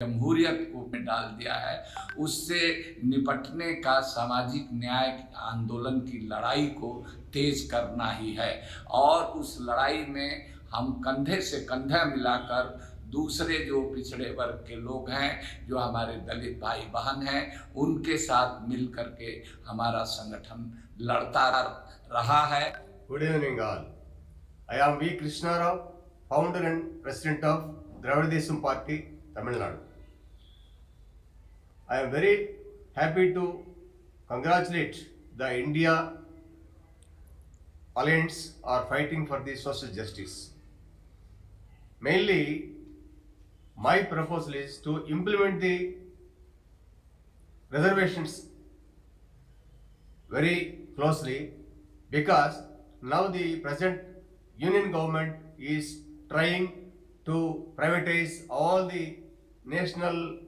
जमहूरियत को में डाल दिया है, उससे निपटने का सामाजिक न्याय आंदोलन की लड़ाई को तेज करना ही है। और उस लड़ाई में हम कंधे से कंधा मिलाकर दूसरे जो पिछड़े वर्ग के लोग हैं, जो हमारे दलित भाई बहन हैं, उनके साथ मिल करके हमारा संगठन लड़ता रहा है। Good evening all. I am V. Krishna Rao, founder and president of Dravid Desam Party, Tamil Nadu. I am very happy to congratulate the India Alliance are fighting for the social justice. Mainly, my proposal is to implement the reservations very closely, because now the present union government is trying to privatize all the national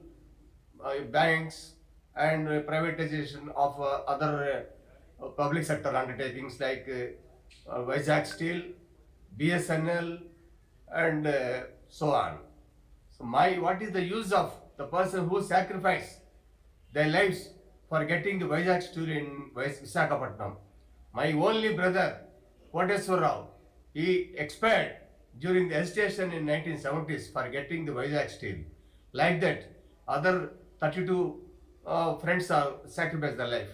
banks and privatization of other public sector undertakings like Vizag Steel, BSNL, and so on. So what is the use of the person who sacrificed their lives for getting the Vizag Steel in Visakhapatnam? My only brother, Koteswar Rao, he expired during the hesitation in 1970s for getting the Vizag Steel. Like that, other 32 friends are sacrificed their life.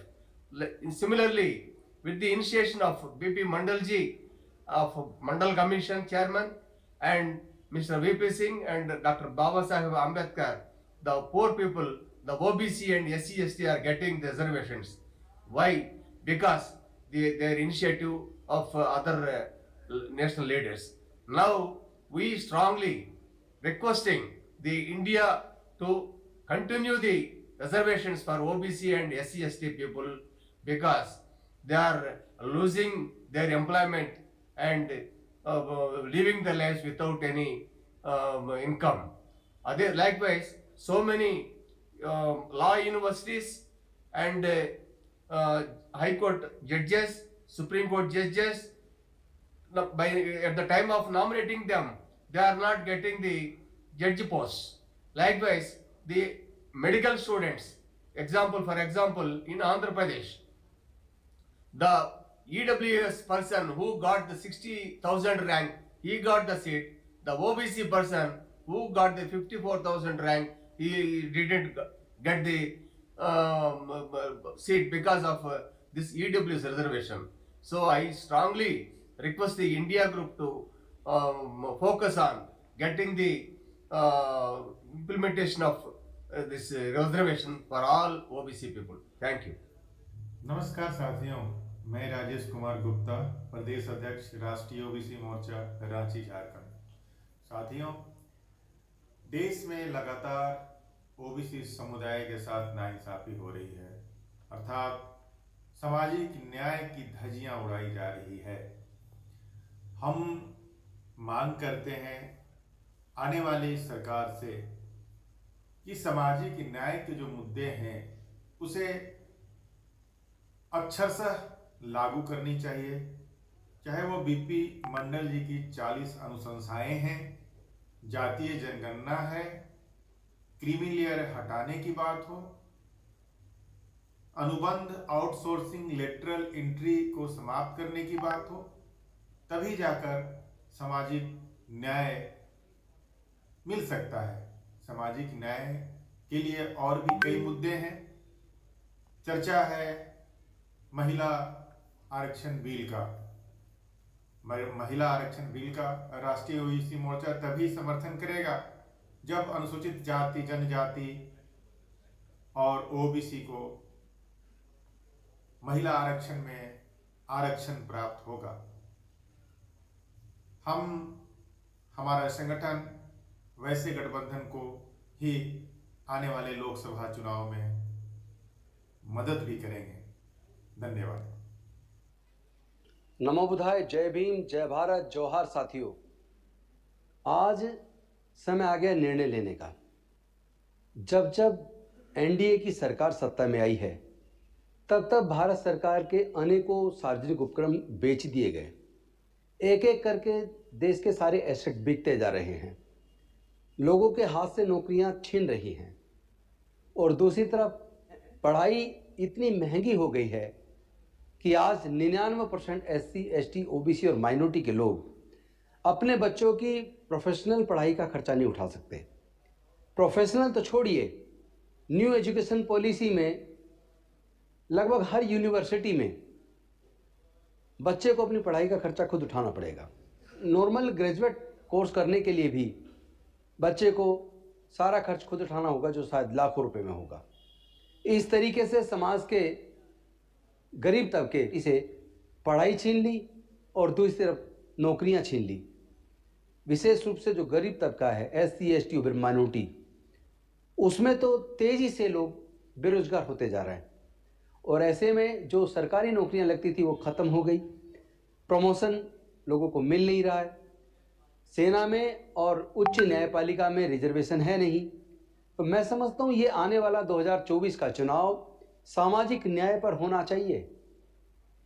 Similarly, with the initiation of BP Mandalji of Mandal Commission Chairman and Mr. VP Singh and Dr. Baba Sahib Ambedkar, the poor people, the OBC and SC/ST are getting the reservations. Why? Because their initiative of other national leaders. Now we strongly requesting the India to continue the reservations for OBC and SC/ST people, because they are losing their employment and living their lives without any income. Likewise, so many law universities and High Court judges, Supreme Court judges, at the time of nominating them, they are not getting the judge posts. Likewise, the medical students, for example, in Andhra Pradesh, the EWS person who got the 60,000 rank, he got the seat. The OBC person who got the 54,000 rank, he didn't get the seat because of this EWS reservation. So I strongly request the India group to focus on getting the implementation of this reservation for all OBC people. Thank you. नमस्कार साथियों, मैं राजेश कुमार गुप्ता, प्रदेश अध्यक्ष राष्ट्रीय OBC मोर्चा रांची झारखंड। साथियों, देश में लगातार OBC समुदाय के साथ नाइंसाफी हो रही है, अर्थात सामाजिक न्याय की धज्जियां उड़ाई जा रही है। हम मांग करते हैं आने वाली सरकार से कि सामाजिक न्याय के जो मुद्दे हैं उसे अक्षरशः लागू करनी चाहिए, चाहे वो बीपी मंडल जी की 40 अनुशंसाएं हैं, जातीय जनगणना है, क्रीमी लेयर हटाने की बात हो, अनुबंध आउटसोर्सिंग लेटरल एंट्री को समाप्त करने की बात हो, तभी जाकर सामाजिक न्याय मिल सकता है। सामाजिक न्याय के लिए और भी कई मुद्दे हैं। चर्चा है महिला आरक्षण बिल का। महिला आरक्षण बिल का राष्ट्रीय ओबीसी मोर्चा तभी समर्थन करेगा जब अनुसूचित जाति, जनजाति और ओबीसी को महिला आरक्षण में आरक्षण प्राप्त होगा। हमारा संगठन वैसे गठबंधन को ही आने वाले लोकसभा चुनाव में मदद भी करेंगे। धन्यवाद। नमो बुधाय, जय भीम, जय भारत, जोहार साथियों। आज समय आ गया निर्णय लेने का। जब जब एनडीए की सरकार सत्ता में आई है, तब तब भारत सरकार के अनेकों सार्वजनिक उपक्रम बेच दिए गए। एक एक करके देश के सारे एसेट बिकते जा रहे हैं। लोगों के हाथ से नौकरियां छीन रही हैं, और दूसरी तरफ पढ़ाई इतनी महंगी हो गई है कि आज 99% SC, ST, OBC और माइनॉरिटी के लोग अपने बच्चों की प्रोफेशनल पढ़ाई का खर्चा नहीं उठा सकते। प्रोफेशनल तो छोड़िए, न्यू एजुकेशन पॉलिसी में लगभग हर यूनिवर्सिटी में बच्चे को अपनी पढ़ाई का खर्चा खुद उठाना पड़ेगा। नॉर्मल ग्रेजुएट कोर्स करने के लिए भी बच्चे को सारा खर्च खुद उठाना होगा, जो शायद लाखों रुपए में होगा। इस तरीके से समाज के गरीब तबके इसे पढ़ाई छीन ली और दूसरी तरफ नौकरियां छीन ली। विशेष रूप से जो गरीब तबका है, SC, ST और माइनॉरिटी, उसमें तो तेजी से लोग बेरोजगार होते जा रहे हैं, और ऐसे में जो सरकारी नौकरियां लगती थी वो ख़त्म हो गई। प्रमोशन लोगों को मिल नहीं रहा है, सेना में और उच्च न्यायपालिका में रिजर्वेशन है नहीं। तो मैं समझता हूँ ये आने वाला 2024 का चुनाव सामाजिक न्याय पर होना चाहिए।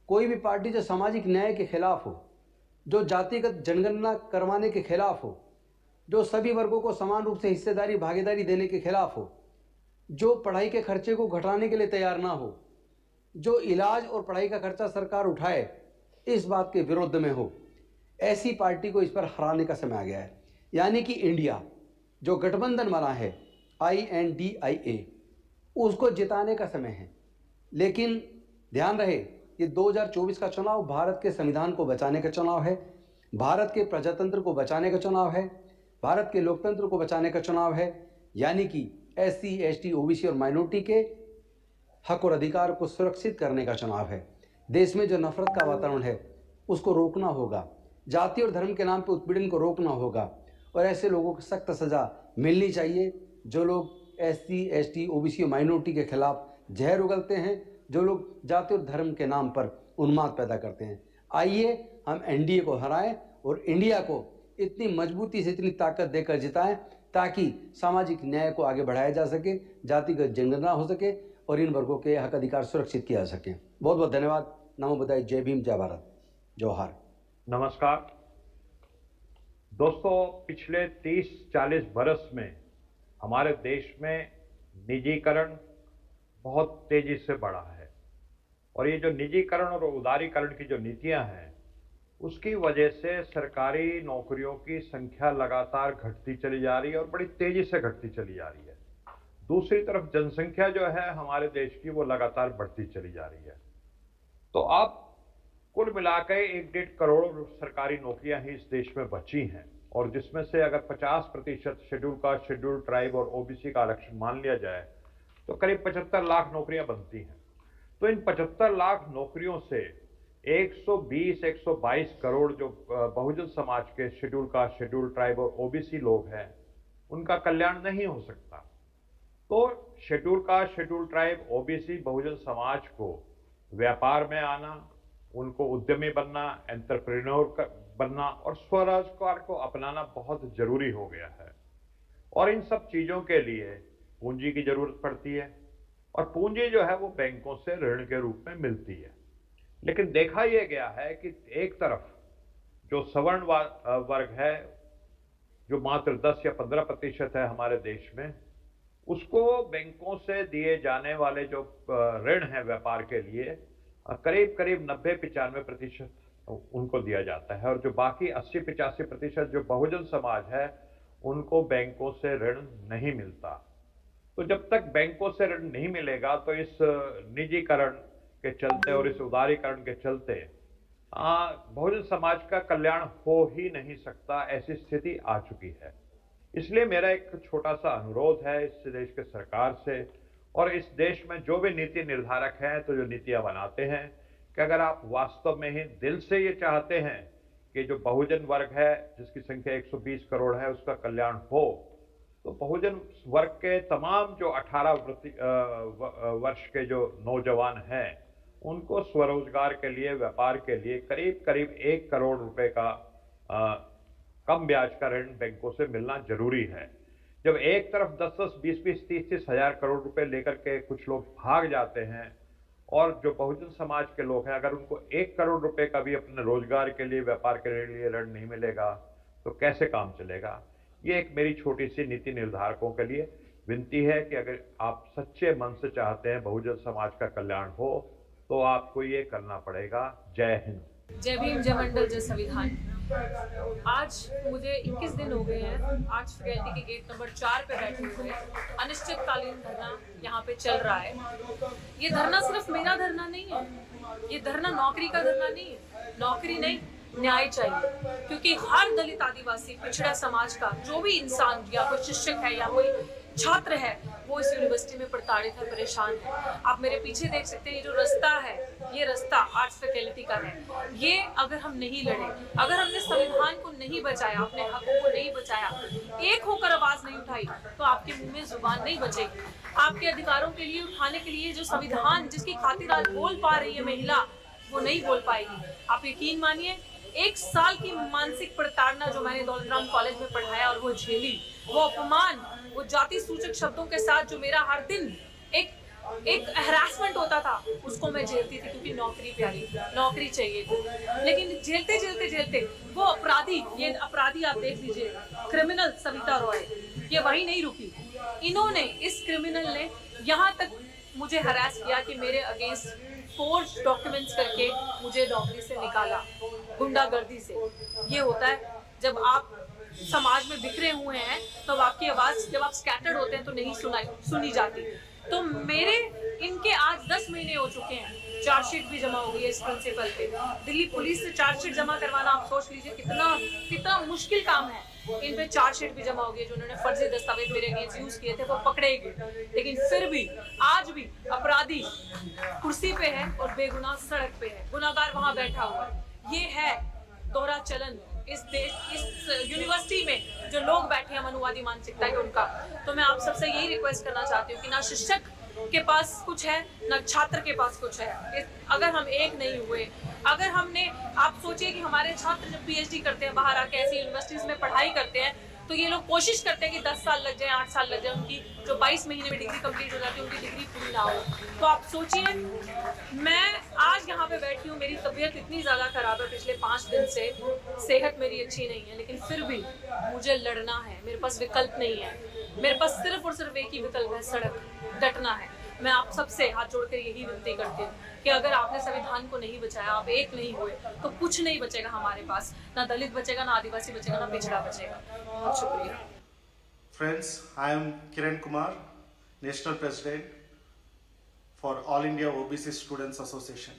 कोई भी पार्टी जो सामाजिक न्याय के खिलाफ हो, जो जातिगत जनगणना करवाने के खिलाफ हो, जो सभी वर्गों को समान रूप से हिस्सेदारी भागीदारी देने के खिलाफ हो, जो पढ़ाई के खर्चे को घटाने के लिए तैयार ना हो, जो इलाज और पढ़ाई का खर्चा सरकार उठाए इस बात के विरुद्ध में हो, ऐसी पार्टी को इस पर हराने का समय आ गया है। यानी कि इंडिया जो गठबंधन बना है INDIA, उसको जिताने का समय है। लेकिन ध्यान रहे, ये 2024 का चुनाव भारत के संविधान को बचाने का चुनाव है, भारत के प्रजातंत्र को बचाने का चुनाव है, भारत के लोकतंत्र को बचाने का चुनाव है। यानी कि SC, ST, OBC और माइनॉरिटी के हक और अधिकार को सुरक्षित करने का चुनाव है। देश में जो नफरत का वातावरण है उसको रोकना होगा, जाति और धर्म के नाम पर उत्पीड़न को रोकना होगा, और ऐसे लोगों को सख्त सजा मिलनी चाहिए जो लोग SC, ST, OBC और माइनॉरिटी के खिलाफ जहर उगलते हैं, जो लोग जाति और धर्म के नाम पर उन्माद पैदा करते हैं। आइए हम NDA को हराएं और इंडिया को इतनी मजबूती से, इतनी ताकत देकर जिताएं ताकि सामाजिक न्याय को आगे बढ़ाया जा सके, जातिगत जनगणना हो सके और इन वर्गों के हक अधिकार सुरक्षित किया जा सके। बहुत बहुत धन्यवाद। नमो बुद्धाय। जय भीम, जय भारत, जोहार। नमस्कार दोस्तों, पिछले 30-40 बरस में हमारे देश में निजीकरण बहुत तेजी से बढ़ा है, और ये जो निजीकरण और उदारीकरण की जो नीतियां हैं उसकी वजह से सरकारी नौकरियों की संख्या लगातार घटती चली जा रही है और बड़ी तेजी से घटती चली जा रही है। दूसरी तरफ जनसंख्या जो है हमारे देश की वो लगातार बढ़ती चली जा रही है। तो अब कुल मिलाकर 1-1.5 करोड़ सरकारी नौकरियां ही इस देश में बची हैं, और जिसमें से अगर 50% शेड्यूल कास्ट, शेड्यूल ट्राइब और OBC का आरक्षण मान लिया जाए तो करीब 75 लाख नौकरियां बनती हैं। तो इन 75 लाख नौकरियों से 120-122 करोड़ जो बहुजन समाज के शेड्यूल कास्ट, शेड्यूल ट्राइब और OBC लोग हैं उनका कल्याण नहीं हो सकता। तो schedule caste, schedule tribe, OBC Bahujan Samaj को व्यापार में आना, उनको उद्यमी बनना, एंटरप्रेन्योर बनना और स्वरोजगार को अपनाना बहुत जरूरी हो गया है। और इन सब चीजों के लिए पूंजी की जरूरत पड़ती है, और पूंजी जो है वो बैंकों से ऋण के रूप में मिलती है। लेकिन देखा यह गया है कि एक तरफ जो सवर्ण वर्ग है, जो मात्र 10 या 15% है हमारे देश में, उसको बैंकों से दिए जाने वाले जो ऋण है व्यापार के लिए करीब 90-95% उनको दिया जाता है, और जो बाकी 80-85% जो बहुजन समाज है उनको बैंकों से ऋण नहीं मिलता। तो जब तक बैंकों से ऋण नहीं मिलेगा तो इस निजीकरण के चलते और इस उदारीकरण के चलते बहुजन समाज का कल्याण हो ही नहीं सकता, ऐसी स्थिति आ चुकी है। इसलिए मेरा एक छोटा सा अनुरोध है इस देश के सरकार से और इस देश में जो भी नीति निर्धारक हैं, तो जो नीतियां बनाते हैं, कि अगर आप वास्तव में ही दिल से ये चाहते हैं कि जो बहुजन वर्ग है जिसकी संख्या 120 करोड़ है उसका कल्याण हो, तो बहुजन वर्ग के तमाम जो 18 वर्ष के जो नौजवान हैं उनको स्वरोजगार के लिए, व्यापार के लिए करीब 1 करोड़ रुपए का कम ब्याज का ऋण बैंकों से मिलना जरूरी है। जब एक तरफ 10-10, 20-20, 30-30 हजार करोड़ रुपए लेकर के कुछ लोग भाग जाते हैं, और जो बहुजन समाज के लोग हैं अगर उनको 1 करोड़ रुपए का भी अपने रोजगार के लिए, व्यापार के लिए ऋण नहीं मिलेगा तो कैसे काम चलेगा। ये एक मेरी छोटी सी नीति निर्धारकों के लिए विनती है कि अगर आप सच्चे मन से चाहते हैं बहुजन समाज का कल्याण हो तो आपको ये करना पड़ेगा। जय हिंद। जय भीम, जय मंडल, जय संविधान। आज मुझे 21 दिन हो गए हैं आज फैकल्टी के गेट नंबर 4 पे बैठे हुए। अनिश्चितकालीन धरना यहाँ पे चल रहा है। ये धरना सिर्फ मेरा धरना नहीं है, ये धरना नौकरी का धरना नहीं है। नौकरी नहीं, न्याय चाहिए, क्योंकि हर दलित, आदिवासी, पिछड़ा समाज का जो भी इंसान, या कोई शिक्षक है या कोई छात्र है, वो इस यूनिवर्सिटी में प्रताड़ित है, परेशान है। आप मेरे पीछे देख सकते हैं, ये जो रास्ता है, ये रास्ता आर्ट्स फैकल्टी का है। ये अगर हम नहीं लड़े, अगर हमने संविधान को नहीं बचाया, अपने हकों को नहीं बचाया, एक होकर आवाज नहीं उठाई, तो आपके मुंह में जुबान नहीं बचेगी। आपके अधिकारों के लिए उठाने के लिए जो संविधान जिसकी खातिर आज बोल पा रही है महिला, वो नहीं बोल पाएगी। आप यकीन मानिए, 1 साल की मानसिक प्रताड़ना जो मैंने दौलतराम कॉलेज में पढ़ाया और वो झेली, वो अपमान, वो जाति सूचक शब्दों के साथ जो मेरा हर दिन एक हैरासमेंट होता था, उसको मैं झेलती थी, क्योंकि नौकरी प्यारी, नौकरी चाहिए थी। लेकिन झेलते वो अपराधी, ये अपराधी आप देख लीजिए, क्रिमिनल सविता रॉय, ये वही नहीं रुकी। इन्होंने, इस क्रिमिनल ने यहाँ तक मुझे हरास किया कि मेरे अगेंस्ट फोर्ज डॉक्यूमेंट्स करके मुझे नौकरी से निकाला, गुंडागर्दी से। ये होता है जब आप समाज में बिखरे हुए हैं, तो आपकी आवाज, जब आप स्कैटर्ड होते हैं, तो नहीं सुनी जाती। तो मेरे इनके आज 10 महीने हो चुके हैं, चार्जशीट भी जमा हो गई है इस प्रिंसिपल पे। दिल्ली पुलिस से चार्जशीट जमा करवाना, आप सोच लीजिए कितना मुश्किल काम है। इन पे चार्जशीट भी जमा हो गई, जो उन्होंने फर्जी दस्तावेज मेरे अगेंस्ट यूज किए थे, वो पकड़े गए। लेकिन फिर भी आज भी अपराधी कुर्सी पे है और बेगुनाह सड़क पे है, गुनाहगार वहां बैठा हुआ है। ये है दोहरा चलन इस देश, इस यूनिवर्सिटी में जो लोग बैठे हैं मनुवादी मानसिकता के, उनका। तो मैं आप सबसे यही रिक्वेस्ट करना चाहती हूँ कि ना शिक्षक के पास कुछ है, ना छात्र के पास कुछ है। अगर हम एक नहीं हुए, अगर हमने, आप सोचिए कि हमारे छात्र जब पीएचडी करते हैं, बाहर आके ऐसी यूनिवर्सिटीज में पढ़ाई करते हैं, तो ये लोग कोशिश करते हैं कि 10 साल लग जाए, 8 साल लग जाए, उनकी जो 22 महीने में डिग्री कंप्लीट हो जाती है, उनकी डिग्री पूरी ना हो। तो आप सोचिए, मैं आज यहाँ पे बैठी हूँ, मेरी तबीयत इतनी ज़्यादा खराब है पिछले 5 दिन से, सेहत मेरी अच्छी नहीं है, लेकिन फिर भी मुझे लड़ना है। मेरे पास विकल्प नहीं है, मेरे पास सिर्फ और सिर्फ एक ही विकल्प है, सड़क, डटना है। मैं आप सबसे हाथ जोड़कर यही विनती करती हूँ कि अगर आपने संविधान को नहीं बचाया, आप एक नहीं हुए, तो कुछ नहीं बचेगा हमारे पास। ना दलित बचेगा, ना आदिवासी बचेगा, ना पिछड़ा बचेगा। बहुत शुक्रिया। Friends, I am Kiran Kumar, National President for All India OBC Students Association.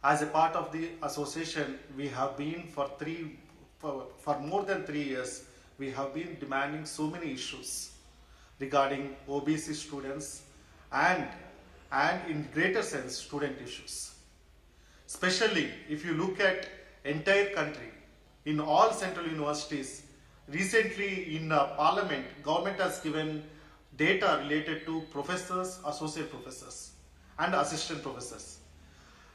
As a part of the association, we have been for more than 3 years, we have been demanding so many issues regarding OBC students and in greater sense student issues. Especially if you look at entire country, in all central universities, recently in parliament, government has given data related to professors, associate professors and assistant professors.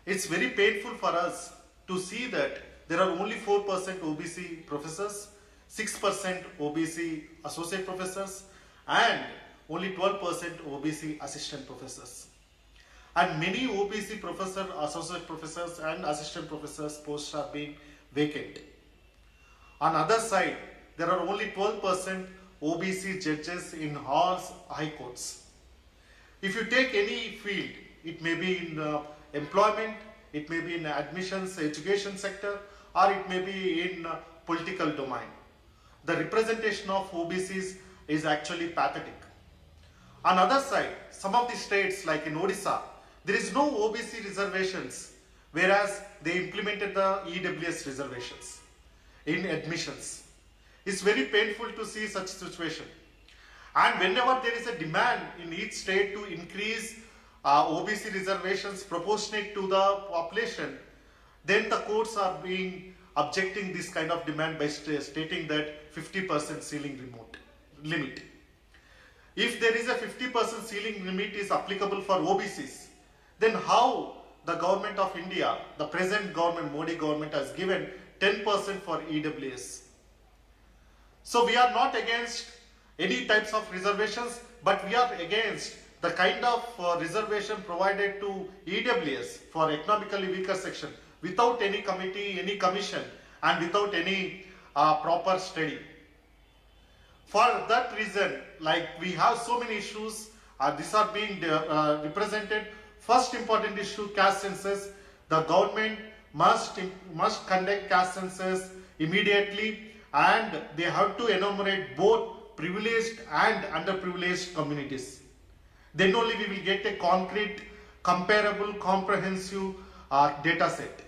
It's very painful for us to see that there are only 4% OBC professors, 6% OBC associate professors and only 12% OBC assistant professors. And many OBC professor, associate professors and assistant professors posts are being vacant. On other side, there are only 12% OBC judges in all high courts. If you take any field, it may be in employment, it may be in admissions, education sector, or it may be in political domain. The representation of OBCs is actually pathetic. On other side, some of the states like in Odisha, there is no OBC reservations, whereas they implemented the EWS reservations in admissions. It's very painful to see such situation. And whenever there is a demand in each state to increase OBC reservations proportionate to the population, then the courts are being objecting this kind of demand by stating that 50% ceiling limit. If there is a 50% ceiling limit is applicable for OBCs, then how the government of India, the present government, Modi government, has given 10% for EWS. So we are not against any types of reservations, but we are against the kind of reservation provided to EWS for economically weaker section without any committee, any commission, and without any proper study. For that reason, like we have so many issues, these are being represented. First important issue, caste census. The government must conduct caste census immediately, and they have to enumerate both privileged and underprivileged communities. Then only we will get a concrete, comparable, comprehensive data set.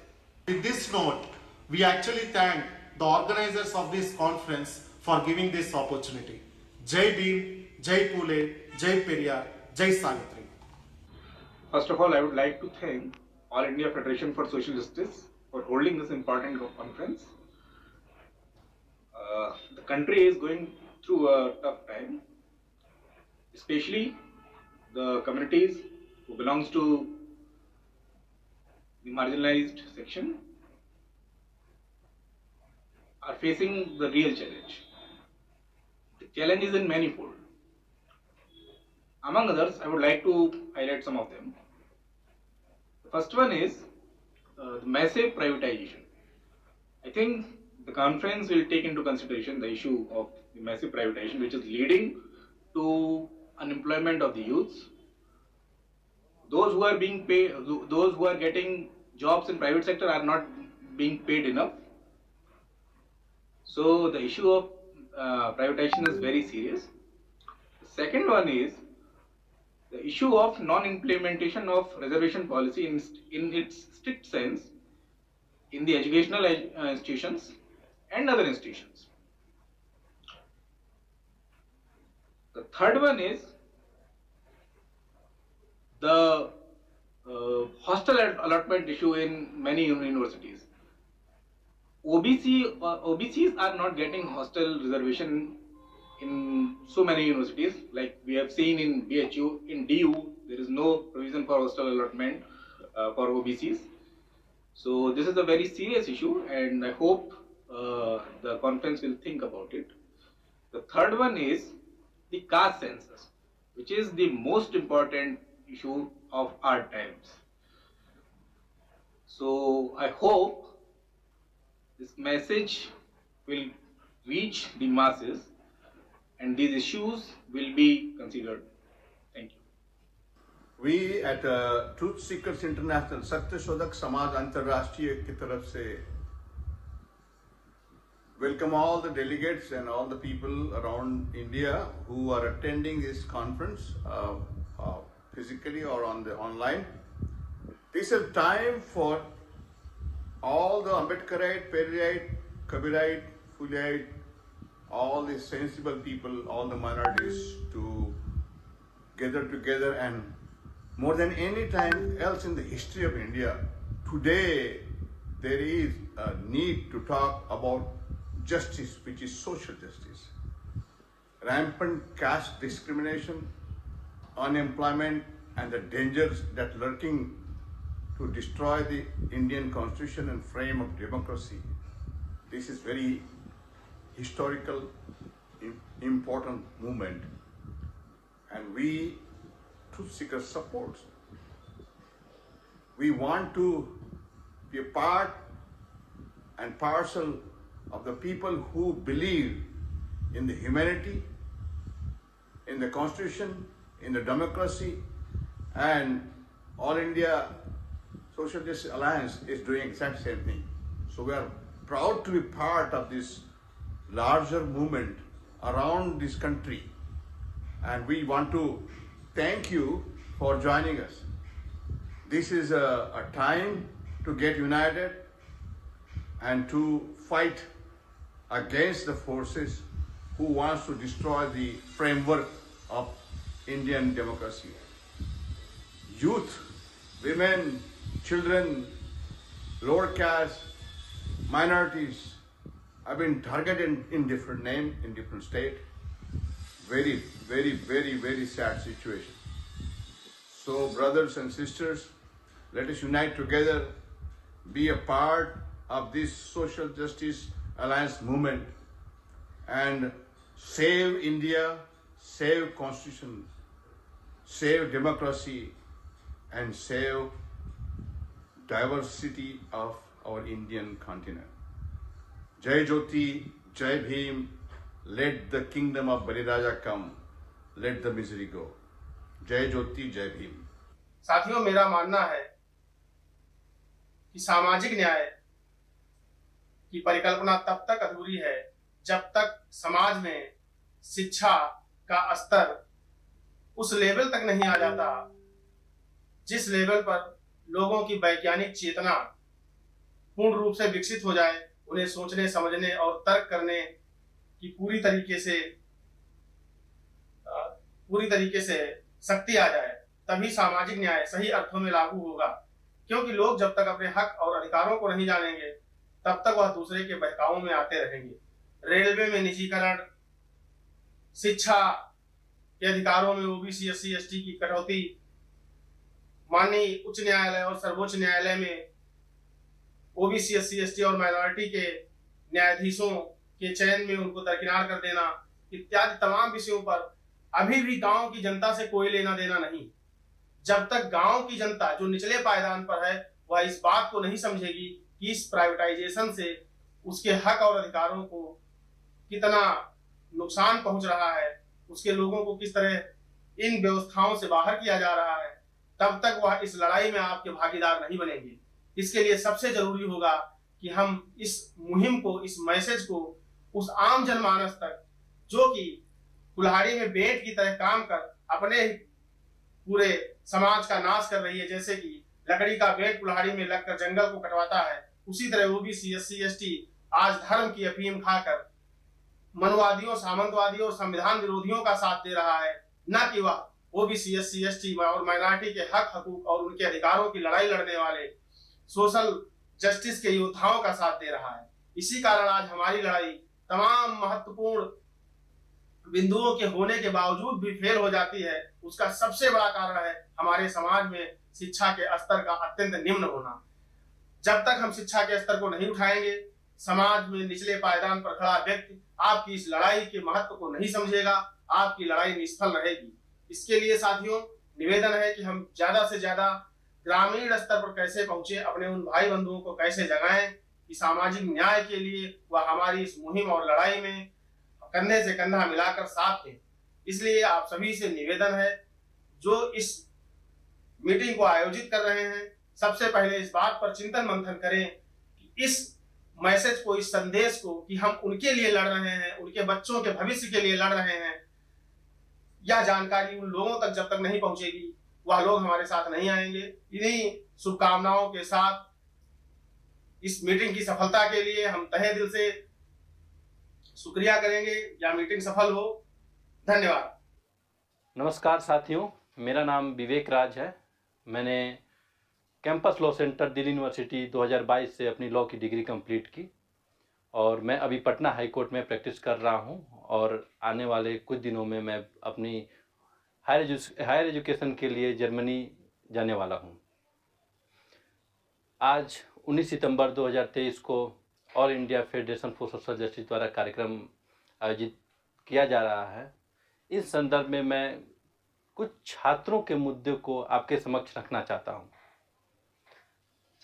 With this note, we actually thank the organizers of this conference for giving this opportunity. Jai Bhim, Jai Pule, Jai Periyar, Jai Savitri. First of all, I would like to thank All India Federation for Social Justice for holding this important conference. The country is going through a tough time, especially the communities who belongs to the marginalized section are facing the real challenge. The challenge is in manifold. Among others, I would like to highlight some of them. The first one is the massive privatization. I think the conference will take into consideration the issue of the massive privatization, which is leading to unemployment of the youths. Those who are being paid, those who are getting jobs in private sector are not being paid enough. So the issue of privatization is very serious. The second one is the issue of non-implementation of reservation policy in its strict sense in the educational institutions and other institutions. The third one is the hostel allotment issue in many universities. OBCs are not getting hostel reservation in so many universities. Like we have seen in BHU, in DU, there is no provision for hostel allotment for OBCs. So this is a very serious issue, and I hope the conference will think about it. The third one is the caste census, which is the most important issue of our times. So I hope this message will reach the masses and these issues will be considered. Thank you. We at Truth Seekers International सत्य शोधक समाज अंतर्राष्ट्रीय की तरफ से welcome all the delegates and all the people around India who are attending this conference physically or on the online. This is time for all the Ambedkarite, Periyite, Kabirite, Fulite, all the sensible people, all the minorities to gather together, and more than any time else in the history of India, today there is a need to talk about justice, which is social justice. Rampant caste discrimination, unemployment, and the dangers that lurking to destroy the Indian constitution and frame of democracy. This is very historical, important movement, and we, Truth Seekers, support. We want to be a part and parcel of the people who believe in the humanity, in the constitution, in the democracy, and All India Social Justice Alliance is doing exact same thing. So we are proud to be part of this larger movement around this country, and we want to thank you for joining us. This is a time to get united and to fight against the forces who wants to destroy the framework of Indian democracy. Youth, women, children, lower caste, minorities have been targeted in different names, in different states. Very, very, very, very sad situation. So brothers and sisters, let us unite together, be a part of this social justice alliance movement, and save India, save constitution, save democracy, and save diversity of our Indian continent. Jai Jyoti, Jai Bhim, Let the kingdom of Baliraja come. Let the misery go. जय ज्योति जय भीम। साथियों, मेरा मानना है कि सामाजिक न्याय की परिकल्पना तब तक अधूरी है जब तक समाज में शिक्षा का स्तर उस लेवल तक नहीं आ जाता जिस लेवल पर लोगों की वैज्ञानिक चेतना पूर्ण रूप से विकसित हो जाए, उन्हें सोचने समझने और तर्क करने की पूरी तरीके से शक्ति आ जाए, तभी सामाजिक न्याय सही अर्थों में लागू होगा। क्योंकि लोग जब तक अपने हक और अधिकारों को नहीं जानेंगे तब तक वह दूसरे के बहकावों में आते रहेंगे। रेलवे में निजीकरण, शिक्षा के अधिकारों में ओबीसी एससी एसटी की कटौती, माननीय उच्च न्यायालय और सर्वोच्च न्यायालय में ओबीसी एससी एसटी और माइनॉरिटी के न्यायाधीशों के चयन में उनको दरकिनार कर देना इत्यादि तमाम विषयों पर अभी भी गांव की जनता से कोई लेना देना नहीं। जब तक गांव की जनता जो निचले पायदान पर है वह इस बात को नहीं समझेगी कि इस प्राइवेटाइजेशन से उसके हक और अधिकारों को कितना नुकसान पहुंच रहा है, उसके लोगों को किस तरह इन व्यवस्थाओं से बाहर किया जा रहा है, तब तक वह इस लड़ाई में आपके भागीदार नहीं बनेंगे। इसके लिए सबसे जरूरी होगा कि हम इस मुहिम को, इस मैसेज को उस आम जनमानस तक जो कि कुल्हाड़ी में बेंट की तरह काम कर अपने पूरे समाज का नाश कर रही है, जैसे कि लकड़ी का बेंट कुल्हाड़ी में लगकर जंगल को कटवाता है, उसी तरह ओबीसी एससी एसटी आज धर्म की अफीम खाकर मनवादियों, सामंतवादियों और संविधान विरोधियों का साथ दे रहा है, न कि वह ओबीसी एससी एसटी और माइनॉरिटी के हक हकूक और उनके अधिकारों की लड़ाई लड़ने वाले सोशल जस्टिस के योद्धाओं का साथ दे रहा है। इसी कारण आज हमारी लड़ाई तमाम महत्वपूर्ण बिंदुओं के होने के बावजूद भी फेल हो जाती है। उसका सबसे बड़ा कारण है हमारे समाज में शिक्षा के स्तर का अत्यंत निम्न होना। जब तक हम शिक्षा के स्तर को नहीं उठाएंगे, समाज में निचले पायदान पर खड़ा व्यक्ति आपकी इस लड़ाई के महत्व को नहीं समझेगा, आपकी लड़ाई निष्फल रहेगी। इसके लिए साथियों निवेदन है कि हम ज्यादा से ज्यादा ग्रामीण स्तर पर कैसे पहुंचे, अपने उन भाई बंधुओं को कैसे जगाएं कि सामाजिक न्याय के लिए वह हमारी इस मुहिम और लड़ाई में कंधे से कंधा मिलाकर साथ दें। इसलिए आप सभी से निवेदन है जो इस मीटिंग को आयोजित कर रहे हैं, सबसे पहले इस बात पर चिंतन मंथन करें कि इस मैसेज को, इस संदेश को कि हम उनके लिए लड़ रहे हैं, उनके बच्चों के भविष्य के लिए लड़ रहे हैं, यह जानकारी उन लोगों तक जब तक नहीं पहुंचेगी वह लोग हमारे साथ नहीं आएंगे। इन्हीं शुभकामनाओं के साथ इस मीटिंग की सफलता के लिए हम तहे दिल से शुक्रिया करेंगे। या मीटिंग सफल हो। धन्यवाद। नमस्कार साथियों, मेरा नाम विवेक राज है। मैंने campus law centre Delhi university 2022 से अपनी लॉ की डिग्री कंप्लीट की और मैं अभी पटना हाई कोर्ट में प्रैक्टिस कर रहा हूं और आने वाले कुछ दिनों में मैं अपनी हायर एजुकेशन के लिए जर्मनी जाने वाला हूं। आज 19 सितंबर 2023 को all India federation for social justice द्वारा कार्यक्रम आयोजित किया जा रहा है। इस संदर्भ में मैं कुछ छात्रों के मुद्दे को आपके समक्ष रखना चाहता हूं।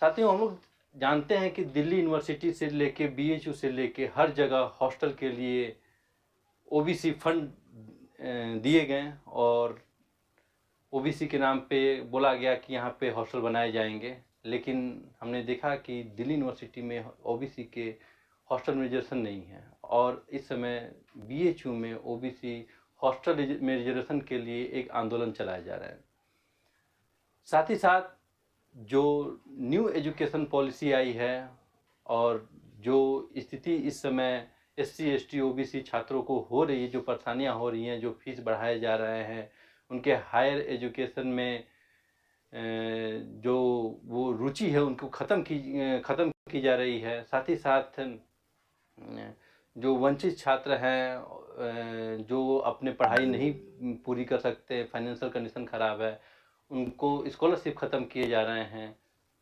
साथियों, हम लोग जानते हैं कि दिल्ली यूनिवर्सिटी से लेके बीएचयू से लेके हर जगह हॉस्टल के लिए ओबीसी फंड दिए गए और ओबीसी के नाम पे बोला गया कि यहाँ पे हॉस्टल बनाए जाएंगे, लेकिन हमने देखा कि दिल्ली यूनिवर्सिटी में ओबीसी के हॉस्टल में रिजर्वेशन नहीं है और इस समय बीएचयू में ओबीसी हॉस्टल में रिजर्वेशन के लिए एक आंदोलन चलाया जा रहा है। साथ ही साथ जो न्यू एजुकेशन पॉलिसी आई है और जो स्थिति इस समय एससी एसटी ओबीसी छात्रों को हो रही है, जो परेशानियां हो रही हैं, जो फीस बढ़ाए जा रहे हैं, उनके हायर एजुकेशन में जो वो रुचि है उनको ख़त्म की जा रही है। साथ ही साथ जो वंचित छात्र हैं, जो अपने पढ़ाई नहीं पूरी कर सकते, फाइनेंशियल कंडीशन ख़राब है, उनको स्कॉलरशिप ख़त्म किए जा रहे हैं।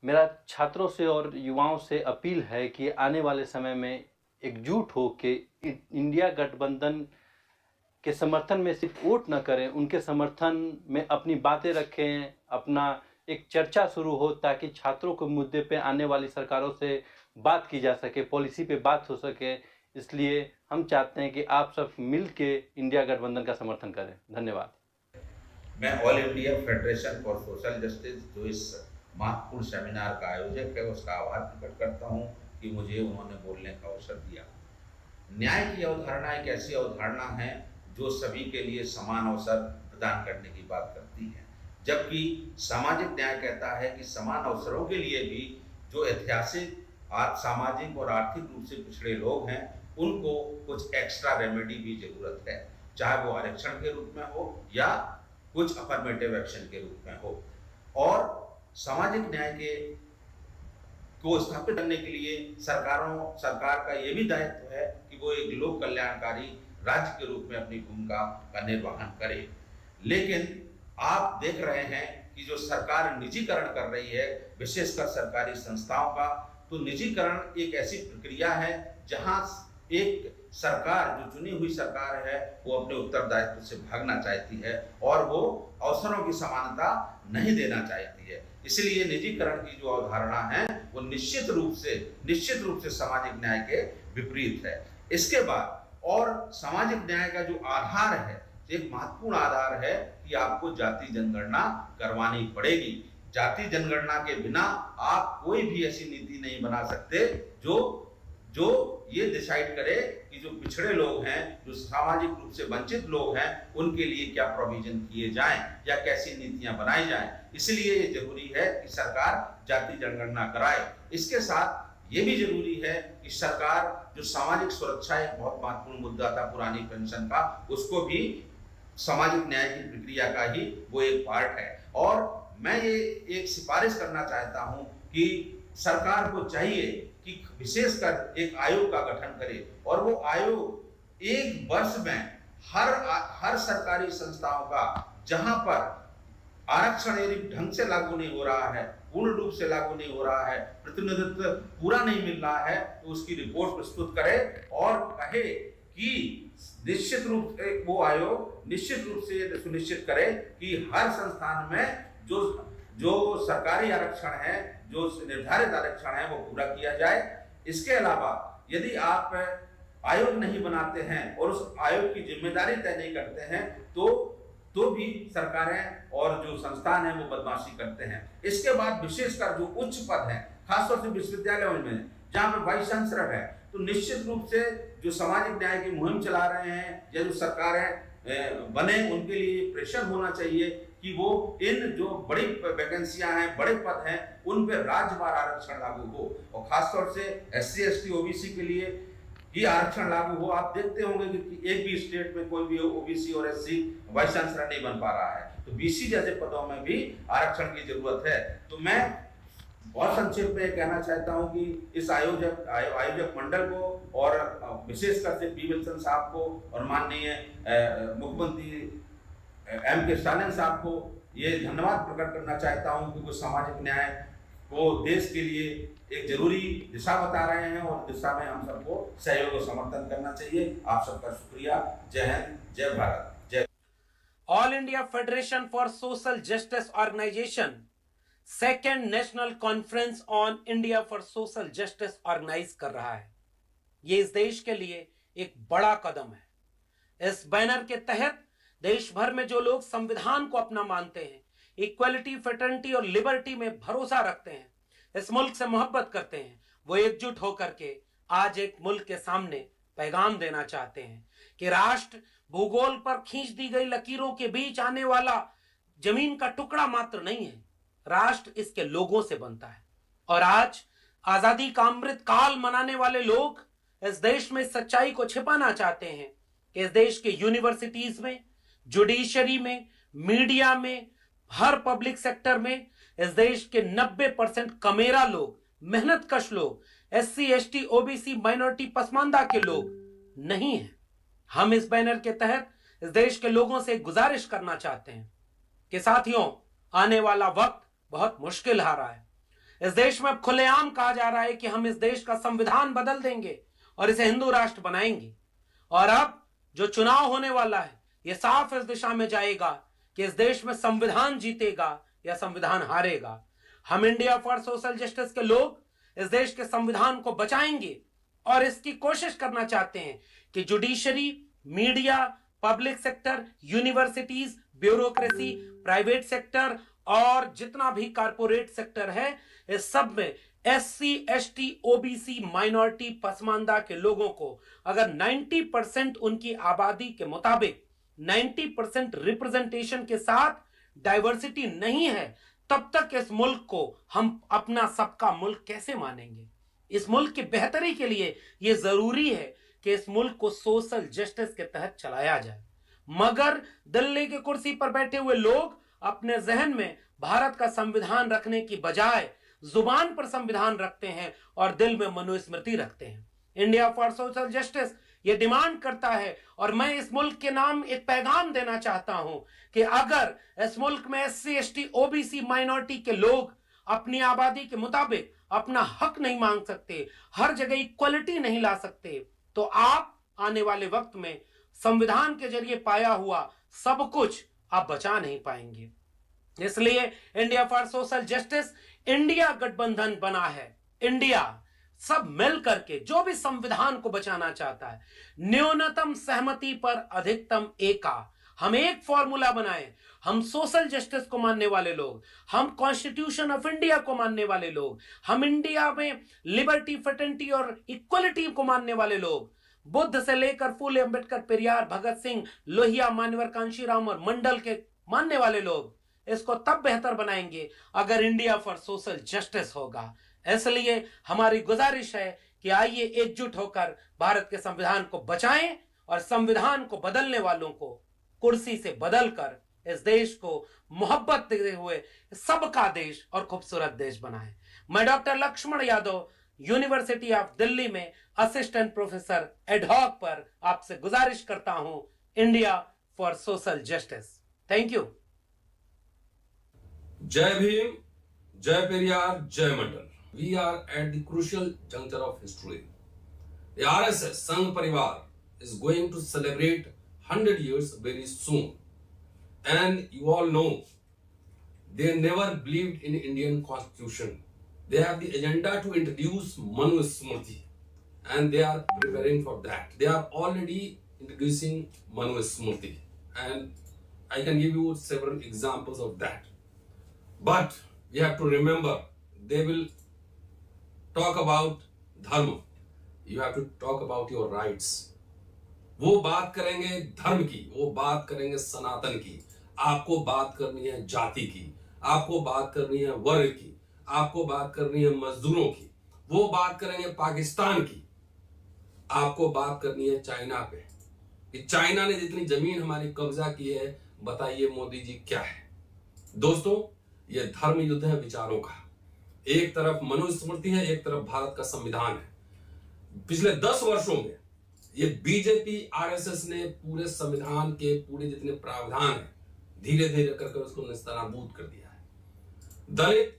मेरा छात्रों से और युवाओं से अपील है कि आने वाले समय में एकजुट हो के इंडिया गठबंधन के समर्थन में सिर्फ वोट न करें, उनके समर्थन में अपनी बातें रखें, अपना एक चर्चा शुरू हो ताकि छात्रों के मुद्दे पे आने वाली सरकारों से बात की जा सके, पॉलिसी पे बात हो सके। इसलिए हम चाहते हैं कि आप सब मिल के इंडिया गठबंधन का समर्थन करें। धन्यवाद। मैं all India federation for social justice जो इस महत्वपूर्ण सेमिनार का आयोजक है उसका आभार प्रकट करता हूं कि मुझे उन्होंने बोलने का अवसर दिया। न्याय की अवधारणा एक ऐसी अवधारणा है जो सभी के लिए समान अवसर प्रदान करने की बात करती है, जबकि सामाजिक न्याय कहता है कि समान अवसरों के लिए भी जो ऐतिहासिक सामाजिक और आर्थिक रूप से पिछड़े लोग हैं उनको कुछ एक्स्ट्रा रेमेडी की जरूरत है, चाहे वो आरक्षण के रूप में हो या कुछ अफर्मेटिव एक्शन के रूप में हो। और सामाजिक न्याय को स्थापित करने के लिए सरकार का ये भी दायित्व है कि वो एक लोक कल्याणकारी राज्य के रूप में अपनी भूमिका का निर्वहन करे। लेकिन आप देख रहे हैं कि जो सरकार निजीकरण कर रही है, विशेषकर सरकारी संस्थाओं का, तो निजीकरण एक ऐसी प्रक्रिया है जहां एक सरकार जो चुनी हुई सरकार है वो अपने उत्तरदायित्व से भागना चाहती है और वो अवसरों की समानता नहीं देना चाहती है। इसलिए निजीकरण की जो अवधारणा है वो निश्चित रूप से सामाजिक न्याय के विपरीत है। इसके बाद और सामाजिक न्याय का जो आधार है, एक महत्वपूर्ण आधार है कि आपको जाति जनगणना करवानी पड़ेगी। जाति जनगणना के बिना आप कोई भी ऐसी नीति नहीं बना सकते जो ये डिसाइड करे कि जो पिछड़े लोग हैं, जो सामाजिक रूप से वंचित लोग हैं, उनके लिए क्या प्रोविजन किए जाएं या कैसी नीतियां बनाई जाएं। इसलिए ये जरूरी है कि सरकार जाति जनगणना कराए। इसके साथ ये भी जरूरी है कि सरकार जो सामाजिक सुरक्षा एक बहुत महत्वपूर्ण मुद्दा था पुरानी पेंशन का, उसको भी सामाजिक न्याय की प्रक्रिया का ही वो एक पार्ट है। और मैं ये एक सिफारिश करना चाहता हूं कि सरकार को चाहिए कि विशेषकर एक आयोग का गठन करे और वो आयोग एक वर्ष में हर सरकारी संस्थाओं का जहां पर आरक्षण यदि ढंग से लागू नहीं हो रहा है, पूर्ण रूप से लागू नहीं हो रहा है, प्रतिनिधित्व पूरा नहीं मिल रहा है, तो उसकी रिपोर्ट प्रस्तुत करे और कहे कि निश्चित रूप से वो आयोग निश्चित रूप से ये सुनिश्चित करे कि हर संस्थान में जो सरकारी आरक्षण है, जो निर्धारित आरक्षण है, वो पूरा किया जाए। इसके अलावा यदि आप आयोग नहीं बनाते हैं और उस आयोग की जिम्मेदारी तय नहीं करते हैं तो भी सरकारें और जो संस्थान है वो बदमाशी करते हैं। इसके बाद विशेषकर जो उच्च पद है, खासतौर से विश्वविद्यालयों में जहां पे वाइस चांसलर है, तो निश्चित रूप से जो सामाजिक न्याय की मुहिम चला रहे हैं या जो सरकारें बने, उनके लिए प्रेशर होना चाहिए कि वो इन जो बड़ी वैकेंसियां हैं, बड़े पद हैं, उन पे राज्यवार आरक्षण लागू हो और खासतौर से SC ST OBC के लिए ये आरक्षण लागू हो। आप देखते होंगे कि एक भी स्टेट में कोई भी OBC और SC वाइस चांसलर नहीं बन पा रहा है, तो BC जैसे पदों में भी आरक्षण की जरूरत है। तो मैं बहुत संक्षेप में कहना चाहता हूं कि इस आयोजक मंडल को और विशेषकर से P विल्सन साहब को और माननीय मुख्यमंत्री Mkstalin साहब को ये धन्यवाद प्रकट करना चाहता हूं कि वो सामाजिक न्याय को देश के लिए एक जरूरी दिशा बता रहे हैं और दिशा में हम सबको सहयोग और समर्थन करना चाहिए। आप सबका शुक्रिया। जय हिंद, जय भारत, जय। All India federation for social justice organisation second national conference on India for social justice organise कर रहा है। ये इस देश के लिए एक बड़ा कदम है। इस बैनर के तहत देश भर में जो लोग संविधान को अपना मानते हैं, इक्वलिटी, फ्रेटर्निटी और लिबर्टी में भरोसा रखते हैं, इस मुल्क से मोहब्बत करते हैं, वो एकजुट होकर के आज एक मुल्क के सामने पैगाम देना चाहते हैं कि राष्ट्र भूगोल पर खींच दी गई लकीरों के बीच आने वाला जमीन का टुकड़ा मात्र नहीं है, राष्ट्र इसके लोगों से बनता है। और आज आजादी का अमृत काल मनाने वाले लोग इस देश में सच्चाई को छिपाना चाहते हैं कि इस देश के यूनिवर्सिटीज में, जुडिशरी में, मीडिया में, हर पब्लिक सेक्टर में इस देश के 90% कमेरा लोग, मेहनतकश लोग, SC ST OBC minority Pasmanda के लोग नहीं हैं। हम इस बैनर के तहत इस देश के लोगों से गुजारिश करना चाहते हैं कि साथियों, आने वाला वक्त बहुत मुश्किल आ रहा है। इस देश में अब खुलेआम कहा जा रहा है कि हम इस देश का संविधान बदल देंगे और इसे हिंदू राष्ट्र बनाएंगे। और अब जो चुनाव होने वाला है, यह साफ इस दिशा में जाएगा कि इस देश में संविधान जीतेगा या संविधान हारेगा। हम इंडिया फॉर सोशल जस्टिस के लोग इस देश के संविधान को बचाएंगे और इसकी कोशिश करना चाहते हैं कि judiciary, media, public sector, universities, bureaucracy, private sector और जितना भी कारपोरेट सेक्टर है, इस सब में SC, ST, OBC, minority, Pasmanda के लोगों को अगर 90% उनकी आबादी के मुताबिक 90% रिप्रेजेंटेशन के साथ डाइवर्सिटी नहीं है, तब तक इस मुल्क को हम अपना सबका मुल्क कैसे मानेंगे? इस मुल्क की बेहतरी के लिए यह जरूरी है कि इस मुल्क को सोशल जस्टिस के तहत चलाया जाए। मगर दिल्ली की कुर्सी पर बैठे हुए लोग अपने जहन में भारत का संविधान रखने की बजाय जुबान पर संविधान रखते हैं और दिल में मनुस्मृति रखते हैं। इंडिया फॉर सोशल जस्टिस ये डिमांड करता है और मैं इस मुल्क के नाम एक पैगाम देना चाहता हूं कि अगर इस मुल्क में SC, ST, OBC, माइनॉरिटी के लोग अपनी आबादी के मुताबिक अपना हक नहीं मांग सकते, हर जगह इक्वलिटी नहीं ला सकते, तो आप आने वाले वक्त में संविधान के जरिए पाया हुआ सब कुछ आप बचा नहीं पाएंगे। इसलिए India for social justice India गठबंधन बना है। इंडिया सब मिल करके जो भी संविधान को बचाना चाहता है, न्यूनतम सहमति पर अधिकतम एका, हम एक फॉर्मूला बनाए। हम सोशल जस्टिस को मानने वाले लोग, हम कॉन्स्टिट्यूशन ऑफ इंडिया को मानने वाले लोग, हम इंडिया में लिबर्टी, फ्रेटर्निटी और इक्वलिटी को मानने वाले लोग, बुद्ध से लेकर फूले, अंबेडकर, पेरियार, भगत सिंह, लोहिया, मानवर, कांशीराम और मंडल के मानने वाले लोग इसको तब बेहतर बनाएंगे अगर इंडिया फॉर सोशल जस्टिस होगा। इसलिए हमारी गुजारिश है कि आइए एकजुट होकर भारत के संविधान को बचाएं और संविधान को बदलने वालों को कुर्सी से बदलकर इस देश को मोहब्बत देते हुए सबका देश और खूबसूरत देश बनाएं। मैं doctor Laxman Yadav, university of Delhi में असिस्टेंट प्रोफेसर एडहॉक पर आपसे गुजारिश करता हूं, India for social justice. Thank you. जय भीम, जय पेरियार, जय मंडल। We are at the crucial juncture of history. The RSS Sangh Parivar is going to celebrate 100 years very soon. And you all know, they never believed in Indian constitution. They have the agenda to introduce Manusmriti. And they are preparing for that. They are already introducing Manusmriti. And I can give you several examples of that. But we have to remember, they will talk about dharma. You have to talk about your rights. वो बात करेंगे धर्म की, वो बात करेंगे सनातन की। आपको बात करनी है जाति की, आपको बात करनी है वर्ग की, आपको बात करनी है मजदूरों की, वो बात करेंगे पाकिस्तान की, आपको बात करनी है चाइना पे कि चाइना ने जितनी जमीन हमारी कब्जा की है, बताइए मोदी जी क्या है। दोस्तों, ये धर्म युद्ध है विचारों का। एक तरफ मनुस्मृति है, एक तरफ भारत का संविधान है। पिछले 10 वर्षों में ये बीजेपी आरएसएस ने पूरे संविधान के पूरे जितने प्रावधान है धीरे धीरे करके उसको नेस्तनाबूद कर दिया है। दलित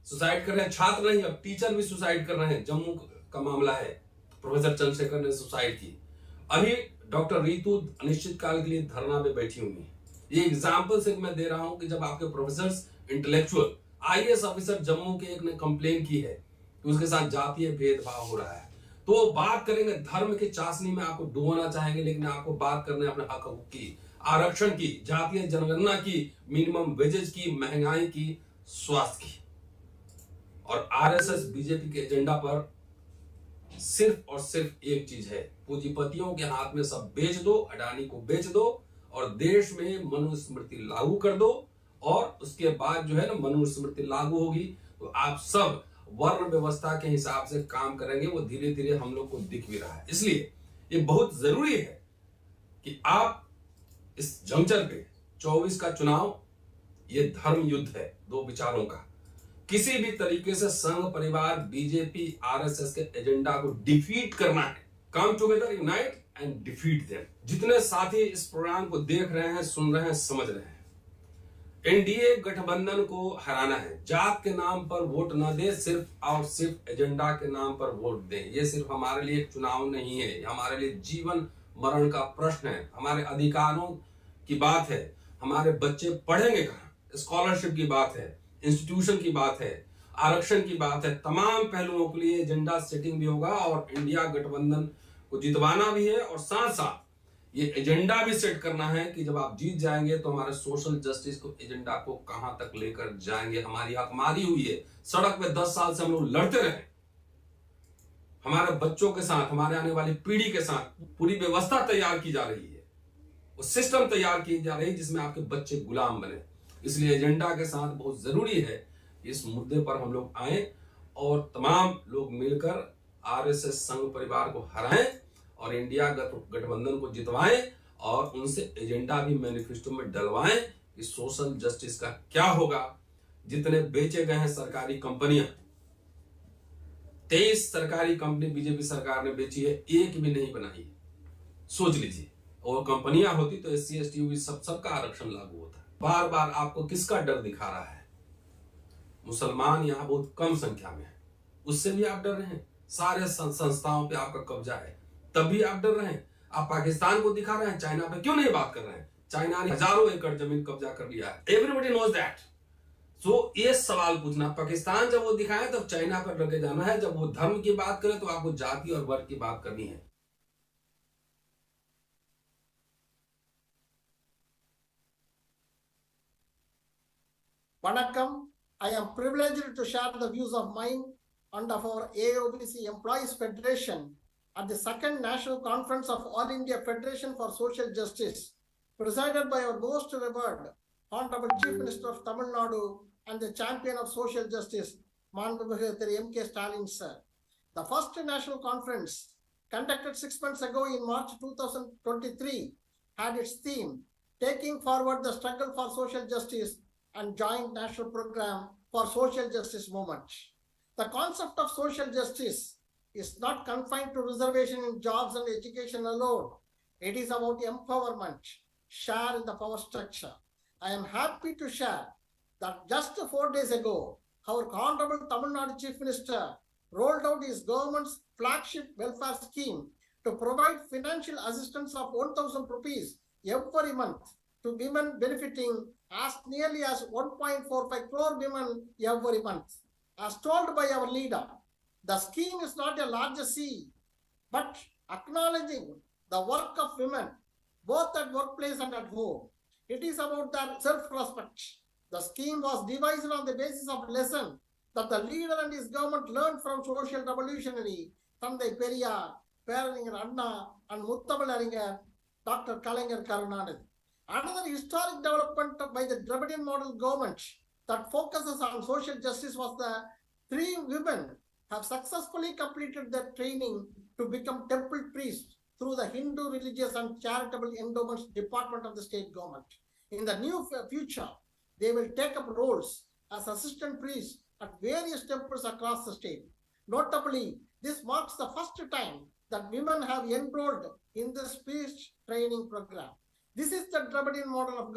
सुसाइड कर रहे हैं, छात्र नहीं, अब टीचर भी सुसाइड कर रहे हैं। जम्मू का मामला है, प्रोफेसर चंद्रशेखर ने सुसाइड की। अभी डॉक्टर रीतू अनिश्चितकाल के लिए धरना पे बैठी हुई है। ये एग्जाम्पल से मैं दे रहा हूं कि जब आपके professor, intellectual, IAS officer Jammu के एक ने कंप्लेन की है कि उसके साथ जातीय भेदभाव हो रहा है, तो वो बात करेंगे धर्म की चाशनी में आपको डुबोना चाहेंगे, लेकिन आपको बात करने अपने हक की, आरक्षण की, जातीय जनगणना की, मिनिमम वेजेज की, महंगाई की, स्वास्थ्य की। और आरएसएस बीजेपी के एजेंडा पर सिर्फ और सिर्फ एक चीज है, पूंजीपतियों के हाथ में सब बेच दो, अडानी को बेच दो और देश में मनुस्मृति लागू कर दो। और उसके बाद जो है ना, मनुस्मृति लागू होगी तो आप सब वर्ण व्यवस्था के हिसाब से काम करेंगे। वो धीरे धीरे हम लोग को दिख भी रहा है। इसलिए ये बहुत जरूरी है कि आप इस जंक्चर पे 24 का चुनाव, ये धर्म युद्ध है दो विचारों का। किसी भी तरीके से संघ परिवार, बीजेपी, आरएसएस के एजेंडा को डिफीट करना है। Come together, unite and defeat them. जितने साथी इस प्रोग्राम को देख रहे हैं, सुन रहे हैं, समझ रहे हैं, एनडीए गठबंधन को हराना है। जात के नाम पर वोट न दे, सिर्फ और सिर्फ एजेंडा के नाम पर वोट दें। ये सिर्फ हमारे लिए एक चुनाव नहीं है, हमारे लिए जीवन मरण का प्रश्न है। हमारे अधिकारों की बात है, हमारे बच्चे पढ़ेंगे कहाँ, स्कॉलरशिप की बात है, इंस्टीट्यूशन की बात है, आरक्षण की बात है, तमाम पहलुओं के लिए एजेंडा सेटिंग भी होगा और इंडिया गठबंधन को जितवाना भी है और साथ साथ ये एजेंडा भी सेट करना है कि जब आप जीत जाएंगे तो हमारे सोशल जस्टिस को एजेंडा को कहां तक लेकर जाएंगे। हमारी हकमारी हुई है, सड़क पे 10 साल से हम लोग लड़ते रहे, हमारे बच्चों के साथ, हमारे आने वाली पीढ़ी के साथ पूरी व्यवस्था तैयार की जा रही है, वो सिस्टम तैयार की जा रही है जिसमें आपके बच्चे गुलाम बने। इसलिए एजेंडा के साथ बहुत जरूरी है इस मुद्दे पर हम लोग आए और तमाम लोग मिलकर आरएसएस संघ परिवार को हराएं और इंडिया गठबंधन को जितवाएं और उनसे एजेंडा भी मैनिफेस्टो में डलवाएं कि सोशल जस्टिस का क्या होगा। जितने बेचे गए हैं सरकारी कंपनियां, 23 सरकारी कंपनी बीजेपी सरकार ने बेची है, एक भी नहीं बनाई है, सोच लीजिए। और कंपनियां होती तो SC ST OBC सबका आरक्षण लागू होता। बार बार आपको किसका डर दिखा रहा है? मुसलमान यहां बहुत कम संख्या में है, उससे भी आप डर रहे हैं। सारे संस्थाओं पे आपका कब्जा है, तब भी आप डर रहे हैं। आप पाकिस्तान को दिखा रहे हैं, चाइना पे क्यों नहीं बात कर रहे हैं? चाइना ने हजारों एकड़ जमीन कब्जा कर लिया है, एवरीबॉडी नोज दैट। सो ये सवाल पूछना, पाकिस्तान जब वो दिखाए तब चाइना पर लगे जाना है, जब वो धर्म की बात करे तो आपको जाति और वर्ग की बात करनी है। Vanakkam, I am privileged to share the views of mine and of our AIFSJ Employees Federation at the second National Conference of All India Federation for Social Justice, presided by our most revered Honorable Chief Minister of Tamil Nadu and the champion of social justice, Mkstalin sir. The first national conference, conducted 6 months ago in March 2023, had its theme, Taking Forward the Struggle for Social Justice and Joint National Program for Social Justice Movement. The concept of social justice is not confined to reservation in jobs and education alone. It is about empowerment, share in the power structure. I am happy to share that just 4 days ago, our Honorable Tamil Nadu Chief Minister rolled out his government's flagship welfare scheme to provide financial assistance of 1,000 rupees every month to women benefiting as nearly as 1.45 crore women every month. As told by our leader, the scheme is not a large C, but acknowledging the work of women, both at workplace and at home. It is about their self-respect. The scheme was devised on the basis of lesson that the leader and his government learned from social revolutionary Thandai Periyar, Peraringer Anna, and Muttamal Dr. Kalaignar Karunanidhi. Another historic development by the Dravidian model government that focuses on social justice was the 3 women have successfully completed their training to become temple priests through the Hindu Religious and Charitable Endowments Department of the state government. In the near future, they will take up roles as assistant priests at various temples across the state. Notably, this marks the first time that women have enrolled in this priest training program. This is the Dravidian model of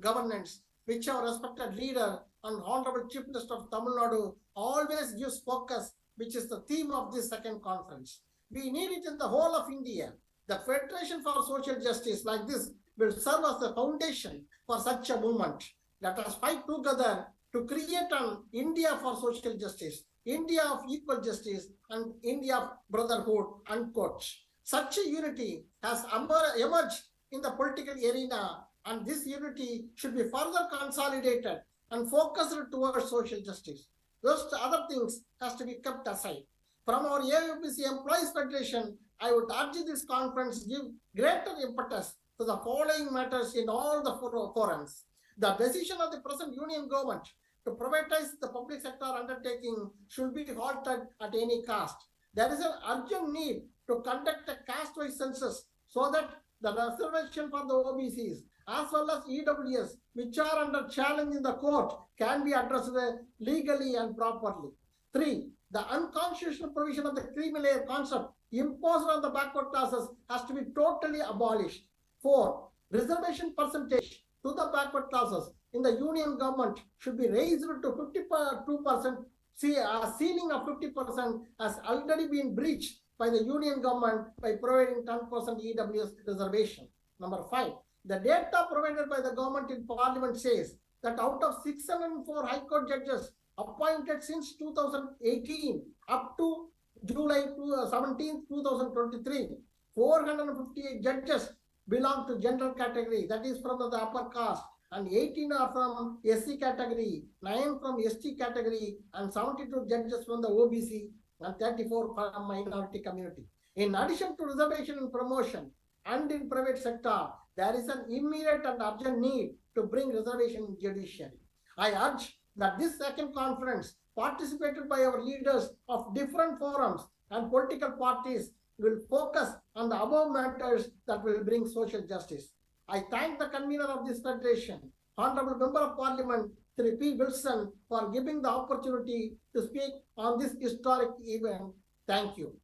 governance, which our respected leader and Honorable Chief Minister of Tamil Nadu always gives focus, which is the theme of this second conference. We need it in the whole of India. The Federation for Social Justice like this will serve as the foundation for such a movement. Let us fight together to create an India for social justice, India of equal justice, and India of brotherhood, unquote. Such a unity has emerged in the political arena, and this unity should be further consolidated and focused towards social justice. Those other things has to be kept aside. From our AIFSJ Employees Federation, I would urge this conference give greater impetus to the following matters in all the forums. The decision of the present union government to privatize the public sector undertaking should be halted at any cost. There is an urgent need to conduct a caste-wise census so that the reservation for the OBCs as well as EWS, which are under challenge in the court, can be addressed legally and properly. 3. The unconstitutional provision of the creamy layer concept imposed on the backward classes has to be totally abolished. 4. Reservation percentage to the backward classes in the union government should be raised to 52%. A ceiling of 50% has already been breached by the union government by providing 10% EWS reservation. Number 5. The data provided by the government in parliament says that out of 604 high court judges, appointed since 2018 up to July 17, 2023. 458 judges belong to general category, that is from the upper caste, and 18 are from SC category, 9 from ST category, and 72 judges from the OBC, and 34 from minority community. In addition to reservation and promotion, and in private sector, there is an immediate and urgent need to bring reservation in judiciary. I urge that this second conference, participated by our leaders of different forums and political parties, will focus on the above matters that will bring social justice. I thank the convener of this federation, Honorable Member of Parliament, Sri P. Wilson, for giving the opportunity to speak on this historic event. Thank you.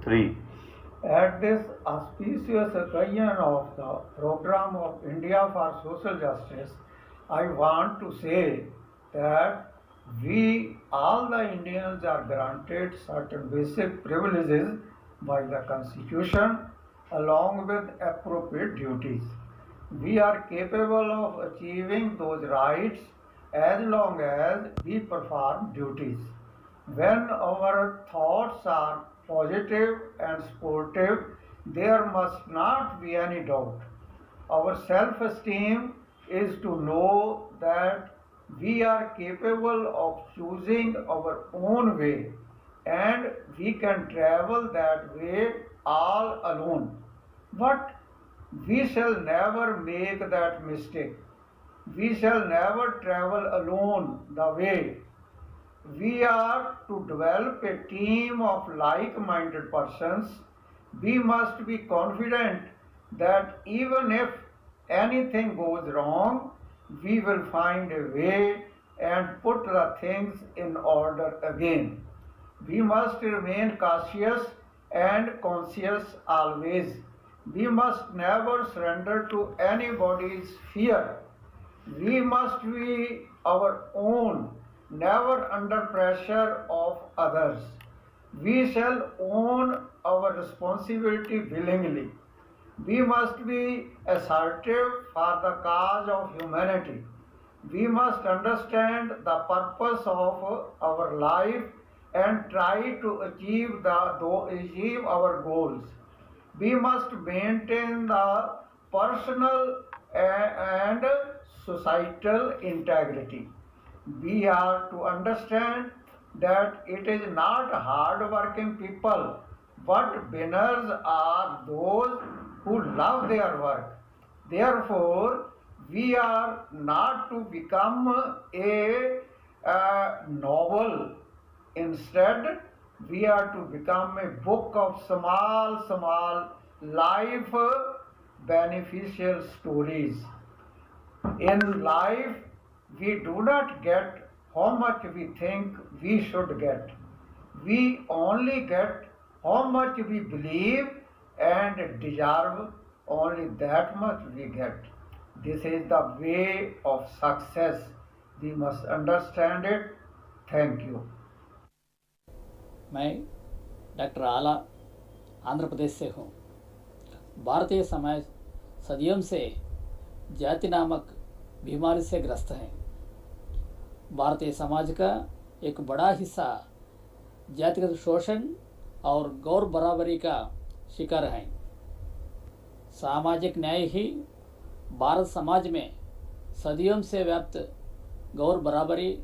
3. At this auspicious occasion of the program of India for Social Justice, I want to say that we, all the Indians, are granted certain basic privileges by the Constitution along with appropriate duties. We are capable of achieving those rights as long as we perform duties. When our thoughts are positive and sportive, there must not be any doubt. Our self-esteem is to know that we are capable of choosing our own way, and we can travel that way all alone. But we shall never make that mistake. We shall never travel alone the way. We are to develop a team of like-minded persons. We must be confident that even if anything goes wrong, we will find a way and put the things in order again. We must remain cautious and conscious always. We must never surrender to anybody's fear. We must be our own, never under pressure of others. We shall own our responsibility willingly. We must be assertive for the cause of humanity. We must understand the purpose of our life and try to achieve our goals. We must maintain the personal and societal integrity. We are to understand that it is not hard-working people, but winners are those who love their work. Therefore, we are not to become a novel. Instead, we are to become a book of small life beneficial stories. In life, we do not get how much we think we should get. We only get how much we believe and deserve, only that much we get. This is the way of success. We must understand it. Thank you. मैं doctor आला आंध्र प्रदेश से हूँ। भारतीय समाज सदियों से जाति नामक बीमारी से ग्रस्त है। भारतीय समाज का एक बड़ा हिस्सा जातिगत शोषण और गौर बराबरी का शिकार है। सामाजिक न्याय ही भारत समाज में सदियों से व्याप्त गौर बराबरी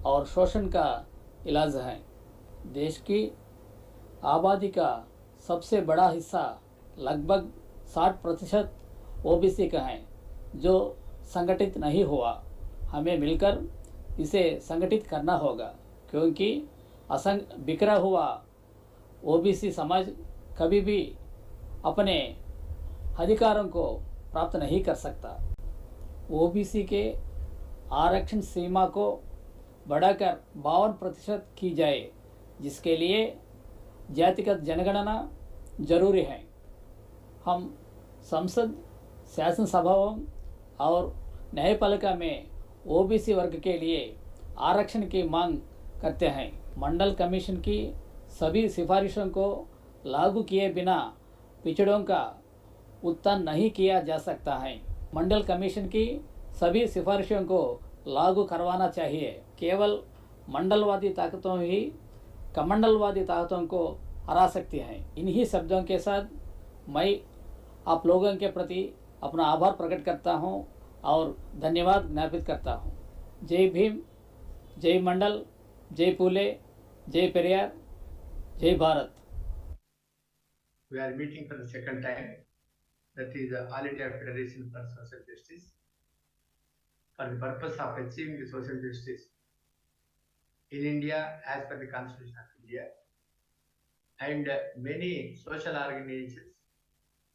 और शोषण का इलाज है। देश की आबादी का सबसे बड़ा हिस्सा लगभग 60% ओबीसी का है, जो संगठित नहीं हुआ। हमें मिलकर इसे संगठित करना होगा, क्योंकि बिखरा हुआ ओबीसी समाज कभी भी अपने अधिकारों को प्राप्त नहीं कर सकता। ओबीसी के आरक्षण सीमा को बढ़ाकर 52% की जाए, जिसके लिए जातिगत जनगणना जरूरी है। हम संसद, शासन सभाओं और न्यायपालिका में ओबीसी वर्ग के लिए आरक्षण की मांग करते हैं। मंडल कमीशन की सभी सिफारिशों को लागू किए बिना पिछड़ों का उत्थान नहीं किया जा सकता है। मंडल कमीशन की सभी सिफारिशों को लागू करवाना चाहिए। केवल मंडलवादी ताकतों ही कमंडलवादी ताकतों को हरा सकती हैं। इन्हीं शब्दों के साथ मैं आप लोगों के प्रति अपना आभार प्रकट करता हूं और धन्यवाद ज्ञापित करता हूं। जय भीम, जय मंडल, जय पुले, जय पेरियार, जय Bharat. We are meeting for the second time, that is the All India Federation for Social Justice, for the purpose of achieving the social justice in India as per the Constitution of India. And many social organizations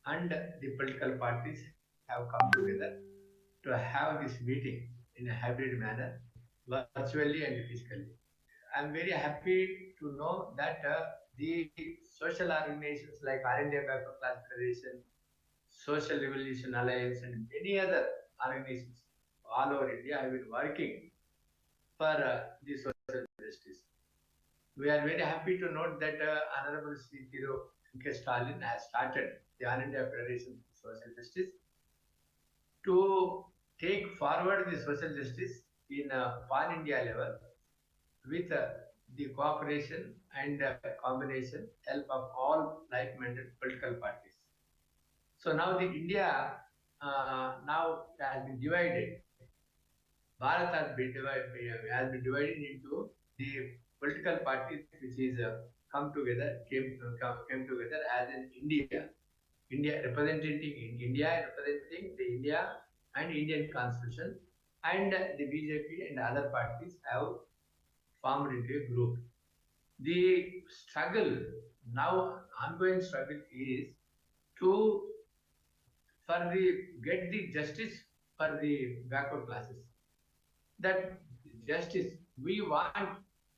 and the political parties have come together to have this meeting in a hybrid manner, virtually and physically. I am very happy to know that the social organizations like All India Backward Class Federation, Social Revolution Alliance, and many other organizations all over India have been working for the social justice. We are very happy to note that Honorable Sri Mkstalin has started the All India Federation for Social Justice to take forward the social justice in pan-India level with the cooperation and combination help of all like-minded political parties. So now the India now has been divided. Bharat has been divided into the political parties which is came together as in India representing the India and Indian Constitution, and the BJP and other parties have formed into a group. The struggle now, ongoing struggle is to get the justice for the backward classes. That justice we want,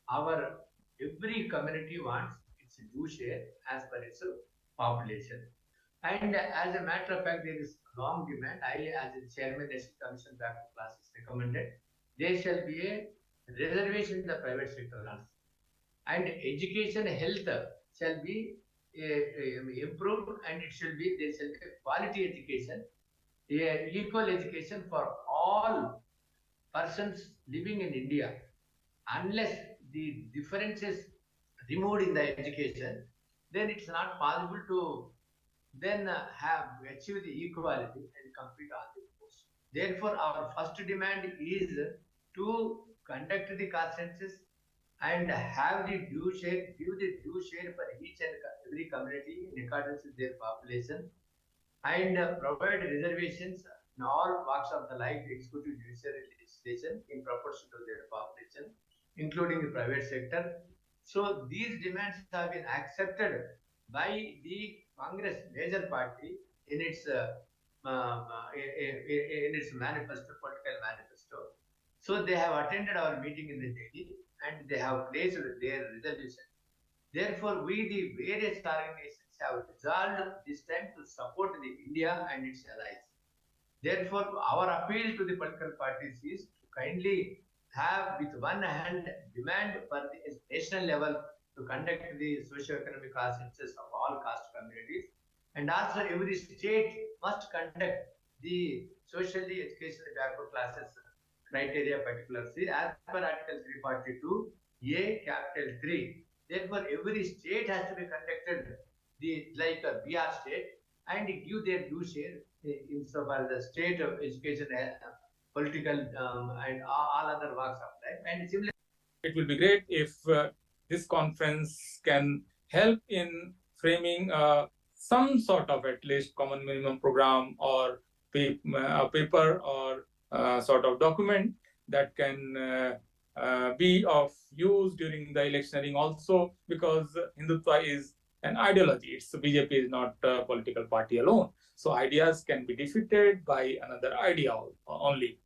our every community wants its due share as per its population. And as a matter of fact, there is long demand. I, as a chairman of the Commission Backward Classes, recommended there shall be a reservation in the private sector also. And education health shall be improved, and there shall be quality education, equal education for all persons living in India. Unless the differences removed in the education, then it's not possible to then achieve the equality and compete on the post. Therefore, our first demand is to conduct the caste census and have the due share, give the due share for each and every community in accordance with their population, and provide reservations in all walks of the life, executive, judiciary, legislation in proportion to their population, including the private sector. So these demands have been accepted by the Congress major party in its manifesto, political manifesto. So they have attended our meeting in the Delhi and they have placed their resolution. Therefore, we, the various organizations, have resolved this time to support the India and its allies. Therefore, our appeal to the political parties is to kindly have with one hand demand for the national level to conduct the socio-economic caste census of all caste communities, and also every state must conduct the socially educational backward classes criteria particularly as per Article 342 A capital 3. Therefore, every state has to be conducted like a BR state and give their due share insofar the state of education, political and all other walks of life. And similarly, it will be great if this conference can help in framing some sort of at least common minimum program or a paper or sort of document that can be of use during the electioneering also, because Hindutva is an ideology. It's BJP is not a political party alone. So ideas can be defeated by another idea only.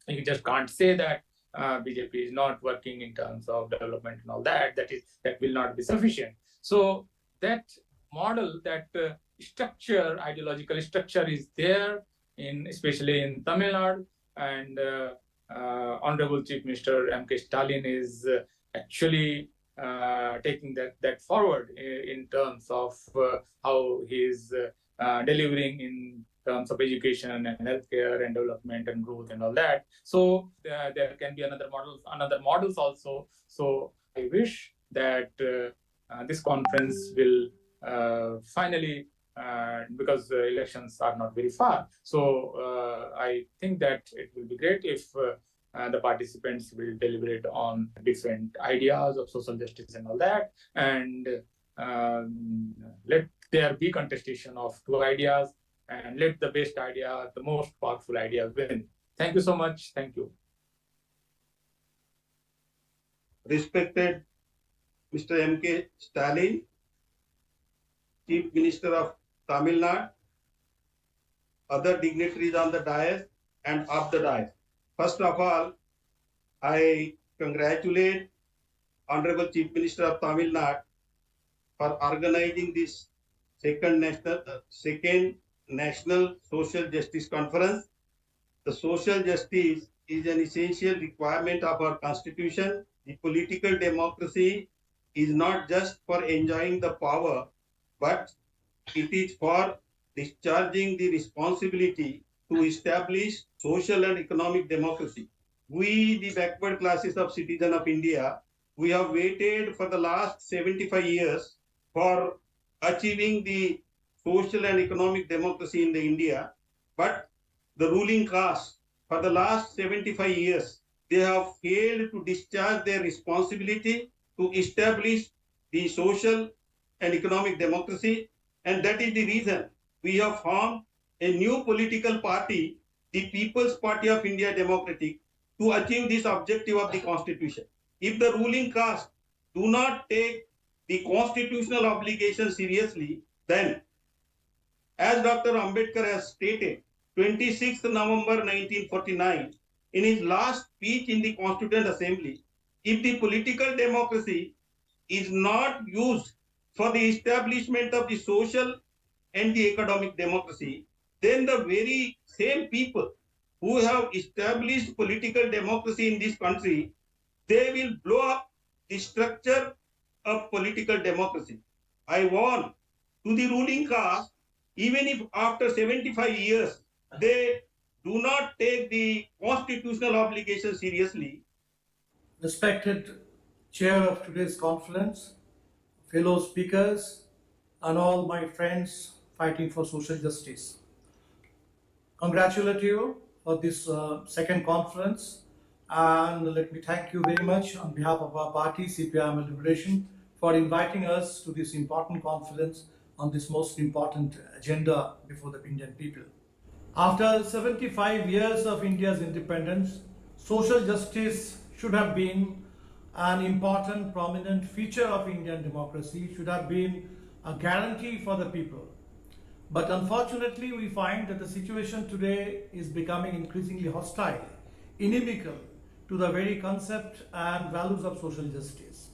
You just can't say that BJP is not working in terms of development and all that. That will not be sufficient. So that model, that structure, ideological structure is there especially in Tamil Nadu, and Honorable Chief Minister Mkstalin is actually taking that forward in terms of how he is delivering in terms of education and healthcare and development and growth and all that. So there can be another models also. So I wish that this conference will finally, because elections are not very far. So I think that it will be great if the participants will deliberate on different ideas of social justice and all that, and let there be contestation of two ideas, and let the best idea, the most powerful idea win. Thank you so much. Thank you. Respected Mr. Mkstalin, Chief Minister of Tamil Nadu, other dignitaries on the dais and off the dais. First of all, I congratulate Honorable Chief Minister of Tamil Nadu for organizing this second national social justice conference. The social justice is an essential requirement of our constitution. The political democracy is not just for enjoying the power, but it is for discharging the responsibility to establish social and economic democracy. We, the backward classes of citizens of India, we have waited for the last 75 years for achieving the social and economic democracy in the India, but the ruling caste for the last 75 years, they have failed to discharge their responsibility to establish the social and economic democracy, and that is the reason we have formed a new political party, the People's Party of India Democratic, to achieve this objective of the Constitution. If the ruling caste do not take the constitutional obligation seriously, then, as Dr. Ambedkar has stated, 26th November 1949, in his last speech in the Constituent Assembly, if the political democracy is not used for the establishment of the social and the economic democracy, then the very same people who have established political democracy in this country, they will blow up the structure of political democracy. I warn to the ruling caste, even if after 75 years they do not take the constitutional obligation seriously. Respected chair of today's conference, fellow speakers, and all my friends fighting for social justice. Congratulate you for this second conference, and let me thank you very much on behalf of our party, CPIM Liberation, for inviting us to this important conference on this most important agenda before the Indian people. After 75 years of India's independence, social justice should have been an important, prominent feature of Indian democracy, should have been a guarantee for the people. But unfortunately, we find that the situation today is becoming increasingly hostile, inimical to the very concept and values of social justice.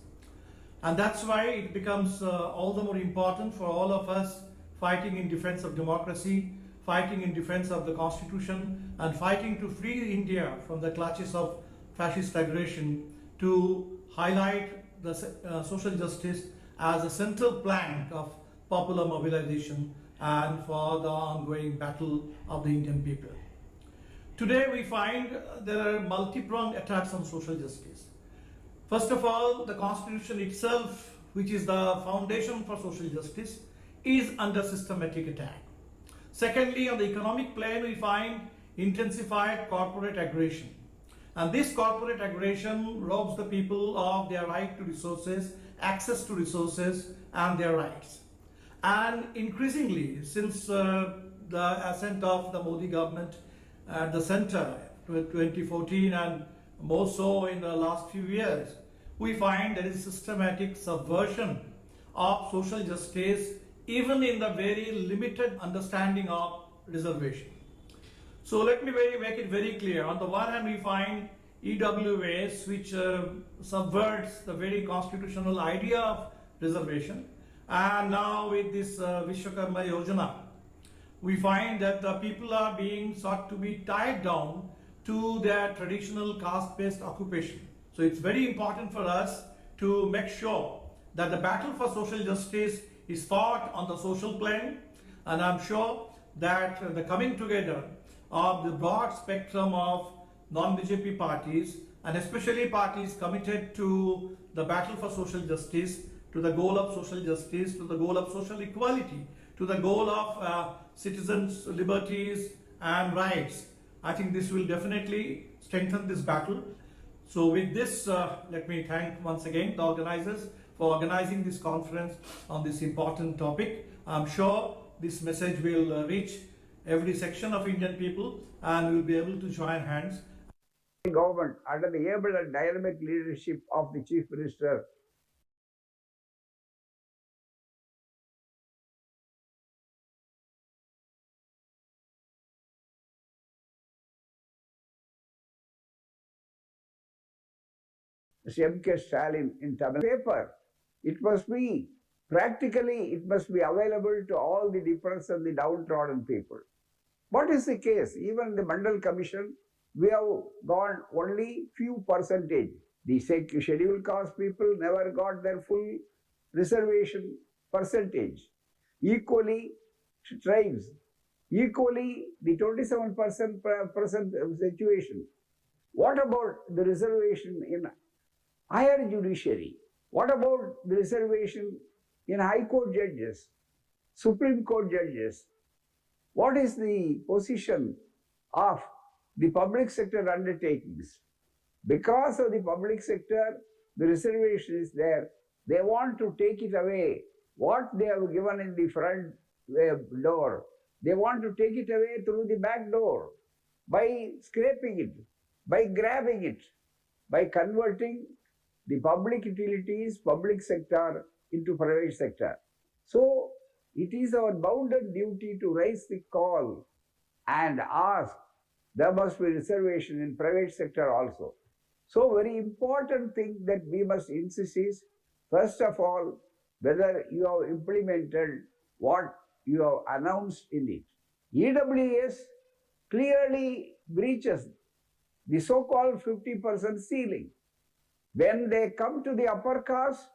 And that's why it becomes all the more important for all of us fighting in defense of democracy, fighting in defense of the Constitution, and fighting to free India from the clutches of fascist aggression, to highlight the social justice as a central plank of popular mobilization and for the ongoing battle of the Indian people. Today we find there are multi-pronged attacks on social justice. First of all, the Constitution itself, which is the foundation for social justice, is under systematic attack. Secondly, on the economic plane, we find intensified corporate aggression. And this corporate aggression robs the people of their right to resources, access to resources, and their rights. And increasingly, since the ascent of the Modi government at the center, 2014, and more so in the last few years, we find there is systematic subversion of social justice, even in the very limited understanding of reservation. So let me make it very clear. On the one hand, we find EWAs, which subverts the very constitutional idea of reservation. And now with this Vishwakarma Yojana, we find that the people are being sought to be tied down to their traditional caste-based occupation. So it's very important for us to make sure that the battle for social justice is fought on the social plane, and I'm sure that the coming together of the broad spectrum of non-BJP parties, and especially parties committed to the battle for social justice, to the goal of social justice, to the goal of social equality, to the goal of citizens' liberties and rights. I think this will definitely strengthen this battle. So with this, let me thank once again the organizers for organizing this conference on this important topic. I'm sure this message will reach every section of Indian people and we'll be able to join hands. Government under the able and dynamic leadership of the Chief Minister Mkstalin in Tamil paper. It must be practically, it must be available to all the depressed and the downtrodden people. What is the case? Even in the Mandal Commission, we have gone only few percentage. The scheduled caste people never got their full reservation percentage. Equally, tribes, equally the 27% situation. What about the reservation in higher judiciary? What about the reservation in High Court judges, Supreme Court judges? What is the position of the public sector undertakings? Because of the public sector, the reservation is there. They want to take it away. What they have given in the front door, they want to take it away through the back door by scraping it, by grabbing it, by converting the public utilities, public sector into private sector. So it is our bounden duty to raise the call and ask there must be reservation in private sector also. So very important thing that we must insist is, first of all, whether you have implemented what you have announced in it. EWS clearly breaches the so-called 50% ceiling. When they come to the upper caste,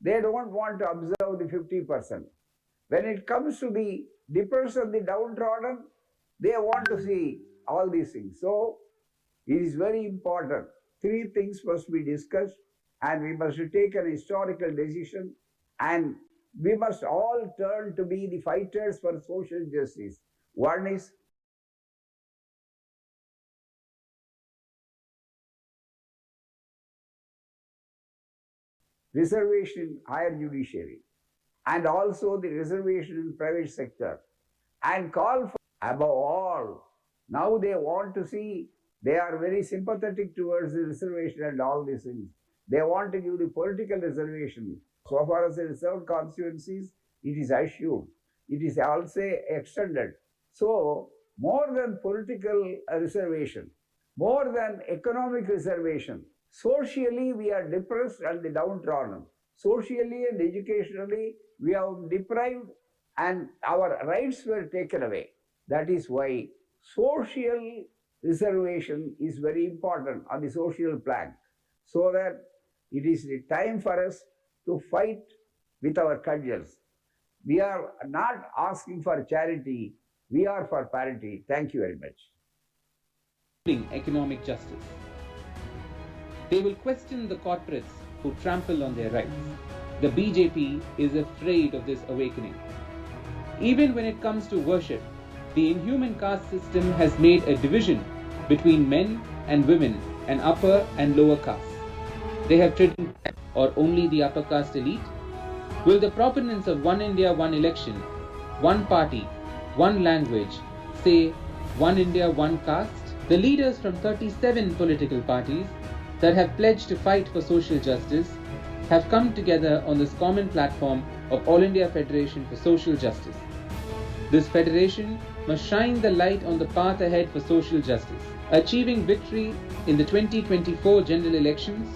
they don't want to observe the 50%. When it comes to the depressed and the downtrodden, they want to see all these things. So it is very important. Three things must be discussed and we must take an historical decision and we must all turn to be the fighters for social justice. One is reservation in higher judiciary and also the reservation in private sector, and call for, above all, now they want to see, they are very sympathetic towards the reservation and all these things. They want to give the political reservation. So far as the reserved constituencies, it is assured. It is also extended. So more than political reservation, more than economic reservation, socially we are depressed and the downtrodden. Socially and educationally we are deprived and our rights were taken away. That is why social reservation is very important on the social plan, so that it is the time for us to fight with our cudgels. We are not asking for charity, we are for parity. Thank you very much. Economic justice. They will question the corporates who trample on their rights. The BJP is afraid of this awakening. Even when it comes to worship, the inhuman caste system has made a division between men and women and upper and lower castes. They have treated or only the upper caste elite. Will the proponents of One India, One Election, One Party, One Language say One India, One Caste? The leaders from 37 political parties that have pledged to fight for social justice have come together on this common platform of All India Federation for Social Justice. This federation must shine the light on the path ahead for social justice. Achieving victory in the 2024 general elections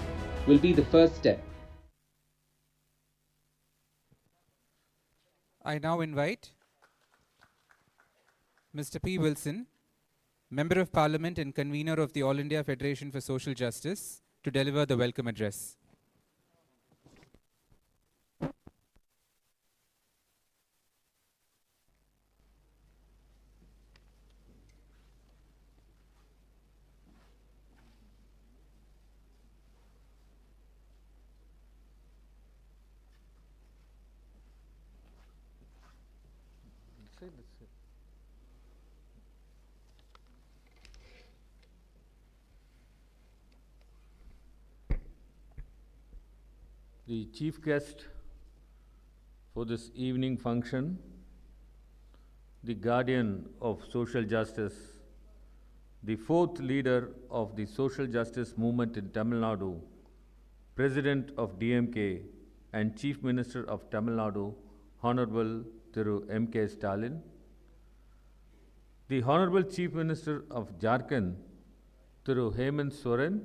will be the first step. I now invite Mr. P. Wilson, Member of Parliament and convener of the All India Federation for Social Justice, to deliver the welcome address. The chief guest for this evening function, the guardian of social justice, the fourth leader of the social justice movement in Tamil Nadu, President of DMK and Chief Minister of Tamil Nadu, Honorable Thiru Mkstalin, the Honorable Chief Minister of Jharkhand, Thiru Hemant Soren,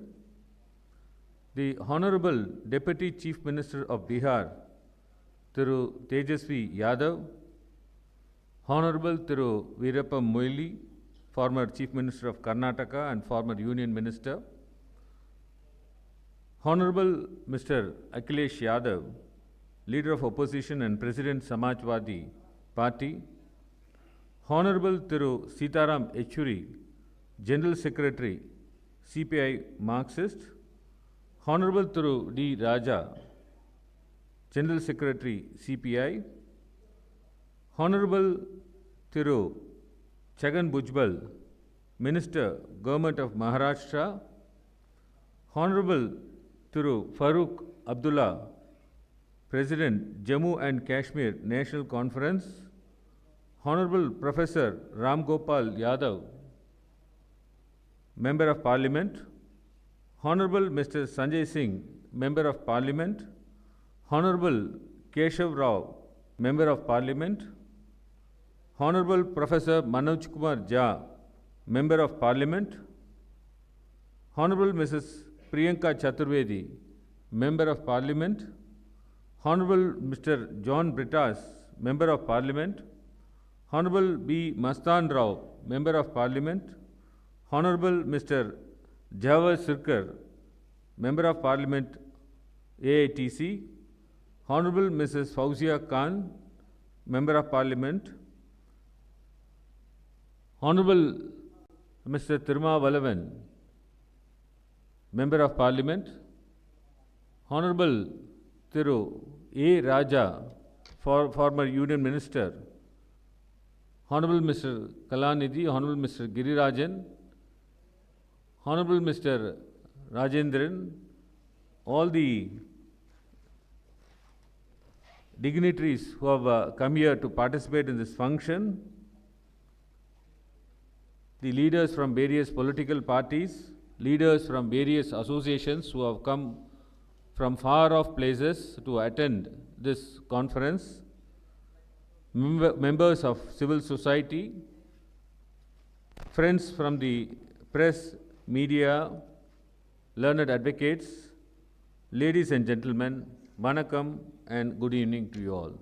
the Honorable Deputy Chief Minister of Bihar, Thiru Tejasvi Yadav, Honorable Thiru Veerappa Moily, former Chief Minister of Karnataka and former Union Minister, Honorable Mr. Akhilesh Yadav, Leader of Opposition and President Samajwadi Party, Honorable Thiru Sitaram Yechury, General Secretary CPI Marxist, Honorable Thiru D. Raja, General Secretary CPI, Honorable Thiru Chagan Bhujbal, Minister, Government of Maharashtra, Honorable Thiru Farooq Abdullah, President, Jammu and Kashmir National Conference, Honorable Professor Ram Gopal Yadav, Member of Parliament, Honorable Mr. Sanjay Singh, Member of Parliament, Honorable Keshav Rao, Member of Parliament, Honorable Professor Manoj Kumar Jha, Member of Parliament, Honorable Mrs. Priyanka Chaturvedi, Member of Parliament, Honorable Mr. John Brittas, Member of Parliament, Honorable B. Mastan Rao, Member of Parliament, Honorable Mr. Jawar Sirkar, Member of Parliament AITC, Honorable Mrs. Fauzia Khan, Member of Parliament, Honorable Mr. Tiruma Valavan, Member of Parliament, Honorable Thiru A. Raja, former Union Minister, Honorable Mr. Kalanidhi, Honorable Mr. Girirajan, Honorable Mr. Rajendran, all the dignitaries who have come here to participate in this function, the leaders from various political parties, leaders from various associations who have come from far off places to attend this conference, members of civil society, friends from the press, media, learned advocates, ladies and gentlemen, Vanakkam and good evening to you all.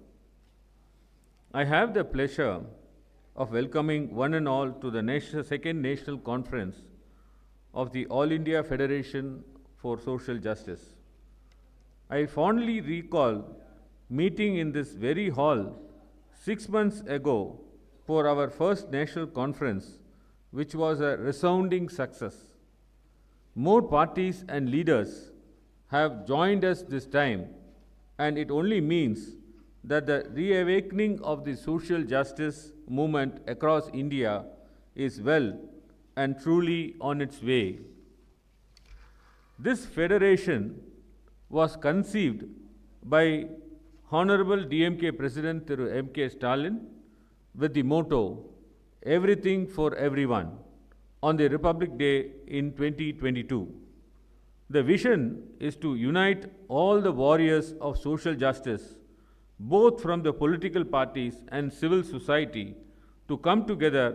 I have the pleasure of welcoming one and all to the second national conference of the All India Federation for Social Justice. I fondly recall meeting in this very hall 6 months ago for our first national conference, which was a resounding success. More parties and leaders have joined us this time, and it only means that the reawakening of the social justice movement across India is well and truly on its way. This federation was conceived by Honorable DMK President Thiru Mkstalin with the motto, "Everything for Everyone," on the Republic Day in 2022. The vision is to unite all the warriors of social justice, both from the political parties and civil society, to come together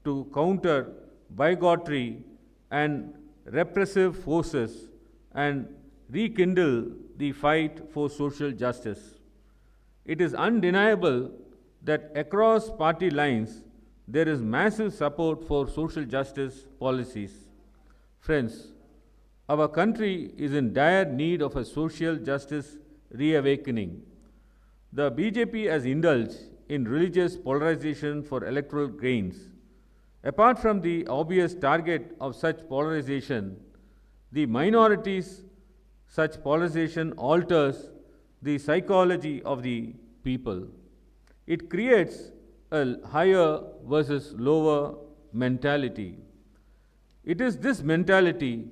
to counter bigotry and repressive forces and rekindle the fight for social justice. It is undeniable that across party lines there is massive support for social justice policies. Friends, our country is in dire need of a social justice reawakening. The BJP has indulged in religious polarization for electoral gains. Apart from the obvious target of such polarization, the minorities' such polarization alters the psychology of the people. It creates a higher versus lower mentality. It is this mentality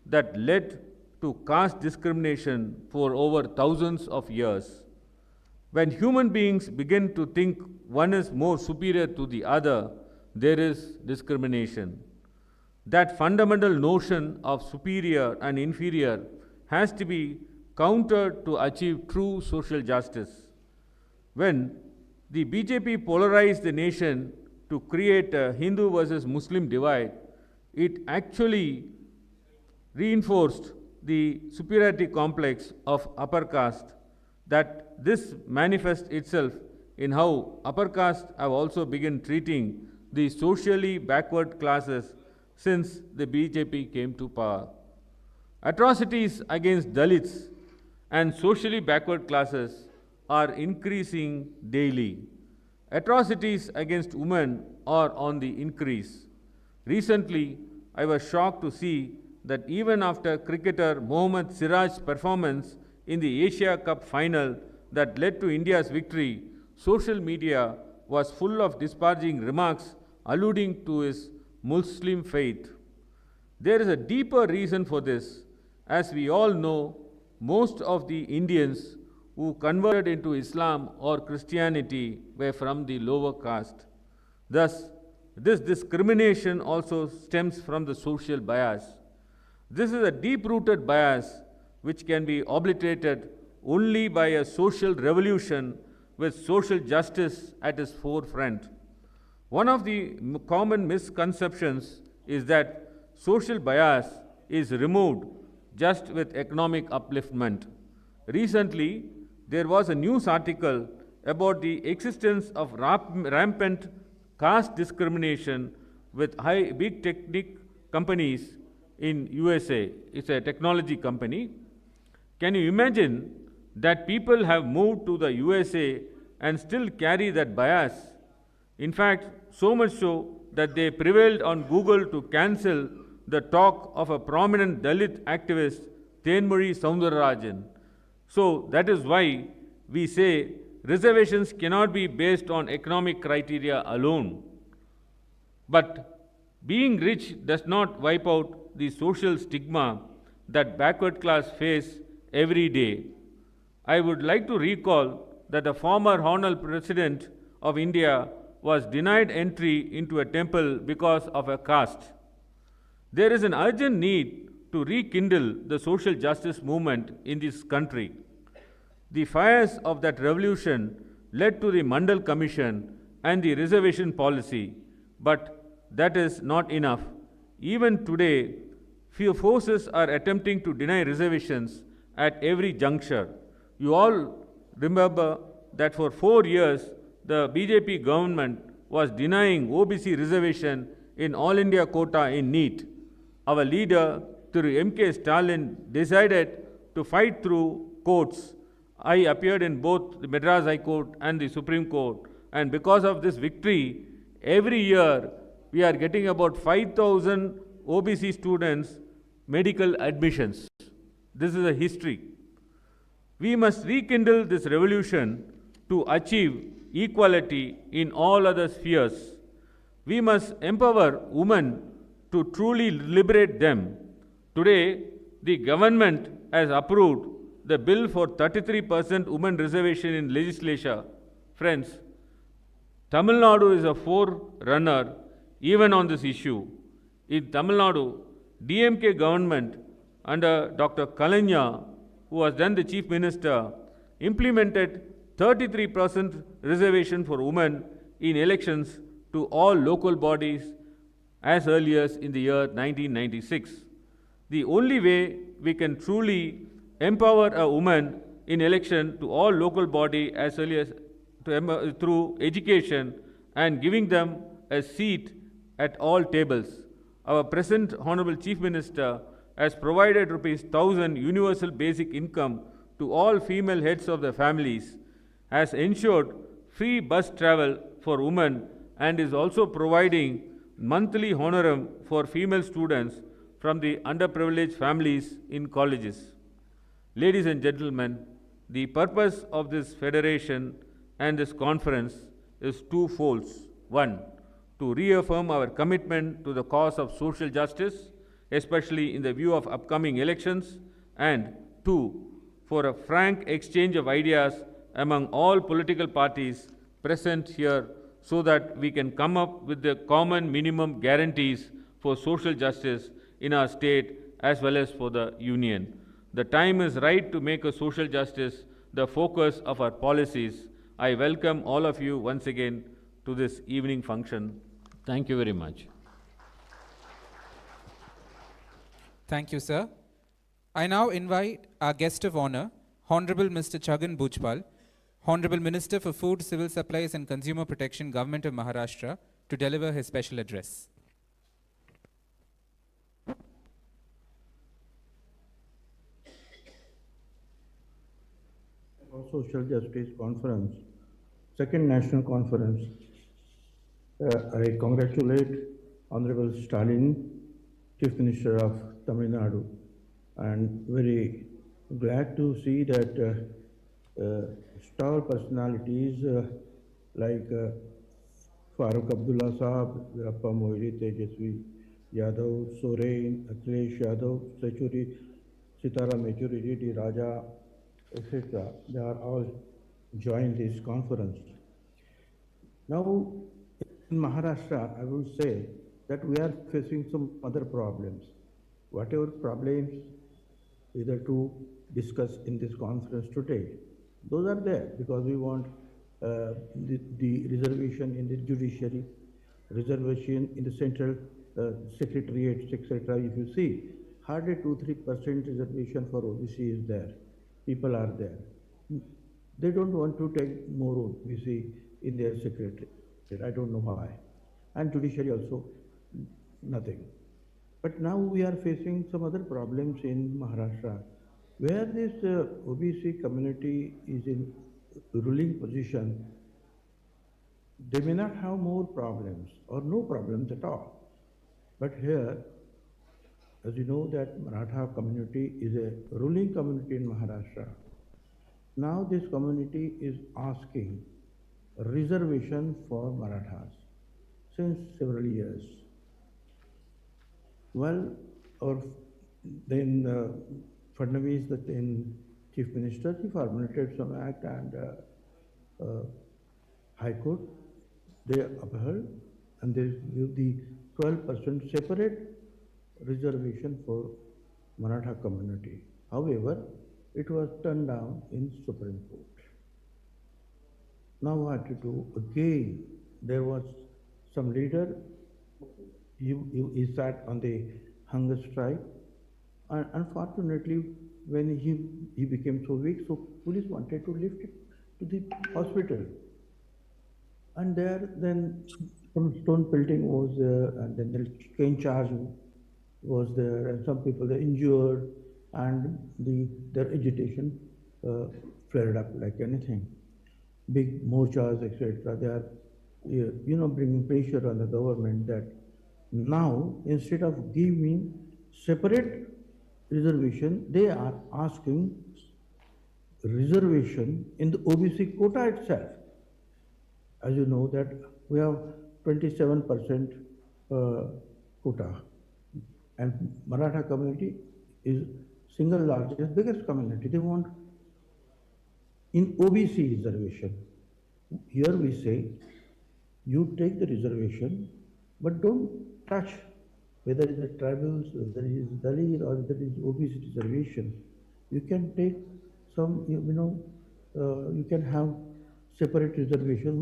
that led to caste discrimination for over thousands of years. When human beings begin to think one is more superior to the other, there is discrimination. That fundamental notion of superior and inferior has to be countered to achieve true social justice. When the BJP polarized the nation to create a Hindu versus Muslim divide, it actually reinforced the superiority complex of upper caste. That this manifests itself in how upper caste have also begun treating the socially backward classes since the BJP came to power. Atrocities against Dalits and socially backward classes are increasing daily. Atrocities against women are on the increase. Recently, I was shocked to see that even after cricketer Mohammad Siraj's performance in the Asia Cup final that led to India's victory, social media was full of disparaging remarks alluding to his Muslim faith. There is a deeper reason for this. As we all know, most of the Indians who converted into Islam or Christianity were from the lower caste. Thus, this discrimination also stems from the social bias. This is a deep-rooted bias which can be obliterated only by a social revolution with social justice at its forefront. One of the common misconceptions is that social bias is removed just with economic upliftment. Recently, there was a news article about the existence of rampant caste discrimination with big tech companies in USA. It's a technology company. Can you imagine that people have moved to the USA and still carry that bias? In fact, so much so that they prevailed on Google to cancel the talk of a prominent Dalit activist, Tenmuri Soundararajan. So that is why we say reservations cannot be based on economic criteria alone. But being rich does not wipe out the social stigma that backward class face every day. I would like to recall that the former Honorable President of India was denied entry into a temple because of a caste. There is an urgent need to rekindle the social justice movement in this country. The fires of that revolution led to the Mandal Commission and the reservation policy, but that is not enough. Even today, few forces are attempting to deny reservations at every juncture. You all remember that for 4 years, the BJP government was denying OBC reservation in All India quota in NEET. Our leader, through Mkstalin, decided to fight through courts. I appeared in both the Madras High Court and the Supreme Court, and because of this victory, every year we are getting about 5,000 OBC students medical admissions. This is a history. We must rekindle this revolution to achieve equality in all other spheres. We must empower women to truly liberate them. Today, the government has approved the bill for 33% women reservation in legislature. Friends, Tamil Nadu is a forerunner even on this issue. In Tamil Nadu, DMK government under Dr. Kalanya, who was then the Chief Minister, implemented 33% reservation for women in elections to all local bodies as early as in the year 1996. The only way we can truly empower a woman in election to all local body as early as through education and giving them a seat at all tables. Our present Honorable Chief Minister has provided ₹1,000 universal basic income to all female heads of the families, has ensured free bus travel for women, and is also providing monthly honorum for female students from the underprivileged families in colleges. Ladies and gentlemen, the purpose of this federation and this conference is twofold. One, to reaffirm our commitment to the cause of social justice, especially in the view of upcoming elections, and two, for a frank exchange of ideas among all political parties present here so that we can come up with the common minimum guarantees for social justice in our state as well as for the union. The time is right to make a social justice the focus of our policies. I welcome all of you once again to this evening function. Thank you very much. Thank you, sir. I now invite our guest of honor, Honorable Mr. Chhagan Bhujbal, Honorable Minister for Food, Civil Supplies and Consumer Protection, Government of Maharashtra, to deliver his special address. Social Justice Conference, second national conference. I congratulate Honorable Stalin, Chief Minister of Tamil Nadu, and very glad to see that star personalities like Farooq Abdullah Saab, Virappa Moili, Tejasvi Yadav, Soren, Akhilesh Yadav, Sitaram Yechury, D. Raja, etc. They are all joined this conference. Now, in Maharashtra, I would say that we are facing some other problems. Whatever problems either to discuss in this conference today, those are there because we want the reservation in the judiciary, reservation in the central secretariat, etc. If you see, hardly 2-3% reservation for OBC is there. People are there. They don't want to take more OBC in their secretariat. I don't know why. And judiciary also, nothing. But now we are facing some other problems in Maharashtra, where this OBC community is in ruling position. They may not have more problems or no problems at all. But here, as you know, that Maratha community is a ruling community in Maharashtra. Now this community is asking reservation for Marathas since several years. Well, then Fadnavis, the then Chief Minister, he formulated some act and High Court, they upheld and they give the 12% separate reservation for Maratha community. However, it was turned down in Supreme Court. Now what to do? Again, there was some leader, he sat on the hunger strike, and unfortunately, when he became so weak, so police wanted to lift him to the hospital. And there, then some stone pelting was there, and then the cane charge was there, and some people were injured, and their agitation flared up like anything. Big morchas, etc. They are, bringing pressure on the government that now, instead of giving separate reservation, they are asking reservation in the OBC quota itself. As you know that we have 27% quota, and Maratha community is single largest, biggest community. They want in OBC reservation. Here we say, you take the reservation, but don't touch whether it is tribals, whether it is Dalit, or whether it is OBC reservation. You can take some, you can have separate reservation.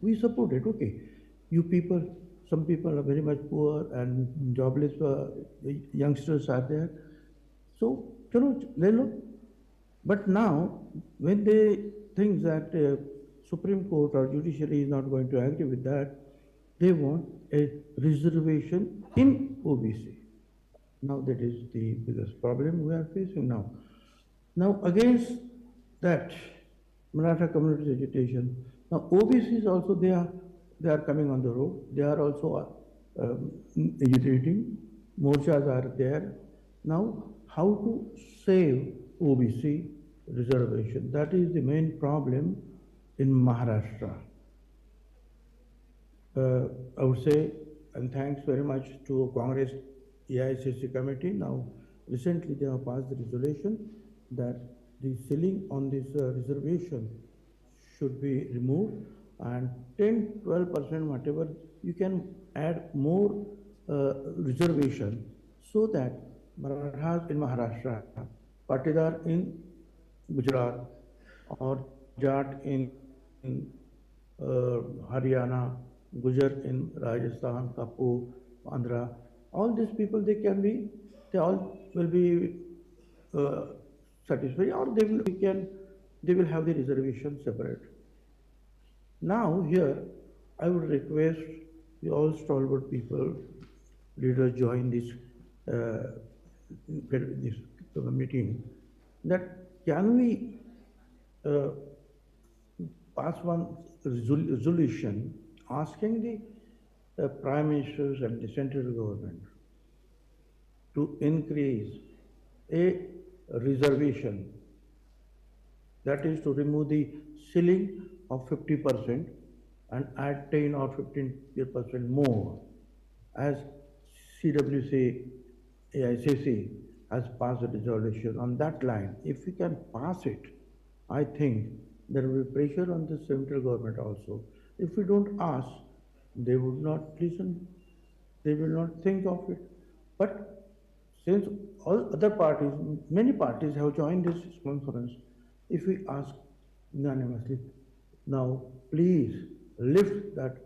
We support it, okay. You people, some people are very much poor and jobless, youngsters are there. So, but now, when they think that Supreme Court or judiciary is not going to agree with that, they want a reservation in OBC. Now that is the biggest problem we are facing now. Now against that, Maratha community agitation. Now OBCs also, they are coming on the road. They are also agitating. Morchas are there. Now how to save OBC reservation? That is the main problem in Maharashtra. I would say, and thanks very much to Congress AIFSJ committee. Now, recently they have passed the resolution that the ceiling on this reservation should be removed, and 10-12% whatever you can add more reservation, so that Marathas in Maharashtra, Patidar in Gujarat, or Jat in Haryana, Gujar in Rajasthan, Kapur, Andhra, all these people, they all will be satisfied, or they will have the reservation separate. Now here, I would request the all stalwart people, leaders join this meeting, that can we pass one resolution asking the prime ministers and the central government to increase a reservation, that is to remove the ceiling of 50% and add 10 or 15% more, as CWC AICC has passed a resolution on that line. If we can pass it, I think there will be pressure on the central government also. If we don't ask, they would not listen, they will not think of it. But since all other parties, many parties have joined this conference, if we ask unanimously, now please lift that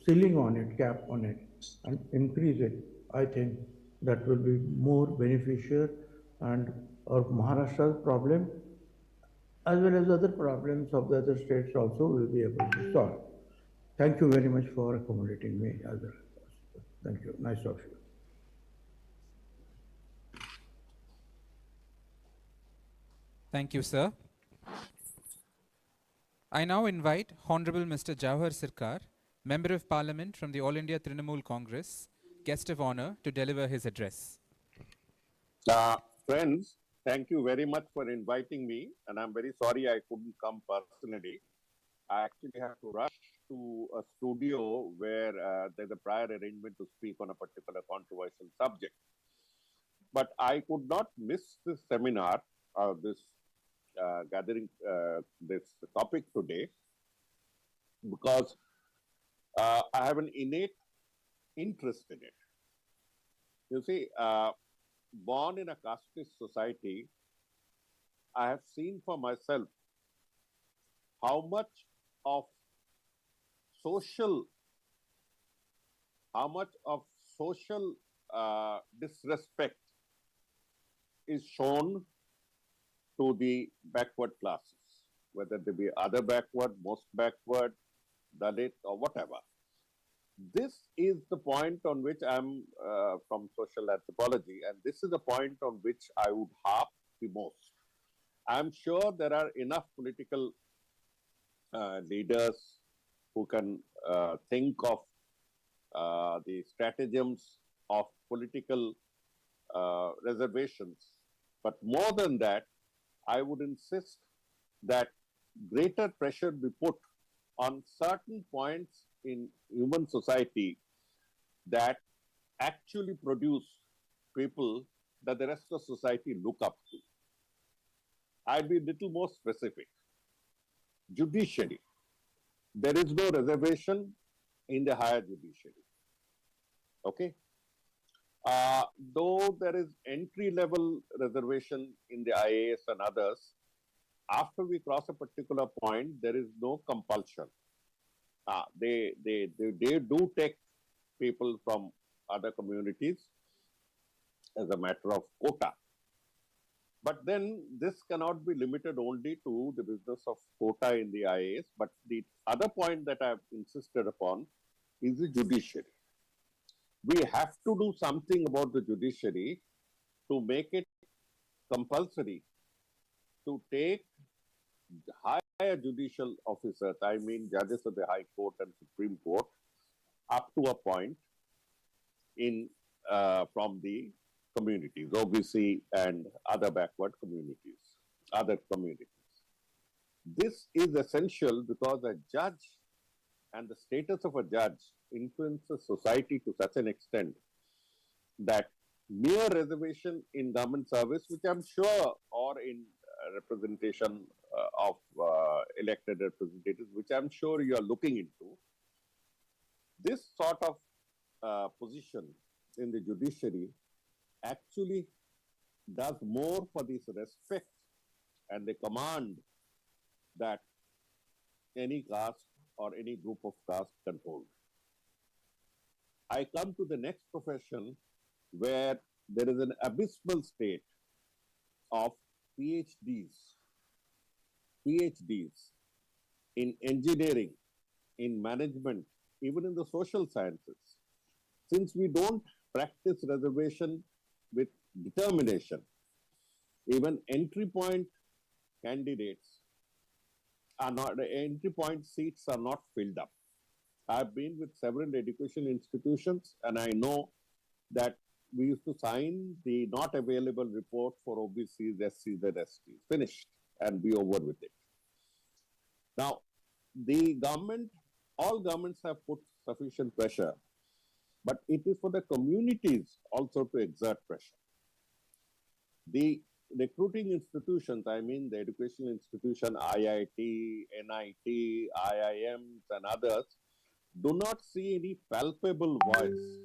ceiling on it, cap on it, and increase it, I think that will be more beneficial, and our Maharashtra's problem as well as other problems of the other states also will be able to solve. Thank you very much for accommodating me as well. Thank you. Nice of you. Thank you, sir. I now invite Honorable Mr. Jawahar Sirkar, Member of Parliament from the All India Trinamool Congress, guest of honor, to deliver his address. Friends, thank you very much for inviting me, and I'm very sorry I couldn't come personally. I actually have to rush to a studio where there's a prior arrangement to speak on a particular controversial subject. But I could not miss this seminar, this gathering, this topic today, because I have an innate interest in it. You see, born in a casteist society, I have seen for myself how much of social disrespect is shown to the backward classes, whether they be other backward, most backward, Dalit, or whatever. This is the point on which I'm from social anthropology, and this is the point on which I would harp the most. I'm sure there are enough political leaders who can think of the stratagems of political reservations. But more than that, I would insist that greater pressure be put on certain points in human society that actually produce people that the rest of society look up to. I'll be a little more specific. Judiciary. There is no reservation in the higher judiciary. Okay? Though there is entry-level reservation in the IAS and others, after we cross a particular point, there is no compulsion. They do take people from other communities as a matter of quota. But then this cannot be limited only to the business of quota in the IAS. But the other point that I have insisted upon is the judiciary. We have to do something about the judiciary to make it compulsory to take higher judicial officers, I mean judges of the High Court and Supreme Court, up to a point in from the communities, OBC and other backward communities, other communities. This is essential because a judge and the status of a judge influences society to such an extent that mere reservation in government service, which I'm sure, or in representation of elected representatives, which I'm sure you are looking into, this sort of position in the judiciary actually does more for this respect and the command that any caste or any group of caste can hold. I come to the next profession where there is an abysmal state of PhDs in engineering, in management, even in the social sciences. Since we don't practice reservation with determination, even entry point candidates are not, the entry point seats are not filled up. I've been with several education institutions and I know that we used to sign the not available report for OBCs, SCs and STs, finished and be over with it. Now, the government, all governments have put sufficient pressure, but it is for the communities also to exert pressure. The recruiting institutions, I mean the educational institution, IIT, NIT, IIMs and others, do not see any palpable voice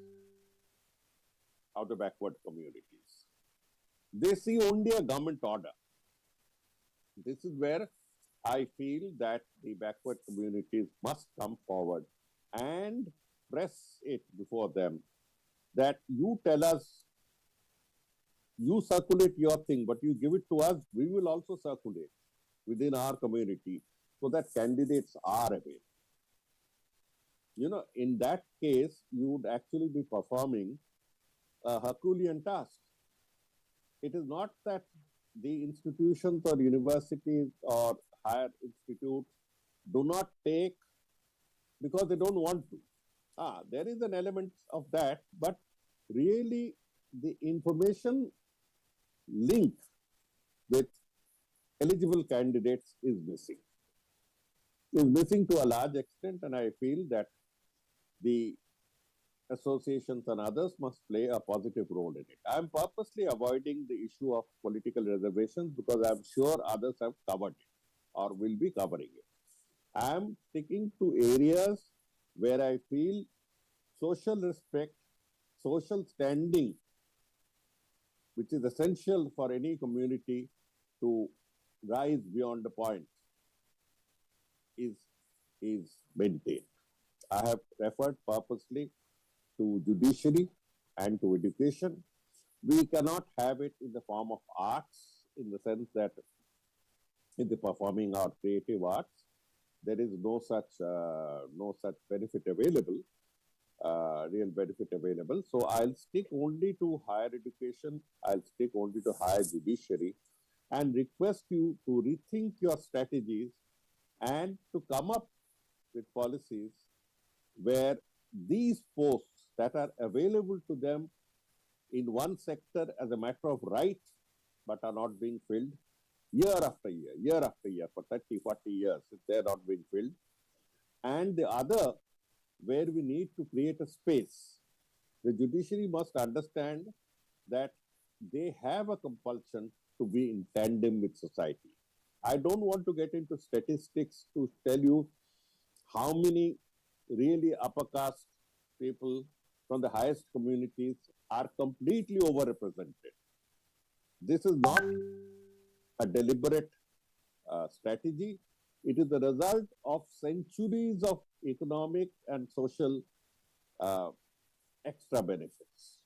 of the backward communities. They see only a government order. This is where I feel that the backward communities must come forward and press it before them that you tell us, you circulate your thing, but you give it to us, we will also circulate within our community so that candidates are available. You know, in that case, you would actually be performing a Herculean task. It is not that the institutions or universities or higher institutes do not take because they don't want to. There is an element of that, but really the information link with eligible candidates is missing. Is missing to a large extent, and I feel that the associations and others must play a positive role in it. I'm purposely avoiding the issue of political reservations because I'm sure others have covered it or will be covering it. I'm sticking to areas where I feel social respect, social standing, which is essential for any community to rise beyond the point, is maintained. I have referred purposely to judiciary and to education. We cannot have it in the form of arts, in the sense that in the performing or creative arts, there is no such benefit available, real benefit available. So I'll stick only to higher education, I'll stick only to higher judiciary, and request you to rethink your strategies and to come up with policies where these posts that are available to them in one sector as a matter of right, but are not being filled year after year, for 30, 40 years, if they're not being filled. And the other, where we need to create a space. The judiciary must understand that they have a compulsion to be in tandem with society. I don't want to get into statistics to tell you how many really upper caste people from the highest communities are completely overrepresented. This is not a deliberate strategy. It is the result of centuries of economic and social extra benefits.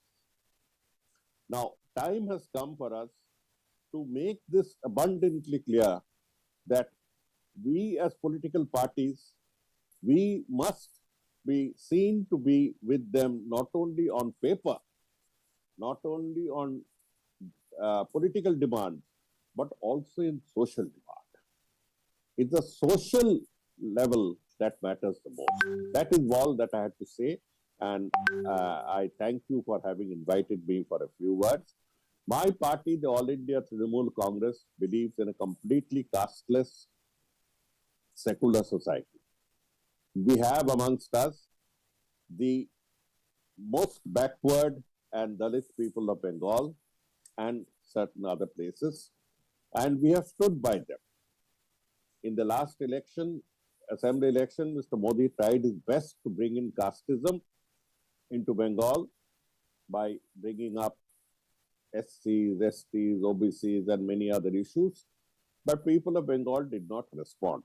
Now, time has come for us to make this abundantly clear that we as political parties, we must be seen to be with them not only on paper, not only on political demand, but also in social demand. It's the social level that matters the most. That is all that I had to say. And I thank you for having invited me for a few words. My party, the All India Trinamool Congress, believes in a completely casteless, secular society. we have amongst us the most backward and Dalit people of Bengal and certain other places, and we have stood by them. In the last election, assembly election, Mr. Modi tried his best to bring in casteism into Bengal by bringing up SCs, STs, OBCs, and many other issues. But people of Bengal did not respond.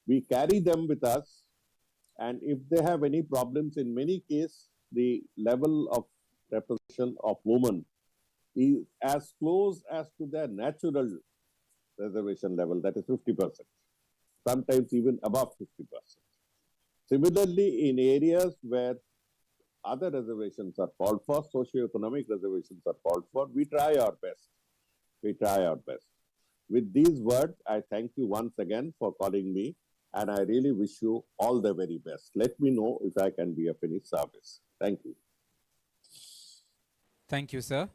We carry them with us, and if they have any problems, in many cases, the level of representation of women is as close as to their natural reservation level, that is 50%, sometimes even above 50%. Similarly, in areas where other reservations are called for, socio-economic reservations are called for, we try our best. We try our best. With these words, I thank you once again for calling me, and I really wish you all the very best. Let me know if I can be of any service. Thank you. Thank you, sir.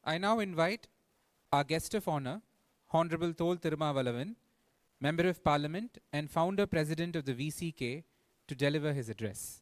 I now invite our guest of honor, Honorable Thol Tirumavalavan, Member of Parliament and Founder President of the VCK, to deliver his address.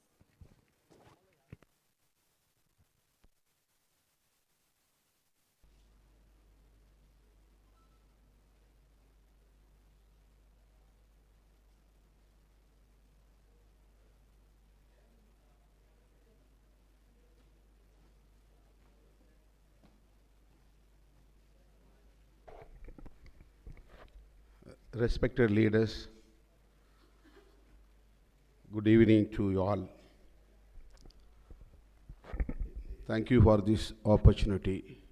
Respected leaders, good evening to you all. Thank you for this opportunity.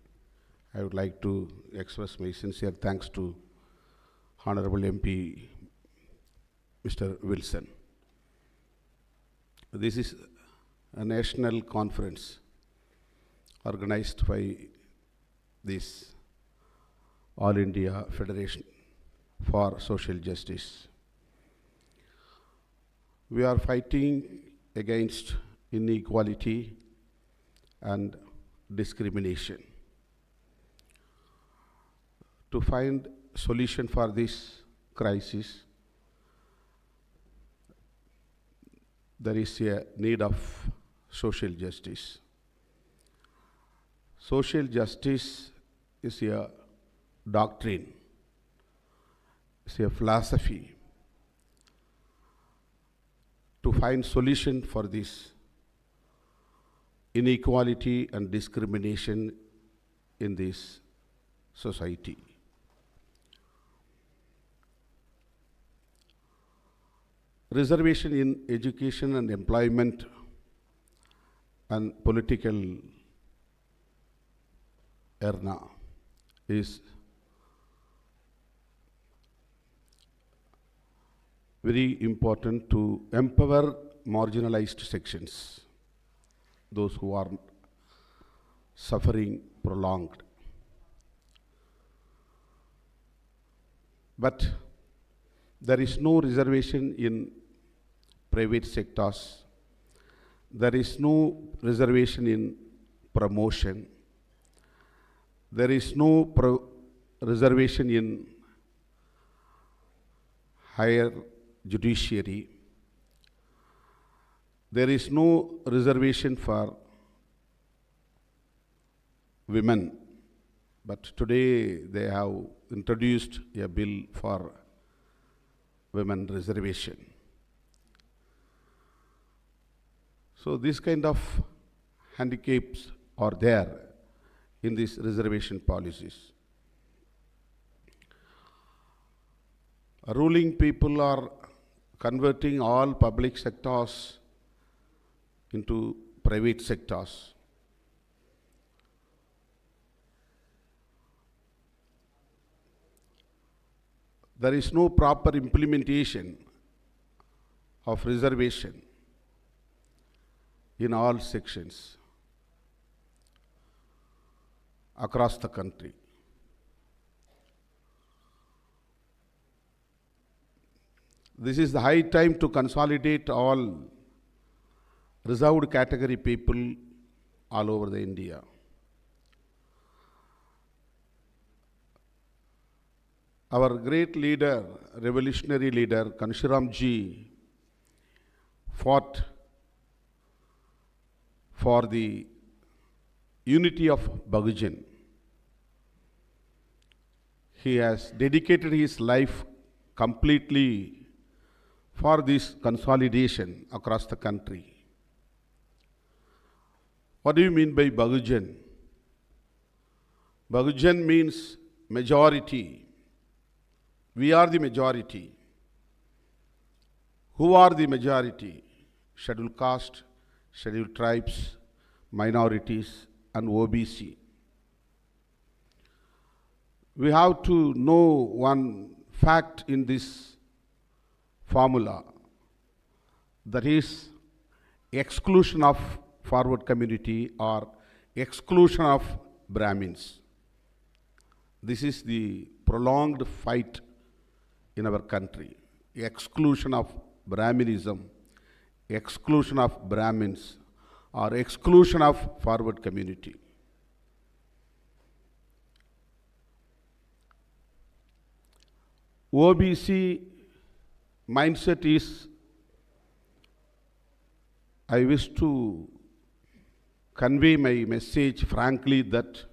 I would like to express my sincere thanks to Honorable MP Mr. Wilson. This is a national conference organized by this All India Federation for Social Justice. We are fighting against inequality and discrimination. To find solution for this crisis, there is a need of social justice. Social justice is a doctrine, it's a philosophy to find solution for this inequality and discrimination in this society. Reservation in education and employment and political arena is very important to empower marginalized sections, those who are suffering prolonged. But there is no reservation in private sectors. There is no reservation in promotion. There is no reservation in higher judiciary. There is no reservation for women, but today they have introduced a bill for women reservation. So this kind of handicaps are there in these reservation policies. Ruling people are converting all public sectors into private sectors. There is no proper implementation of reservation in all sections across the country. This is the high time to consolidate all reserved category people all over the India. Our great leader, revolutionary leader, Kanshiramji, fought for the unity of Bahujan. He has dedicated his life completely for this consolidation across the country. What do you mean by Bahujan? Bahujan means majority. We are the majority. Who are the majority? Scheduled caste, scheduled tribes, minorities, and OBC. We have to know one fact in this formula, that is exclusion of forward community or exclusion of Brahmins. This is the prolonged fight in our country. Exclusion of Brahminism, exclusion of Brahmins, or exclusion of forward community. OBC mindset is, I wish to convey my message frankly, that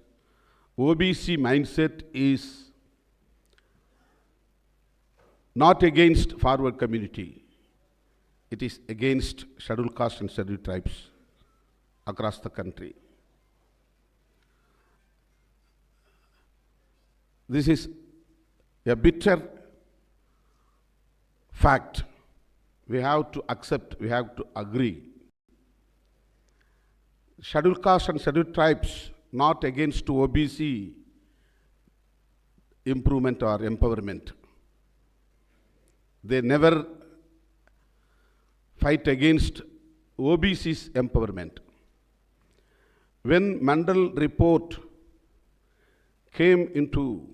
OBC mindset is not against forward community. It is against scheduled caste and scheduled tribes across the country. This is a bitter fact. We have to accept, we have to agree. Scheduled caste and scheduled tribes not against OBC improvement or empowerment. They never fight against OBC's empowerment. When Mandal report came into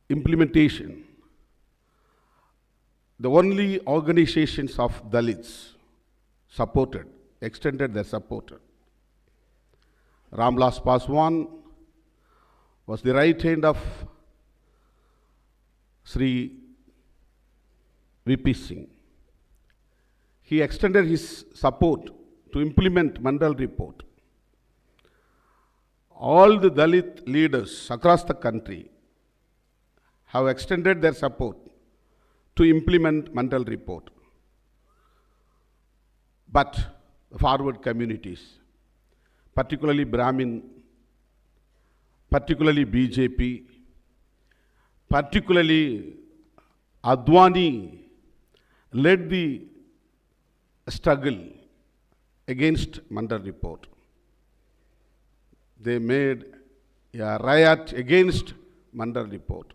implementation, the only organizations of Dalits supported, extended their support. Ramvilas Paswan was the right hand of Sri VP Singh. He extended his support to implement Mandal report. All the Dalit leaders across the country have extended their support to implement Mandal report. But forward communities, particularly Brahmin, particularly BJP, particularly Advani, led the struggle against Mandal report. They made a riot against Mandal report.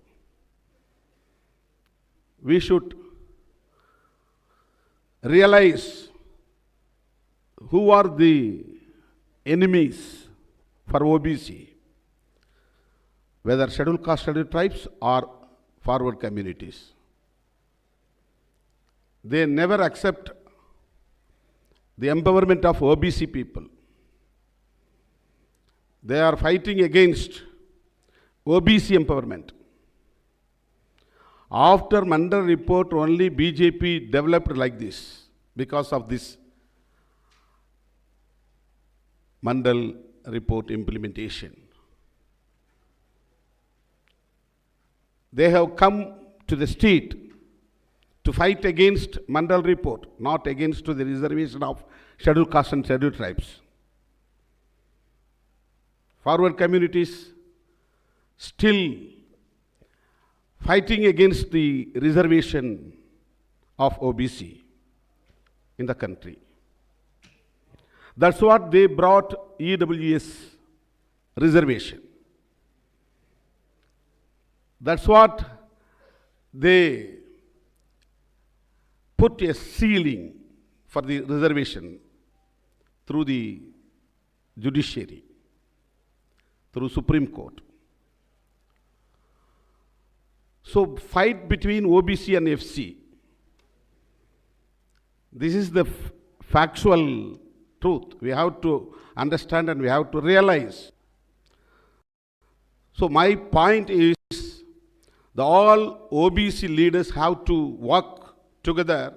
We should realize who are the enemies for OBC, whether scheduled caste, scheduled tribes or forward communities. They never accept the empowerment of OBC people. They are fighting against OBC empowerment. After Mandal report, only BJP developed like this because of this Mandal report implementation. They have come to the street to fight against Mandal report, not against the reservation of scheduled caste and scheduled tribes. Forward communities still fighting against the reservation of OBC in the country. That's what they brought EWS reservation. That's what they put a ceiling for the reservation through the judiciary, through Supreme Court. So fight between OBC and FC. This is the factual truth. We have to understand and we have to realize. So my point is, all OBC leaders have to work together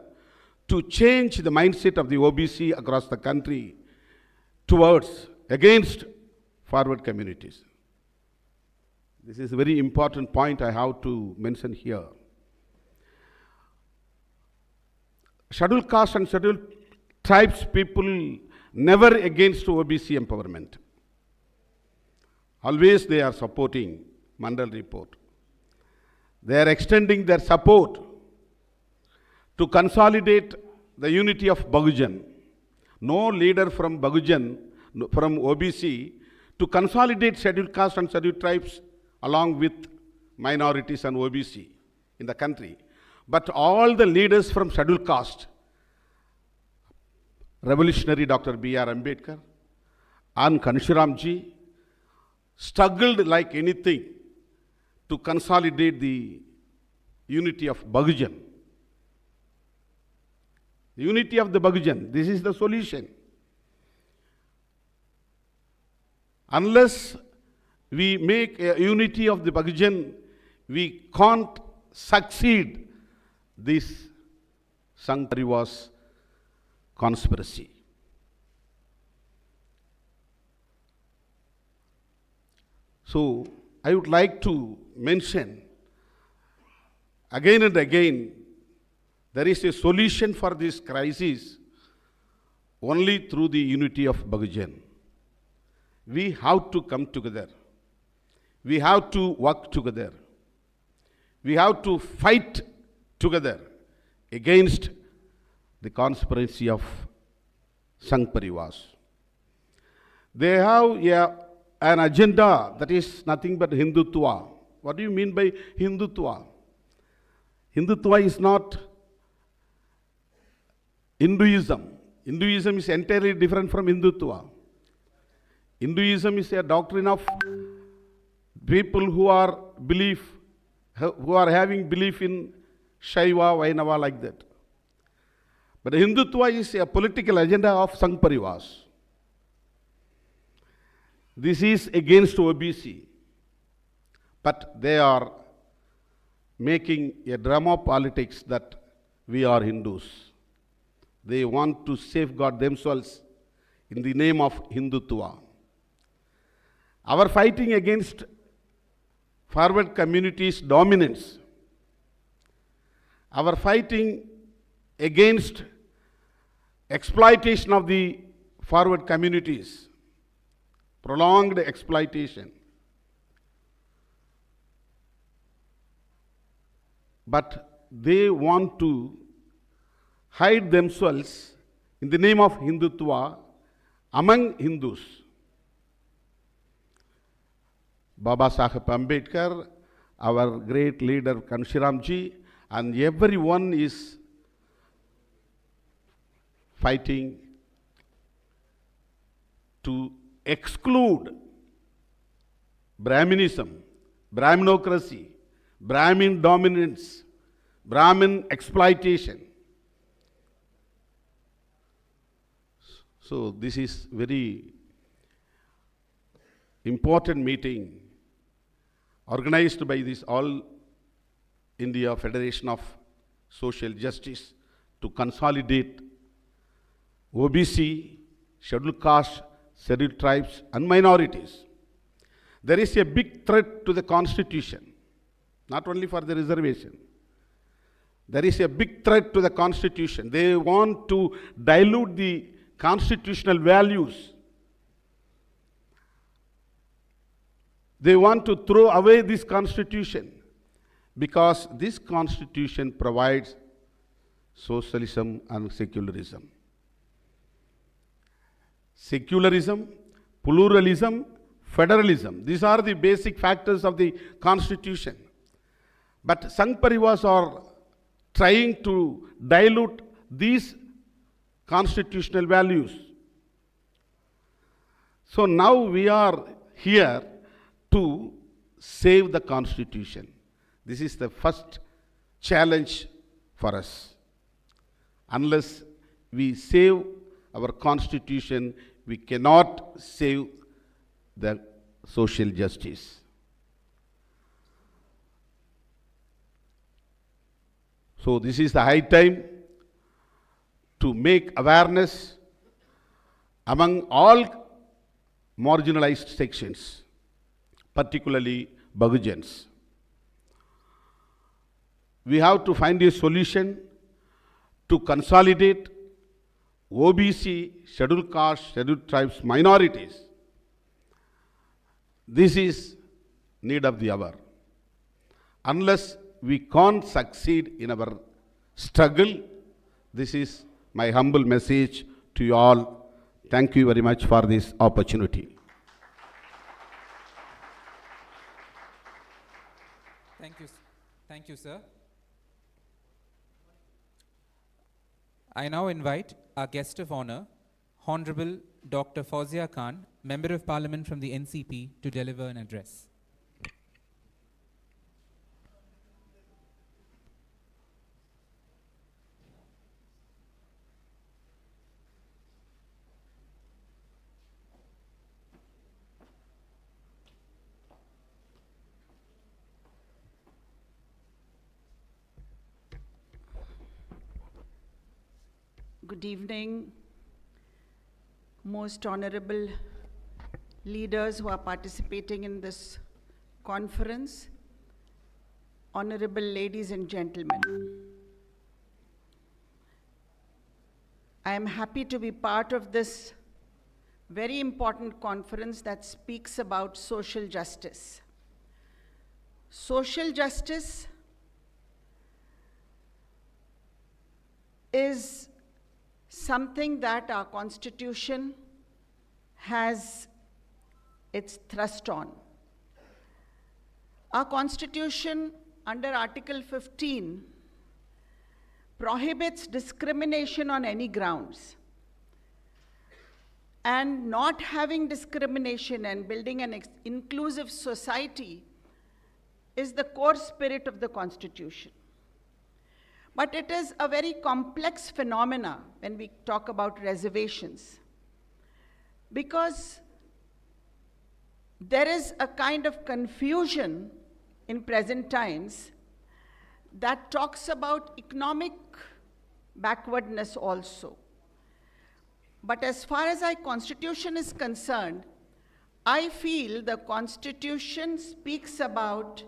to change the mindset of the OBC across the country towards, against forward communities. This is a very important point I have to mention here. Scheduled caste and scheduled tribes people never against OBC empowerment. Always they are supporting Mandal report. They are extending their support to consolidate the unity of Bahujan. No leader from Bahujan, from OBC, to consolidate scheduled caste and scheduled tribes along with minorities and OBC in the country. But all the leaders from scheduled caste, revolutionary Dr. B.R. Ambedkar and Kanshiramji, struggled like anything to consolidate the unity of Bahujan. The unity of the Bahujan, this is the solution. Unless we make a unity of the Bahujan, we can't succeed this Sangh Parivar's conspiracy. So I would like to mention again and again, there is a solution for this crisis only through the unity of Bahujan. We have to come together. We have to work together. We have to fight together against the conspiracy of Sangh Parivars. They have an agenda that is nothing but Hindutva. What do you mean by Hindutva? Hindutva is not Hinduism. Hinduism is entirely different from Hindutva. Hinduism is a doctrine of people who are having belief in Shaiva, Vainava, like that. But Hindutva is a political agenda of Sangh Parivars. This is against OBC. But they are making a drama politics that we are Hindus. They want to safeguard themselves in the name of Hindutva. Our fighting against forward communities' dominance, our fighting against exploitation of the forward communities, prolonged exploitation. But they want to hide themselves in the name of Hindutva among Hindus. Baba Saheb Ambedkar, our great leader Kanshiramji, and everyone is fighting to exclude Brahminism, Brahminocracy, Brahmin dominance, Brahmin exploitation. So this is very important meeting organized by this All India Federation of Social Justice to consolidate OBC, scheduled caste, scheduled tribes and minorities. There is a big threat to the constitution, not only for the reservation. There is a big threat to the constitution. They want to dilute the constitutional values. They want to throw away this constitution because this constitution provides socialism and secularism. Secularism, pluralism, federalism. These are the basic factors of the constitution. But Sangh Parivars are trying to dilute these constitutional values. So now we are here to save the constitution. This is the first challenge for us. Unless we save our constitution, we cannot save the social justice. So this is the high time to make awareness among all marginalized sections, particularly Bahujans. We have to find a solution to consolidate OBC, scheduled caste, scheduled tribes, minorities. This is need of the hour. Unless we can't succeed in our struggle, this is my humble message to you all. Thank you very much for this opportunity. Thank you, sir. I now invite our guest of honor, Honorable Dr. Fauzia Khan, Member of Parliament from the NCP, to deliver an address. Good evening, most honorable leaders who are participating in this conference, honorable ladies and gentlemen. I am happy to be part of this very important conference that speaks about social justice. Social justice is something that our Constitution has its thrust on. Our Constitution, under Article 15, prohibits discrimination on any grounds. And not having discrimination and building an inclusive society is the core spirit of the Constitution. But it is a very complex phenomena when we talk about reservations, because there is a kind of confusion in present times that talks about economic backwardness also. But as far as our Constitution is concerned, I feel the Constitution speaks about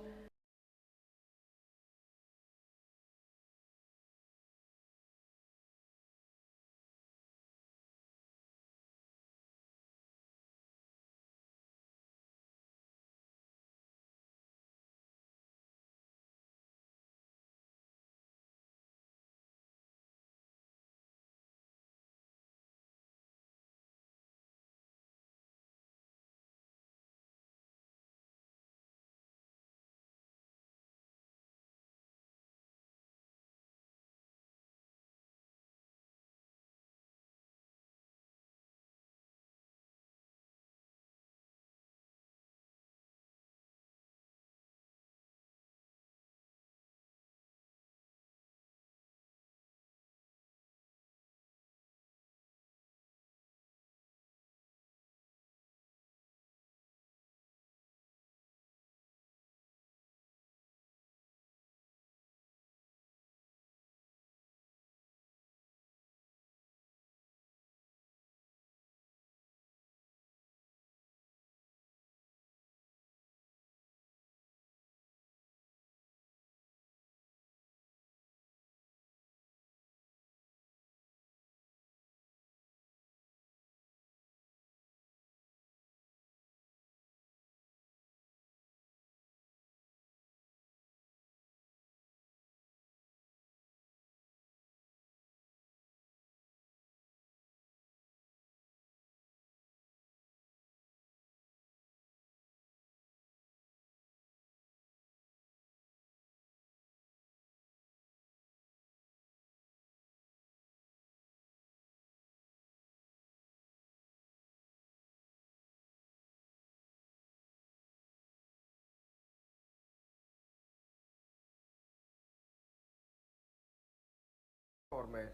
और मैं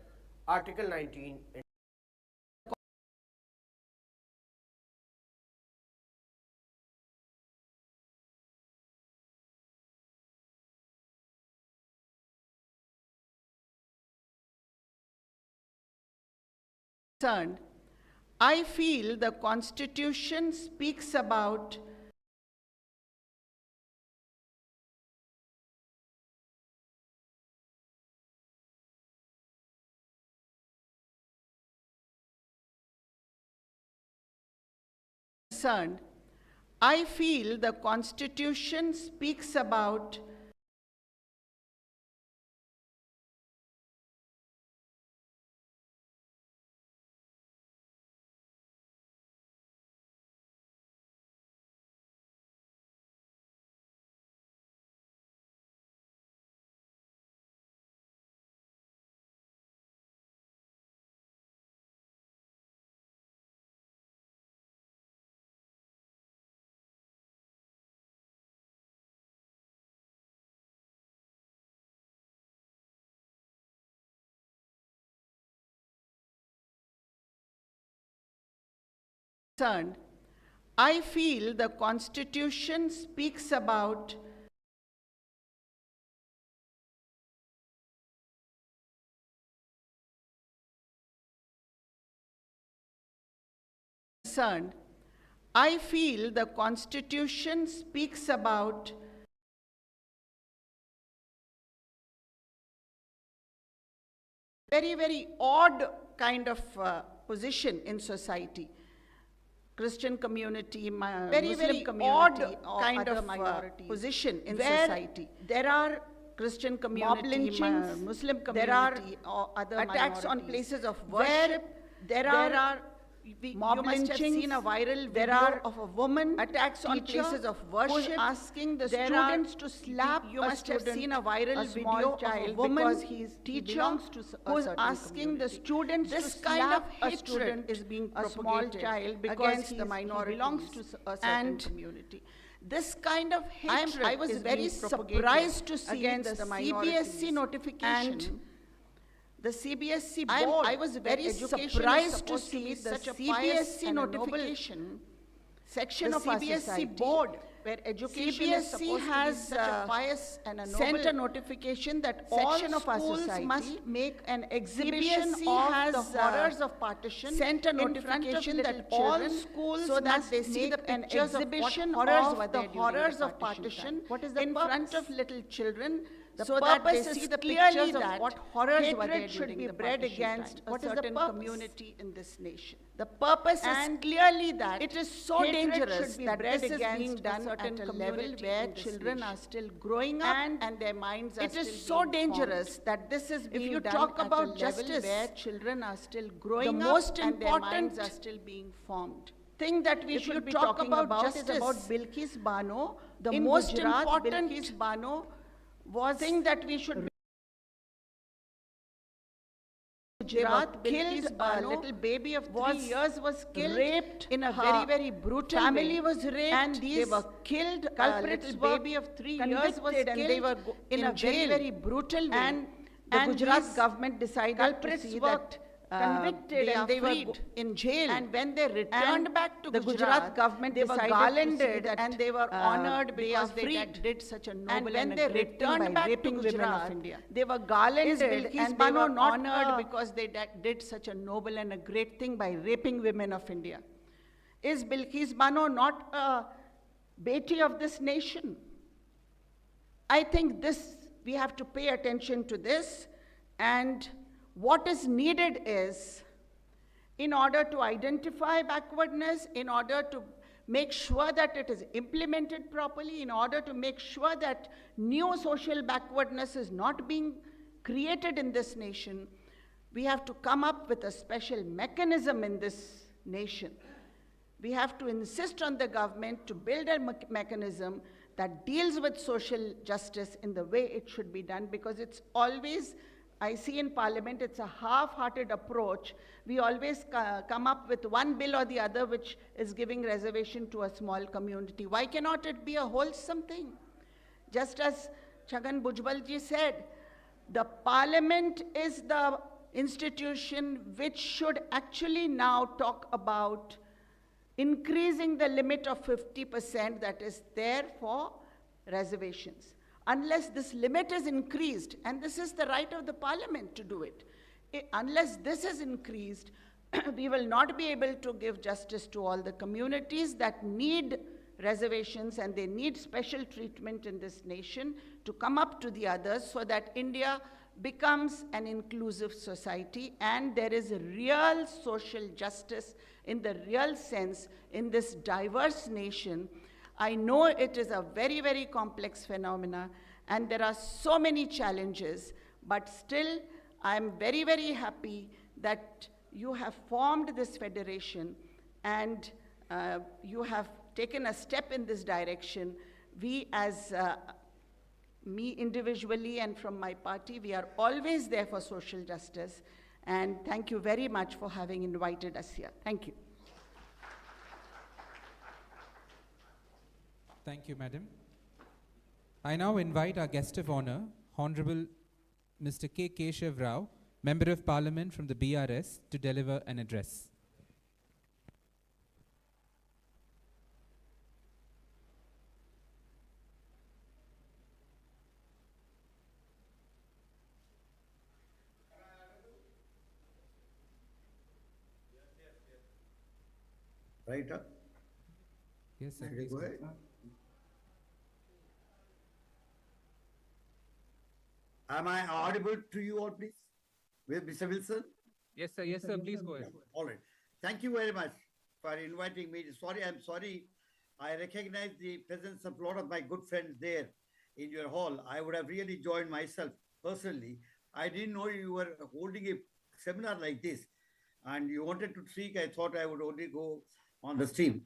article 19 concerned, I feel the Constitution speaks about I feel the Constitution speaks about I feel the Constitution speaks about I feel the Constitution speaks about very odd kind of position in society. Christian community, Muslim community, odd kind of position in society. There are Christian community, Muslim community, or other attacks on places of worship. There are mob lynchings. Seen a viral video of a woman attacks on places of worship, asking the students to slap. You must have seen a viral video of a woman because he belongs to who's asking the students to slap. This kind of hatred is being propagated child because the minority belongs to a certain community. This kind of hatred I was very surprised to see against the CBSE notification. The CBSE board, I was very surprised to see such a CBSE notification section of our society board where education is supposed to be such a pious and a noble sent a notification that all schools must make an exhibition of the horrors of partition. Sent a notification that all schools so that they see the pictures of the horrors of partition. What is the in front of little children? So that they see the pictures of what horrors were there should be bred against a certain community in this nation. The purpose is clearly that it is so dangerous that this is being done at a level where children are still growing up and their minds are still being formed. It is so dangerous that this is being done at a level where children are still growing up and their minds are still being formed. Thing that we should be talking about is about Bilkis Bano. The most important Bilkis Bano was thing that we should Gujarat killed a little baby of 3 years was killed, raped in a very brutal family way. Was raped and they were killed. Culprits baby of 3 years was killed and they were in a very brutal way. And the Gujarat government decided to see that convicted and they were in jail. And when they returned back to the Gujarat government, they were garlanded and they were honored because they did such a noble and they returned back to women of India. They were garlanded and they were honored because they did such a noble and a great thing by raping women of India. Is Bilkis Bano not a beti of this nation? I think we have to pay attention to this, and what is needed is, in order to identify backwardness, in order to make sure that it is implemented properly, in order to make sure that new social backwardness is not being created in this nation, we have to come up with a special mechanism in this nation. We have to insist on the government to build a mechanism that deals with social justice in the way it should be done, because it's always, I see in Parliament, it's a half-hearted approach. We always come up with one bill or the other which is giving reservation to a small community. Why cannot it be a wholesome thing? Just as Chhagan Bhujbal ji said, the Parliament is the institution which should actually now talk about increasing the limit of 50% that is there for reservations. Unless this limit is increased, and this is the right of the Parliament to do it, unless this is increased, we will not be able to give justice to all the communities that need reservations and they need special treatment in this nation to come up to the others so that India becomes an inclusive society and there is a real social justice in the real sense in this diverse nation. I know it is a very, very complex phenomena and there are so many challenges, but still I'm very, very happy that you have formed this federation and you have taken a step in this direction. We as me individually and from my party, we are always there for social justice. And thank you very much for having invited us here. Thank you. Thank you, Madam. I now invite our guest of honor, Honorable Mr. K. Keshav Rao, Member of Parliament from the BRS, to deliver an address. Right up? Yes, sir. Go ahead. Am I audible to you all, please? With Mr. Wilson? Yes, sir. Yes, sir. Please go ahead. All right. Thank you very much for inviting me. I'm sorry. I recognize the presence of a lot of my good friends there in your hall. I would have really joined myself personally. I didn't know you were holding a seminar like this and you wanted to speak. I thought I would only go on the stream.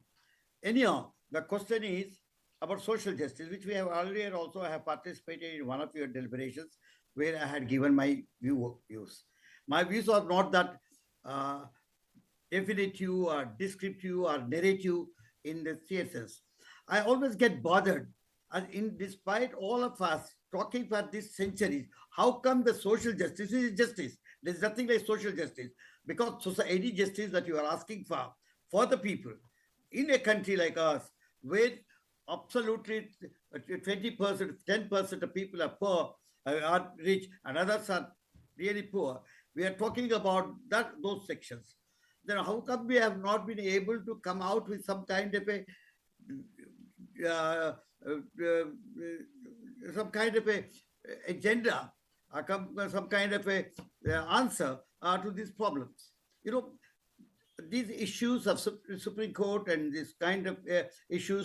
Anyhow, the question is about social justice, which we have earlier also have participated in one of your deliberations where I had given my views. My views are not that definitive or descriptive or narrative in the sense. I always get bothered, and despite all of us talking for this centuries, how come the social justice is justice? There's nothing like social justice, because society justice that you are asking for the people in a country like us, where absolutely 20%, 10% of people are poor, are rich, and others are really poor. We are talking about those sections. Then how come we have not been able to come out with some kind of a agenda, some kind of a answer to these problems? You know, these issues of Supreme Court and this kind of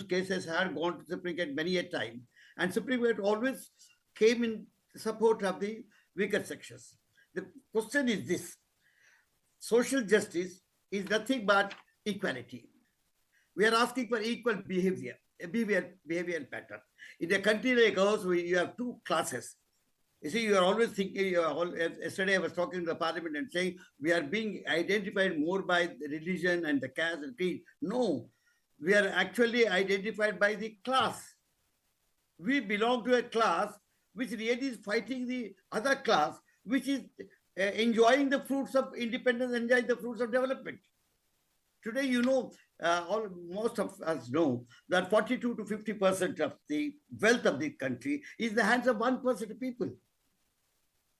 cases have gone to Supreme Court many a time. And Supreme Court always came in support of the weaker sections. The question is this: social justice is nothing but equality. We are asking for equal behavior pattern. In a country like ours, you have two classes. You see, you are always thinking, yesterday I was talking to the parliament and saying, we are being identified more by the religion and the caste and creed. No, we are actually identified by the class. We belong to a class which really is fighting the other class, which is enjoying the fruits of independence, enjoying the fruits of development. Today, you know, most of us know that 42 to 50% of the wealth of the country is in the hands of 1% of people.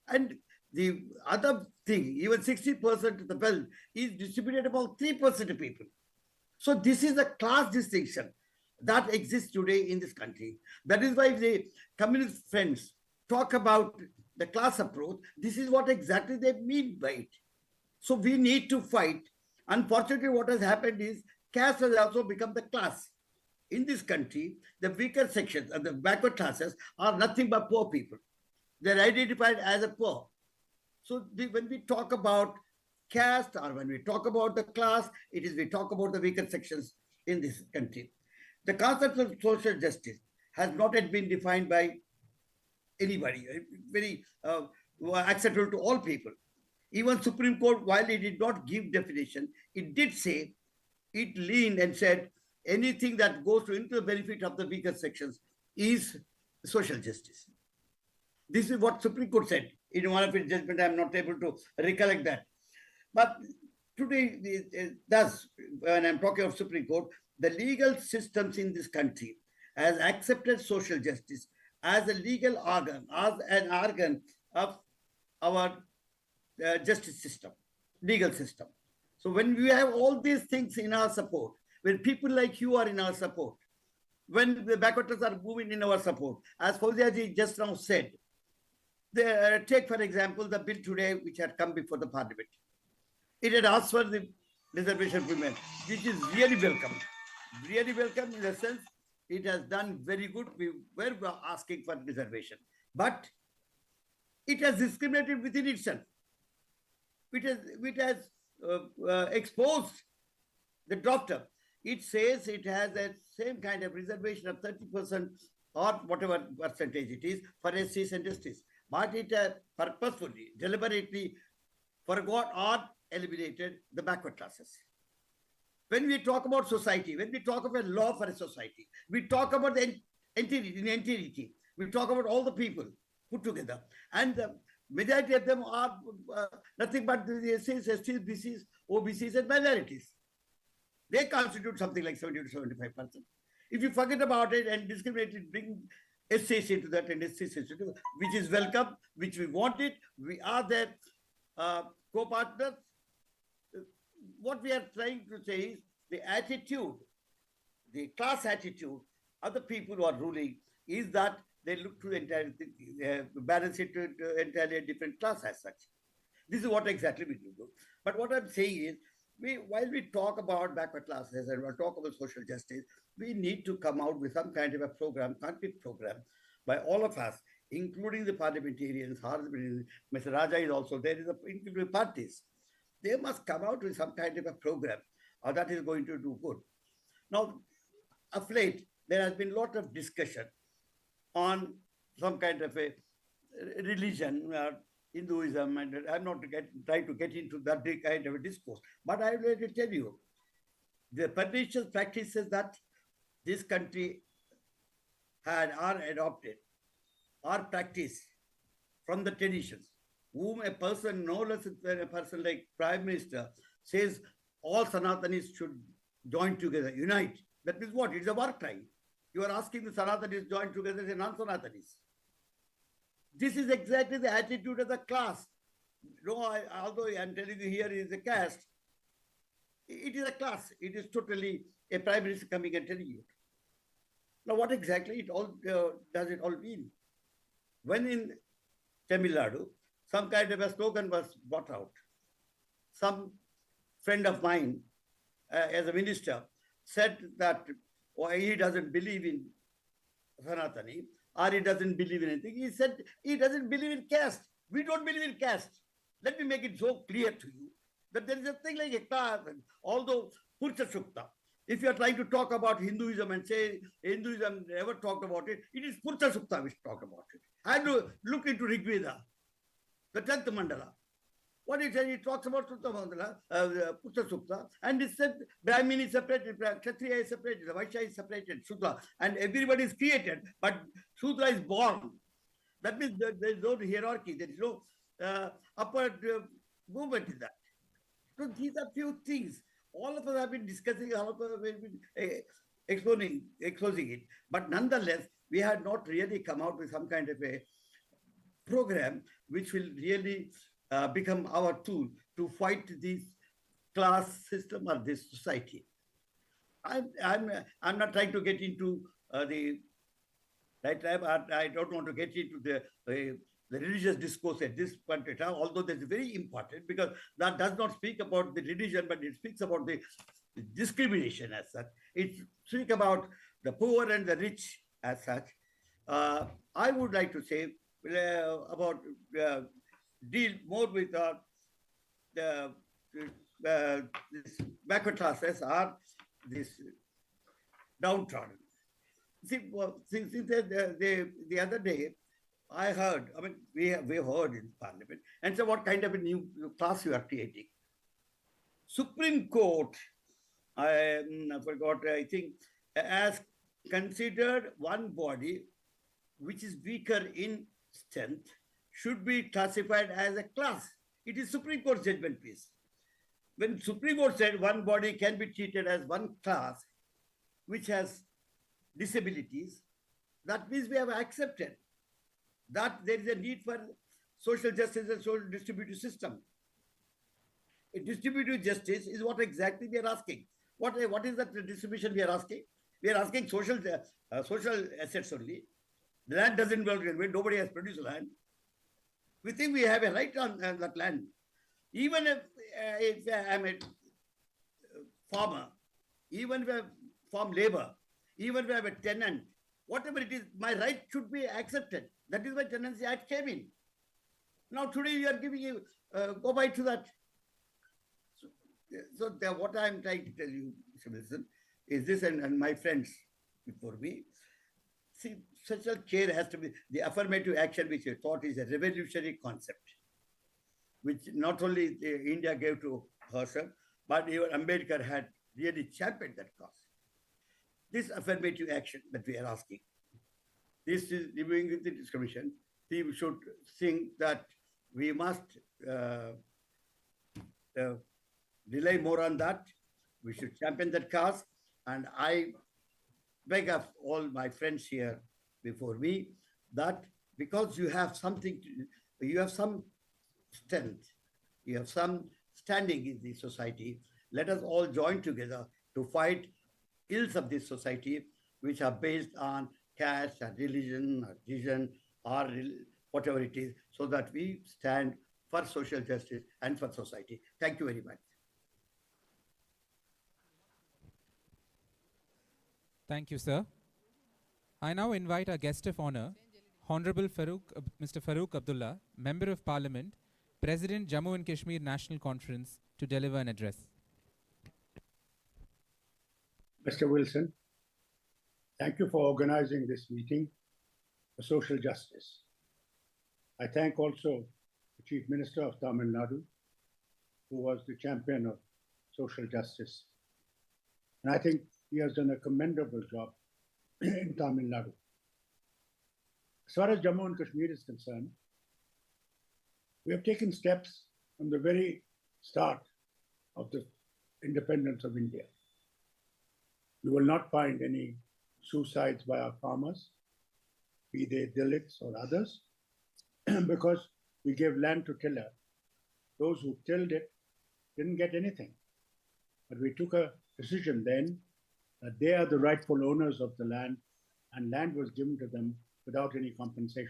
And the other thing, even 60% of the wealth is distributed among 3% of people. So this is the class distinction that exists today in this country. That is why the communist friends talk about the class approach. This is what exactly they mean by it. So we need to fight. Unfortunately, what has happened is caste has also become the class. In this country, the weaker sections and the backward classes are nothing but poor people. They're identified as a poor. So when we talk about caste or when we talk about the class, we talk about the weaker sections in this country. The concept of social justice has not yet been defined by anybody, very acceptable to all people. Even Supreme Court, while it did not give definition, it did say, it leaned and said, anything that goes into the benefit of the weaker sections is social justice. This is what Supreme Court said in one of its judgments. I'm not able to recollect that. But today, thus, when I'm talking of Supreme Court, the legal systems in this country has accepted social justice as a legal organ, as an organ of our justice system, legal system. So when we have all these things in our support, when people like you are in our support, when the backwarders are moving in our support, as Fauziaji just now said, take for example the bill today which had come before the parliament. It had asked for the reservation of women, which is really welcome. Really welcome in the sense it has done very good. We were asking for reservation, but it has discriminated within itself. It has exposed the drafter. It says it has that same kind of reservation of 30% or whatever percentage it is for SCs and STs. But it purposefully, deliberately forgot or eliminated the backward classes. When we talk about society, when we talk about law for a society, we talk about the entity. We talk about all the people put together. And the majority of them are nothing but the SCs, STs, BCs, OBCs and minorities. They constitute something like 70 to 75%. If you forget about it and discriminate it, bring SCs into that and SCs into that, which is welcome, which we want it, we are their co-partners. What we are trying to say is the attitude, the class attitude of the people who are ruling is that they look to entirely balance it to entirely a different class as such. This is what exactly we do. But what I'm saying is, while we talk about backward classes and we talk about social justice, we need to come out with some kind of a program, concrete program, by all of us, including the parliamentarians. Mr. Raja is also there, including parties. They must come out with some kind of a program that is going to do good. Now, of late, there has been a lot of discussion on some kind of a religion, Hinduism, and I'm not trying to get into that kind of a discourse, but I will tell you, the pernicious practices that this country had or adopted or practiced from the traditions, whom a person, no less than a person like Prime Minister, says all Sanatanis should join together, unite. That means what? It's a war crime. You are asking the Sanatanis join together as non-Sanatanis. This is exactly the attitude of the class. No, although I'm telling you here is a caste, it is a class. It is totally a prime minister coming and telling you. Now, what exactly it all does it all mean? When in Tamil Nadu, some kind of a slogan was brought out. Some friend of mine, as a minister, said that he doesn't believe in Sanatani, or he doesn't believe in anything. He said he doesn't believe in caste. We don't believe in caste. Let me make it so clear to you that there is a thing like a class, although Purcha Sukta, if you are trying to talk about Hinduism and say Hinduism never talked about it, it is Purcha Sukta which talked about it. And look into Rigveda, the 10th mandala. What he said, he talks about Sutta Mandala, Purcha Sukta, and he said Brahmin is separated, Kshatriya is separated, Vaishya is separated, Shudra, and everybody is created, but Shudra is born. That means there is no hierarchy, there is no upward movement in that. So these are few things. All of us have been discussing, all of us have been exposing it. But nonetheless, we had not really come out with some kind of a program which will really become our tool to fight this class system or this society. I'm not trying to get into the right time. I don't want to get into the religious discourse at this point in time, although that's very important because that does not speak about the religion, but it speaks about the discrimination as such. It speaks about the poor and the rich as such. I would like to say about deal more with the backward classes or this downtrodden. See, since the other day, I heard, I mean, we heard in Parliament, and so what kind of a new class you are creating? Supreme Court, I forgot, I think, has considered one body which is weaker in strength should be classified as a class. It is Supreme Court judgment, please. When Supreme Court said one body can be treated as one class which has disabilities, that means we have accepted that there is a need for social justice and social distributive system. distributive justice is what exactly we are asking. What is that distribution we are asking? We are asking social assets only. The land doesn't belong to anybody. Nobody has produced land. We think we have a right on that land. Even if I'm a farmer, even if I farm labor, even if I have a tenant, whatever it is, my right should be accepted. That is why Tenancy Act came in. Now today you are giving a go by to that. So what I am trying to tell you, Mr. Wilson, is this, and my friends before me, see, social care has to be the affirmative action, which I thought is a revolutionary concept, which not only India gave to herself, but even Ambedkar had really championed that cause. This affirmative action that we are asking, this is reviewing the discussion. We should think that we must rely more on that. We should champion that cause. And I beg of all my friends here before me that because you have something, you have some strength, you have some standing in the society, let us all join together to fight ills of this society, which are based on caste or religion or vision or whatever it is, so that we stand for social justice and for society. Thank you very much. Thank you, sir. I now invite our guest of honor, Honorable Mr. Farooq Abdullah, Member of Parliament, President, Jammu and Kashmir National Conference, to deliver an address. Mr. Wilson, thank you for organizing this meeting for social justice. I thank also the Chief Minister of Tamil Nadu, who was the champion of social justice. And I think he has done a commendable job in Tamil Nadu. As far as Jammu and Kashmir is concerned, we have taken steps from the very start of the independence of India. You will not find any suicides by our farmers, be they Dalits or others, because we gave land to tiller. Those who tilled it didn't get anything. But we took a decision then that they are the rightful owners of the land, and land was given to them without any compensation.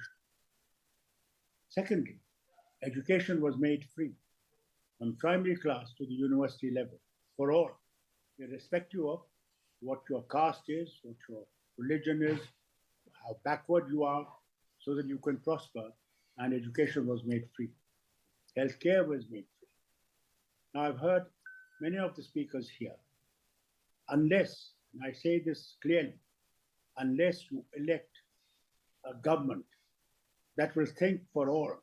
Secondly, education was made free from primary class to the university level for all, irrespective of what your caste is, what your religion is, how backward you are, so that you can prosper, and education was made free. Healthcare was made free. Now, I've heard many of the speakers here, unless, and I say this clearly, unless you elect a government that will think for all,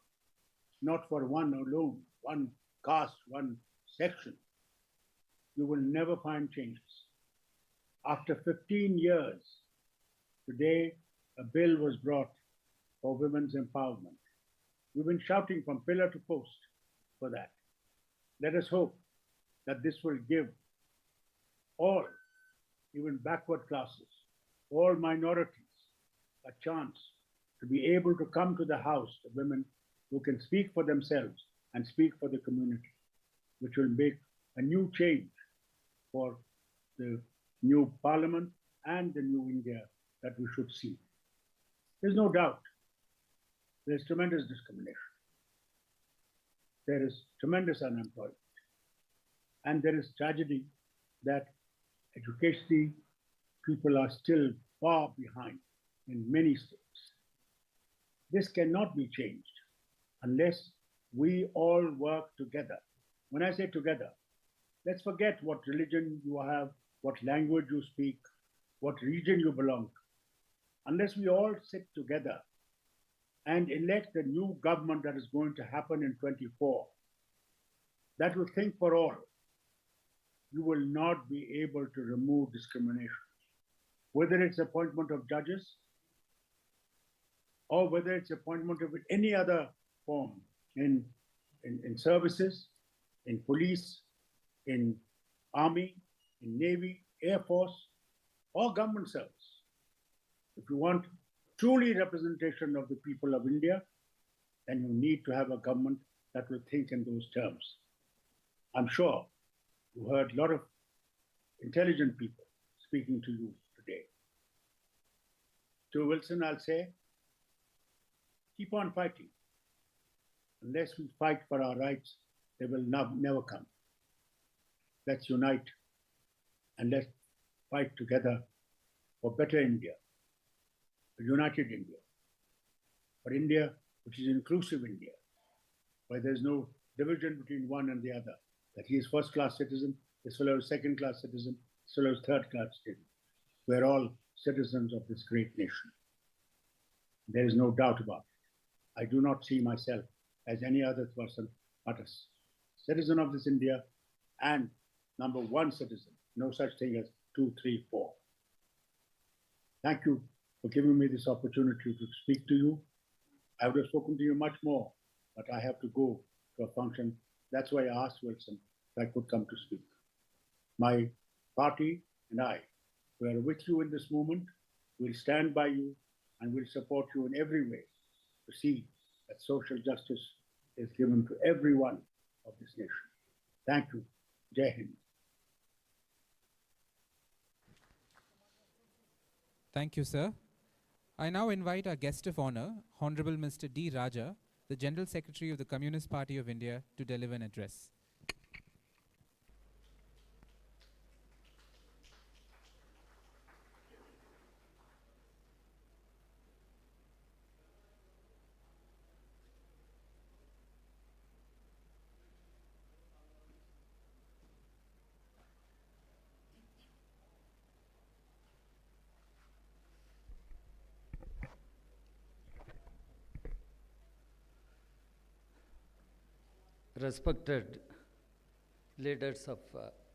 not for one alone, one caste, one section, you will never find changes. After 15 years, today a bill was brought for women's empowerment. We've been shouting from pillar to post for that. Let us hope that this will give all, even backward classes, all minorities, a chance to be able to come to the house of women who can speak for themselves and speak for the community, which will make a new change for the new parliament and the new India that we should see. There's no doubt there's tremendous discrimination. There is tremendous unemployment. And there is tragedy that educationally people are still far behind in many states. This cannot be changed unless we all work together. When I say together, let's forget what religion you have, what language you speak, what region you belong to. Unless we all sit together and elect a new government that is going to happen in 24, that will think for all, you will not be able to remove discrimination. Whether it's appointment of judges or whether it's appointment of any other form in services, in police, in army, in navy, air force, or government service. If you want truly representation of the people of India, then you need to have a government that will think in those terms. I'm sure you heard a lot of intelligent people speaking to you today. To Wilson, I'll say, keep on fighting. Unless we fight for our rights, they will never come. Let's unite and let's fight together for better India, a united India, for India which is inclusive India, where there's no division between one and the other, that he is first-class citizen, this fellow is second-class citizen, this fellow is third-class citizen. We're all citizens of this great nation. There is no doubt about it. I do not see myself as any other person but a citizen of this India and number one citizen. No such thing as 2, 3, 4. Thank you for giving me this opportunity to speak to you. I would have spoken to you much more, but I have to go to a function. That's why I asked Wilson if I could come to speak. My party and I, we are with you in this moment. We'll stand by you and we'll support you in every way to see that social justice is given to everyone of this nation. Thank you. Jai Hind. Thank you, sir. I now invite our guest of honor, Honorable Mr. D. Raja, the General Secretary of the Communist Party of India, to deliver an address. Respected leaders of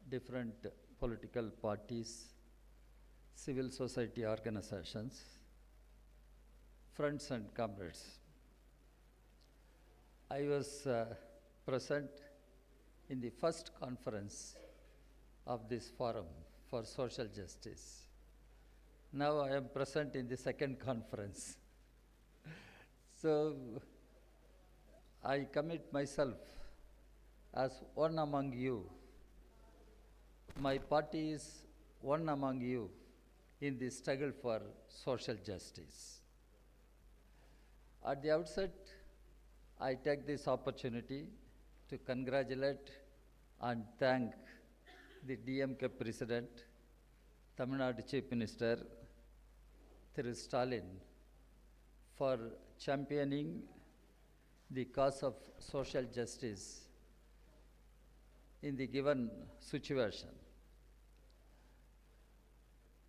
different political parties, civil society organizations, friends and comrades. I was present in the first conference of this forum for social justice. Now I am present in the second conference. So I commit myself as one among you. My party is one among you in the struggle for social justice. At the outset, I take this opportunity to congratulate and thank the DMK President, Tamil Nadu Chief Minister, Thiru Stalin, for championing the cause of social justice in the given situation.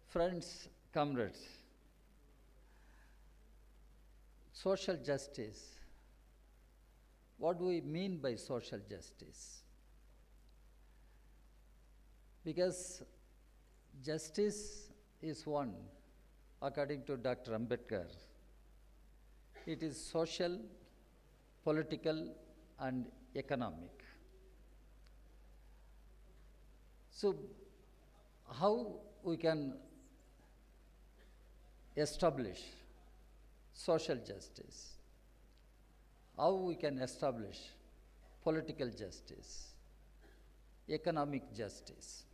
Friends, comrades, social justice, what do we mean by social justice? Because justice is one, according to Dr. Ambedkar. It is social, political, and economic. So, how we can establish social justice? How we can establish political justice, economic justice?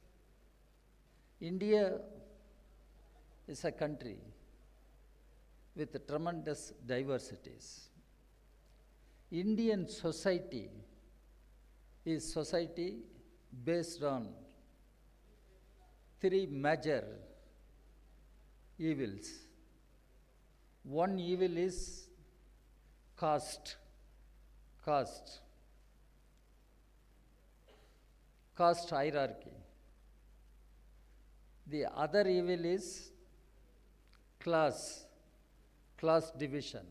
India is a country with tremendous diversities. Indian society is society based on three major evils. One evil is caste hierarchy. The other evil is class division,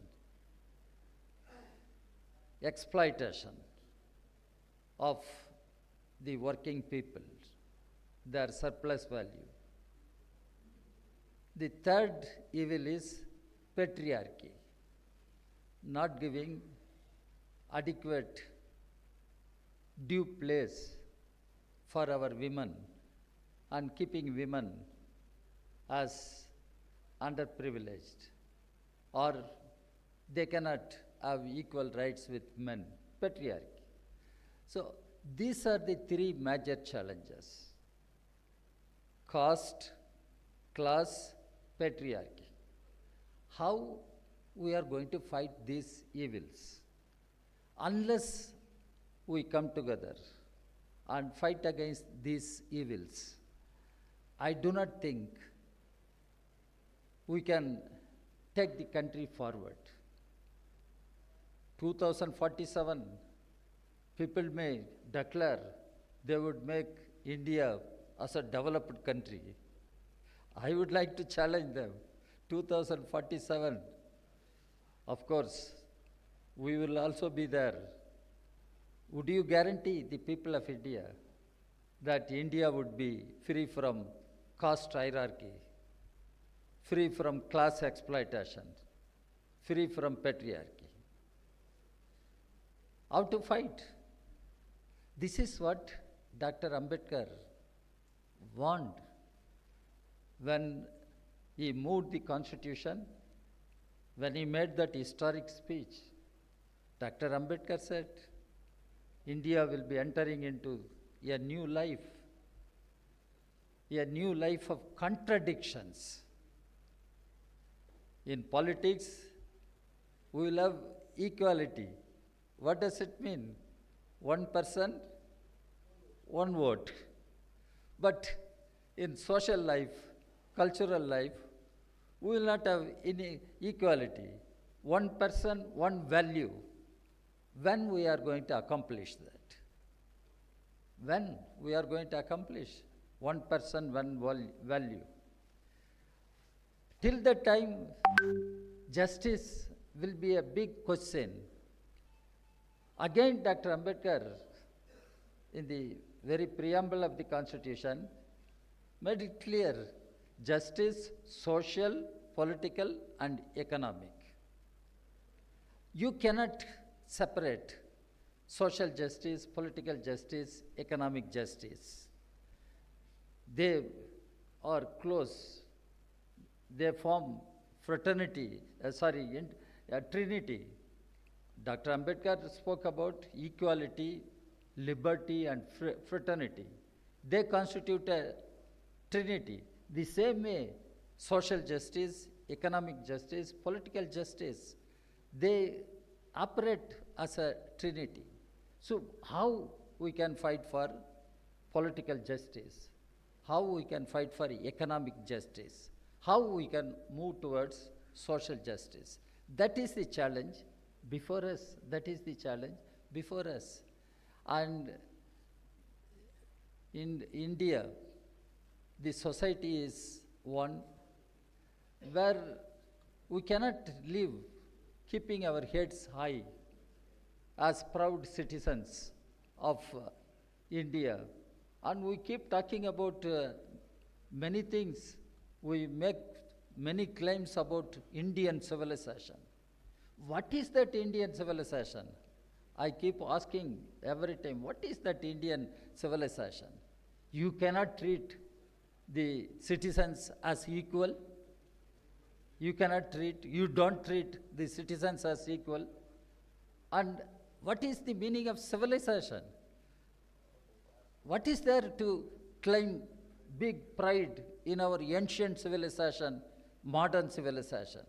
exploitation of the working people, their surplus value. The third evil is patriarchy, not giving adequate due place for our women and keeping women as underprivileged, or they cannot have equal rights with men, patriarchy. So these are the three major challenges: caste, class, patriarchy. How we are going to fight these evils? Unless we come together and fight against these evils, I do not think we can take the country forward. 2047, people may declare they would make India as a developed country. I would like to challenge them. 2047, of course, we will also be there. Would you guarantee the people of India that India would be free from caste hierarchy, free from class exploitation, free from patriarchy? How to fight? This is what Dr. Ambedkar warned when he moved the constitution, when he made that historic speech. Dr. Ambedkar said, India will be entering into a new life of contradictions. In politics, we will have equality. What does it mean? One person, one vote. But in social life, cultural life, we will not have any equality. One person, one value. When we are going to accomplish that? When we are going to accomplish one person, one value? Till that time, justice will be a big question. Again, Dr. Ambedkar, in the very preamble of the Constitution, made it clear: justice, social, political, and economic. You cannot separate social justice, political justice, economic justice. They are close. They form trinity. Dr. Ambedkar spoke about equality, liberty, and fraternity. They constitute a trinity. The same way, social justice, economic justice, political justice, they operate as a trinity. So how we can fight for political justice? How we can fight for economic justice? How we can move towards social justice? That is the challenge before us. That is the challenge before us. And in India, the society is one where we cannot live keeping our heads high as proud citizens of India. And we keep talking about many things. We make many claims about Indian civilization. What is that Indian civilization? I keep asking every time, what is that Indian civilization? You cannot treat the citizens as equal. You don't treat the citizens as equal. And what is the meaning of civilization? What is there to claim big pride in our ancient civilization, modern civilization?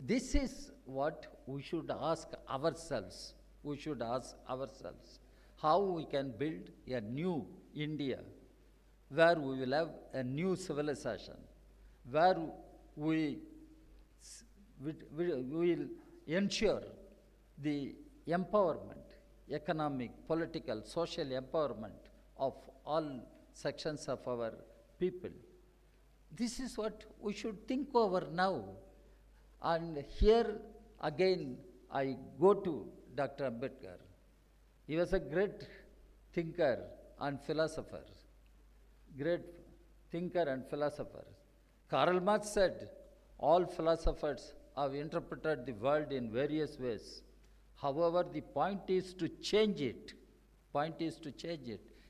This is what we should ask ourselves. We should ask ourselves how we can build a new India where we will have a new civilization, where we will ensure the empowerment, economic, political, social empowerment of all sections of our people. This is what we should think over now. And here again, I go to Dr. Ambedkar. He was a great thinker and philosopher. Great thinker and philosopher. Karl Marx said, all philosophers have interpreted the world in various ways. However, the point is to change it.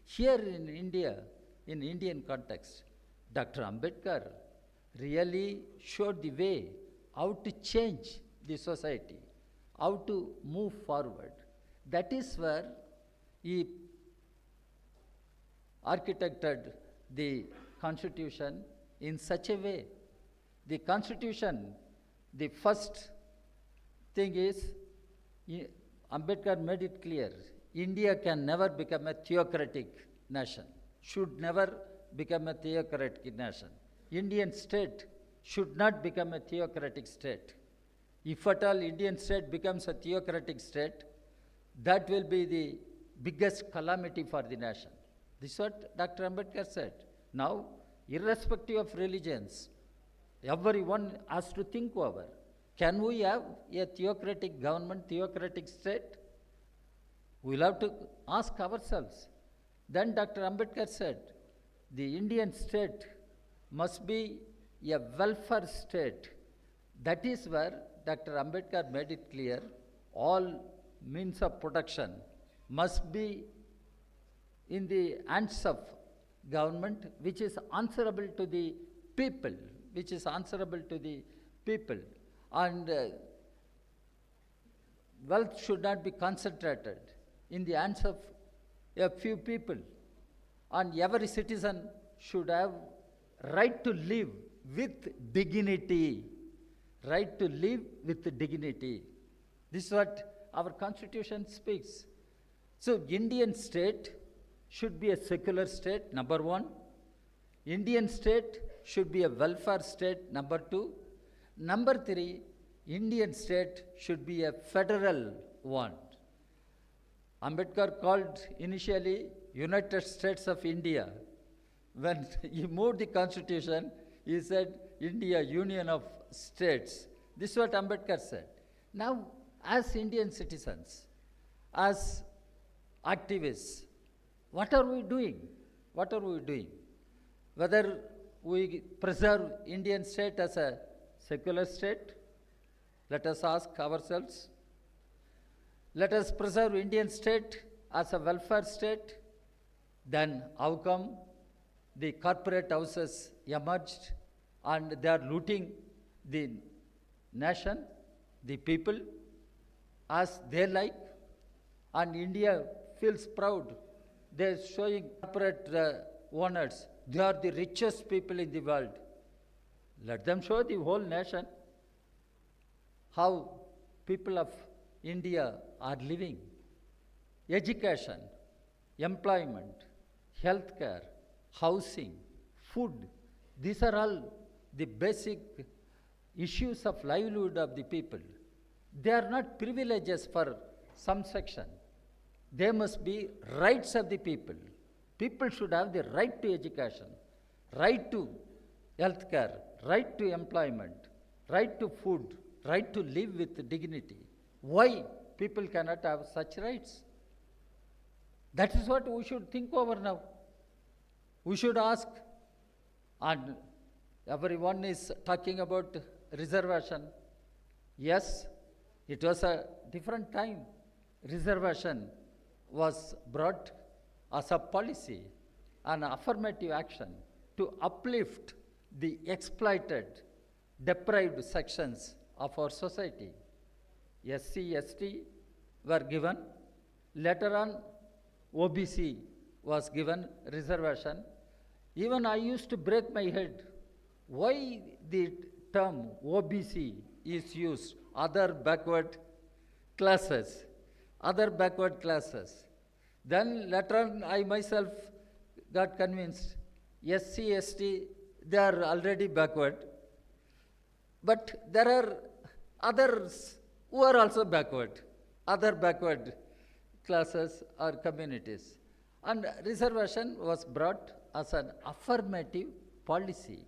Here in India, in Indian context, Dr. Ambedkar really showed the way how to change the society, how to move forward. That is where he architected the constitution in such a way. The constitution, the first thing is, Ambedkar made it clear, India can never become a theocratic nation, should never become a theocratic nation. Indian state should not become a theocratic state. If at all Indian state becomes a theocratic state, that will be the biggest calamity for the nation. This is what Dr. Ambedkar said. Now, irrespective of religions, everyone has to think over, can we have a theocratic government, theocratic state? We'll have to ask ourselves. Then Dr. Ambedkar said, the Indian state must be a welfare state. That is where Dr. Ambedkar made it clear, all means of production must be in the hands of government, which is answerable to the people, And wealth should not be concentrated in the hands of a few people. And every citizen should have right to live with dignity. Right to live with dignity. This is what our constitution speaks. So Indian state should be a secular state, number one. Indian state should be a welfare state, number two. Number three, Indian state should be a federal one. Ambedkar called initially United States of India. When he moved the constitution, he said India, Union of States. This is what Ambedkar said. Now, as Indian citizens, as activists, what are we doing? Whether we preserve Indian state as a secular state, let us ask ourselves. Let us preserve Indian state as a welfare state. Then how come the corporate houses emerged and they are looting the nation, the people, as they like? And India feels proud. They are showing corporate owners, they are the richest people in the world. Let them show the whole nation how people of India are living. Education, employment, healthcare, housing, food, these are all the basic issues of livelihood of the people. They are not privileges for some section. They must be rights of the people. People should have the right to education, right to healthcare, right to employment, right to food, right to live with dignity. Why people cannot have such rights? That is what we should think over now. We should ask, and everyone is talking about reservation. Yes, it was a different time. Reservation was brought as a policy, an affirmative action to uplift the exploited, deprived sections of our society. SC, ST were given. Later on, OBC was given reservation. Even I used to break my head. Why the term OBC is used? Other backward classes. Then later on, I myself got convinced, SC, ST, they are already backward. But there are others who are also backward, other backward classes or communities. And reservation was brought as an affirmative policy.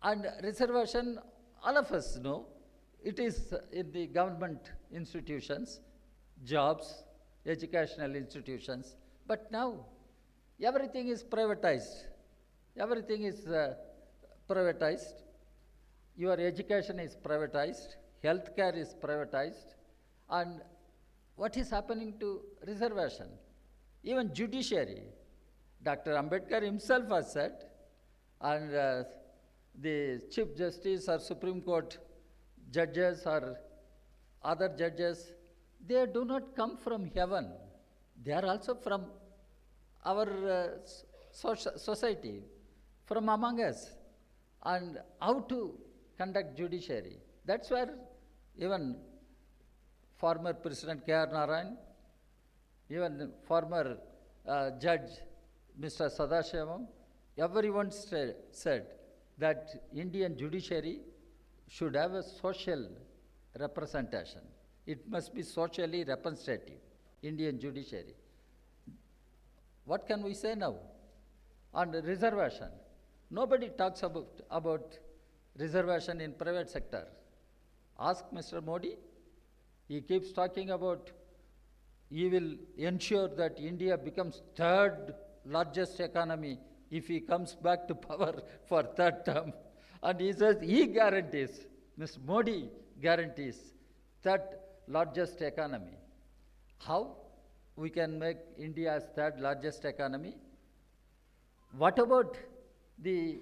And reservation, all of us know, it is in the government institutions, jobs, educational institutions. But now, everything is privatized. Your education is privatized, healthcare is privatized, and what is happening to reservation? Even judiciary. Dr. Ambedkar himself has said, and the Chief Justice or Supreme Court judges or other judges, they do not come from heaven. They are also from our society from among us, and how to conduct judiciary. That's where even former President K.R. Narayan, even former Judge Mr. Sadashivam, everyone said that Indian judiciary should have a social representation. It must be socially representative, Indian judiciary. What can we say now? On reservation, nobody talks about reservation in private sector. Ask Mr. Modi. He keeps talking about he will ensure that India becomes third largest economy if he comes back to power for third term. And he says he guarantees, Mr. Modi guarantees third largest economy. How we can make India as third largest economy? What about the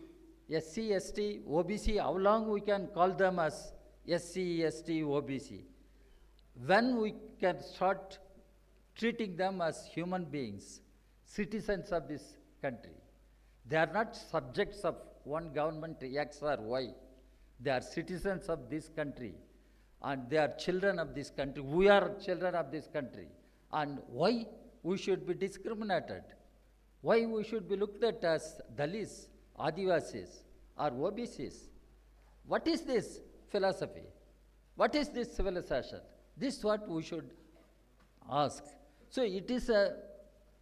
SC, ST, OBC? How long we can call them as SC, ST, OBC? When we can start treating them as human beings, citizens of this country? They are not subjects of one government X or Y. They are citizens of this country, and they are children of this country. We are children of this country. And why we should be discriminated? Why we should be looked at as Dalits, Adivasis, or OBCs? What is this philosophy? What is this civilization? This is what we should ask. So it is a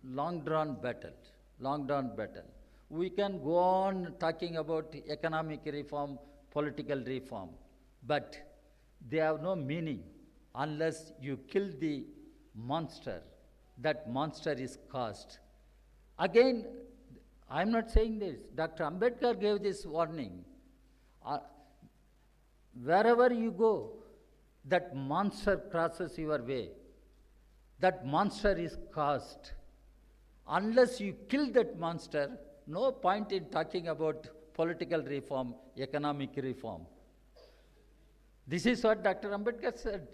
long-drawn battle, long-drawn battle. We can go on talking about economic reform, political reform, but they have no meaning unless you kill the monster. That monster is caste. Again, I'm not saying this. Dr. Ambedkar gave this warning. Wherever you go, that monster crosses your way. That monster is caste. Unless you kill that monster, no point in talking about political reform, economic reform. This is what Dr. Ambedkar said.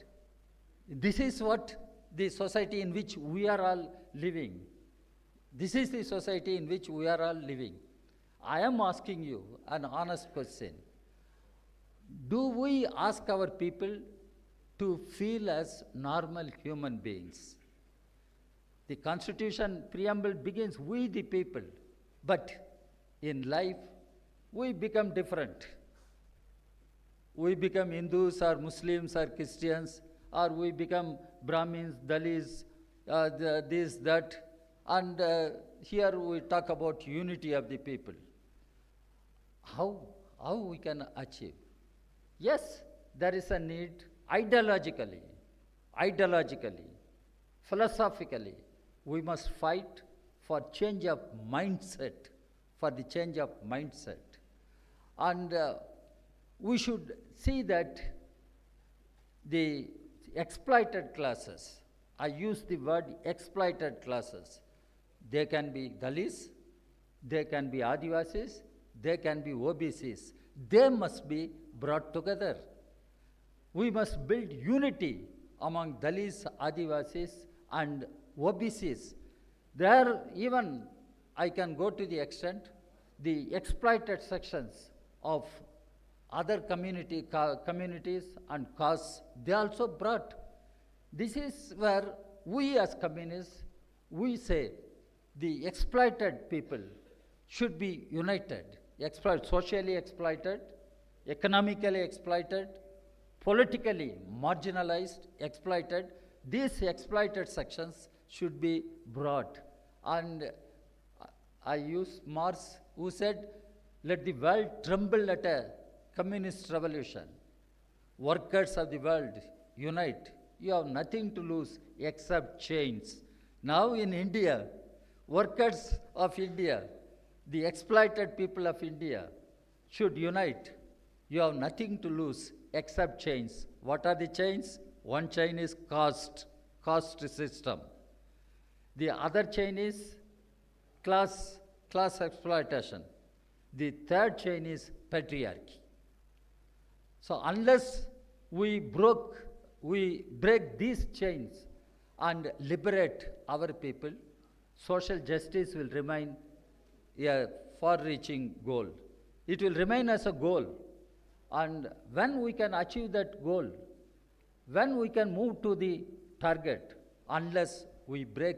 This is what the society in which we are all living. This is the society in which we are all living. I am asking you an honest question. Do we ask our people to feel as normal human beings? The Constitution preamble begins, we the people, but in life, we become different. We become Hindus or Muslims or Christians, or we become Brahmins, Dalits, this, that, and here we talk about unity of the people. How we can achieve? Yes, there is a need ideologically, philosophically. We must fight for change of mindset, And we should see that the exploited classes, I use the word exploited classes, they can be Dalits, they can be Adivasis, they can be OBCs. They must be brought together. We must build unity among Dalits, Adivasis, and OBCs. There, even I can go to the extent, the exploited sections of other communities and castes, they also brought. This is where we as communists, we say the exploited people should be united. Socially exploited, economically exploited, politically marginalized, exploited. These exploited sections should be brought. And I use Marx, who said, let the world tremble at a communist revolution. Workers of the world, unite. You have nothing to lose except chains. Now in India, workers of India, the exploited people of India should unite. You have nothing to lose except chains. What are the chains? One chain is caste system. The other chain is class exploitation. The third chain is patriarchy. So unless we break these chains and liberate our people, social justice will remain a far-reaching goal. It will remain as a goal. And when we can achieve that goal, when we can move to the target, unless we break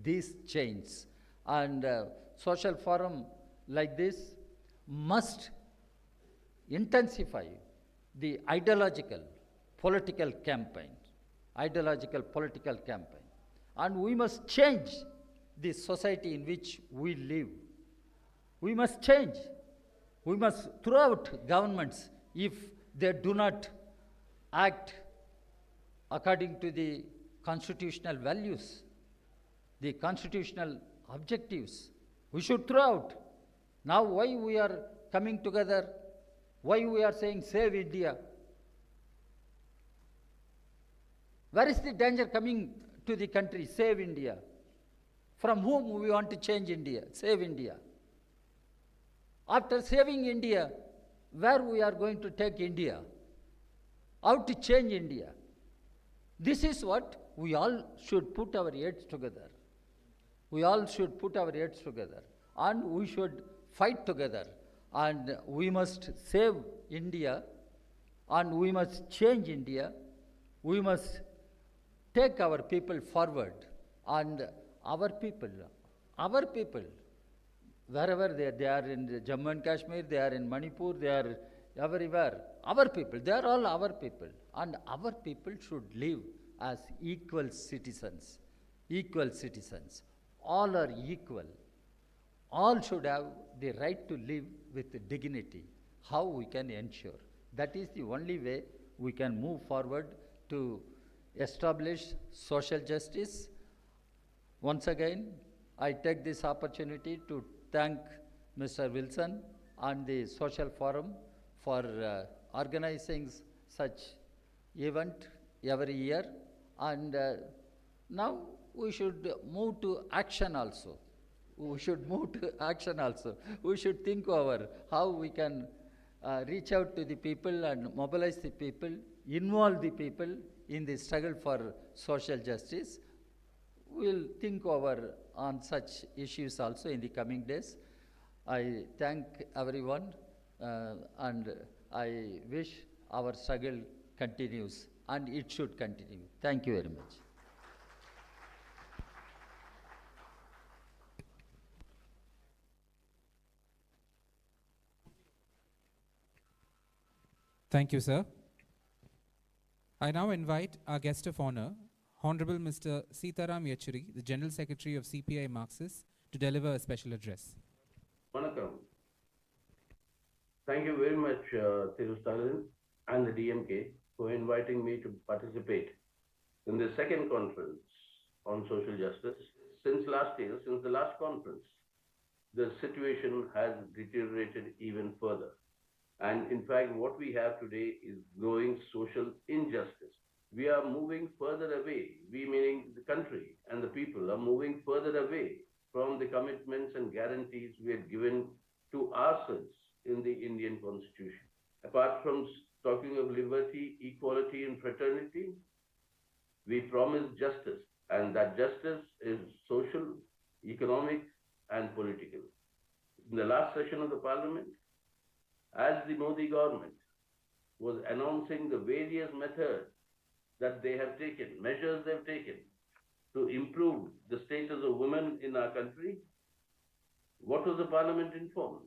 these chains. And social forum like this must intensify the ideological political campaign, and we must change the society in which we live. We must change. We must throw out governments if they do not act according to the constitutional values, the constitutional objectives. We should throw out. Now why we are coming together, why we are saying save India? Where is the danger coming to the country? Save India. From whom we want to change India? Save India. After saving India, where we are going to take India? How to change India? This is what we all should put our heads together. We all should put our heads together, and we should fight together, and we must save India, and we must change India. We must take our people forward, and our people, wherever they are in Jammu and Kashmir, they are in Manipur, they are everywhere. Our people, they are all our people, and our people should live as equal citizens. Equal citizens. All are equal. All should have the right to live with dignity. How we can ensure? That is the only way we can move forward to establish social justice. Once again, I take this opportunity to thank Mr. Wilson and the Social Forum for organizing such event every year, and now we should move to action also. We should move to action also. We should think over how we can reach out to the people and mobilize the people, involve the people in the struggle for social justice. We'll think over on such issues also in the coming days. I thank everyone and I wish our struggle continues, and it should continue. Thank you very much. Thank you, sir. I now invite our guest of honor, Honorable Mr. Sitaram Yechuri, the General Secretary of CPI Marxist, to deliver a special address. Vanakkam. Thank you very much, Stalin and the DMK, for inviting me to participate in the second conference on social justice. Since last year, since the last conference, the situation has deteriorated even further. And in fact, what we have today is growing social injustice. We are moving further away, we meaning the country and the people are moving further away from the commitments and guarantees we had given to ourselves in the Indian Constitution. Apart from talking of liberty, equality and fraternity, we promise justice, and that justice is social, economic and political. In the last session of the Parliament, as the Modi government was announcing the various methods that they have taken, measures they have taken to improve the status of women in our country, what was the Parliament informed?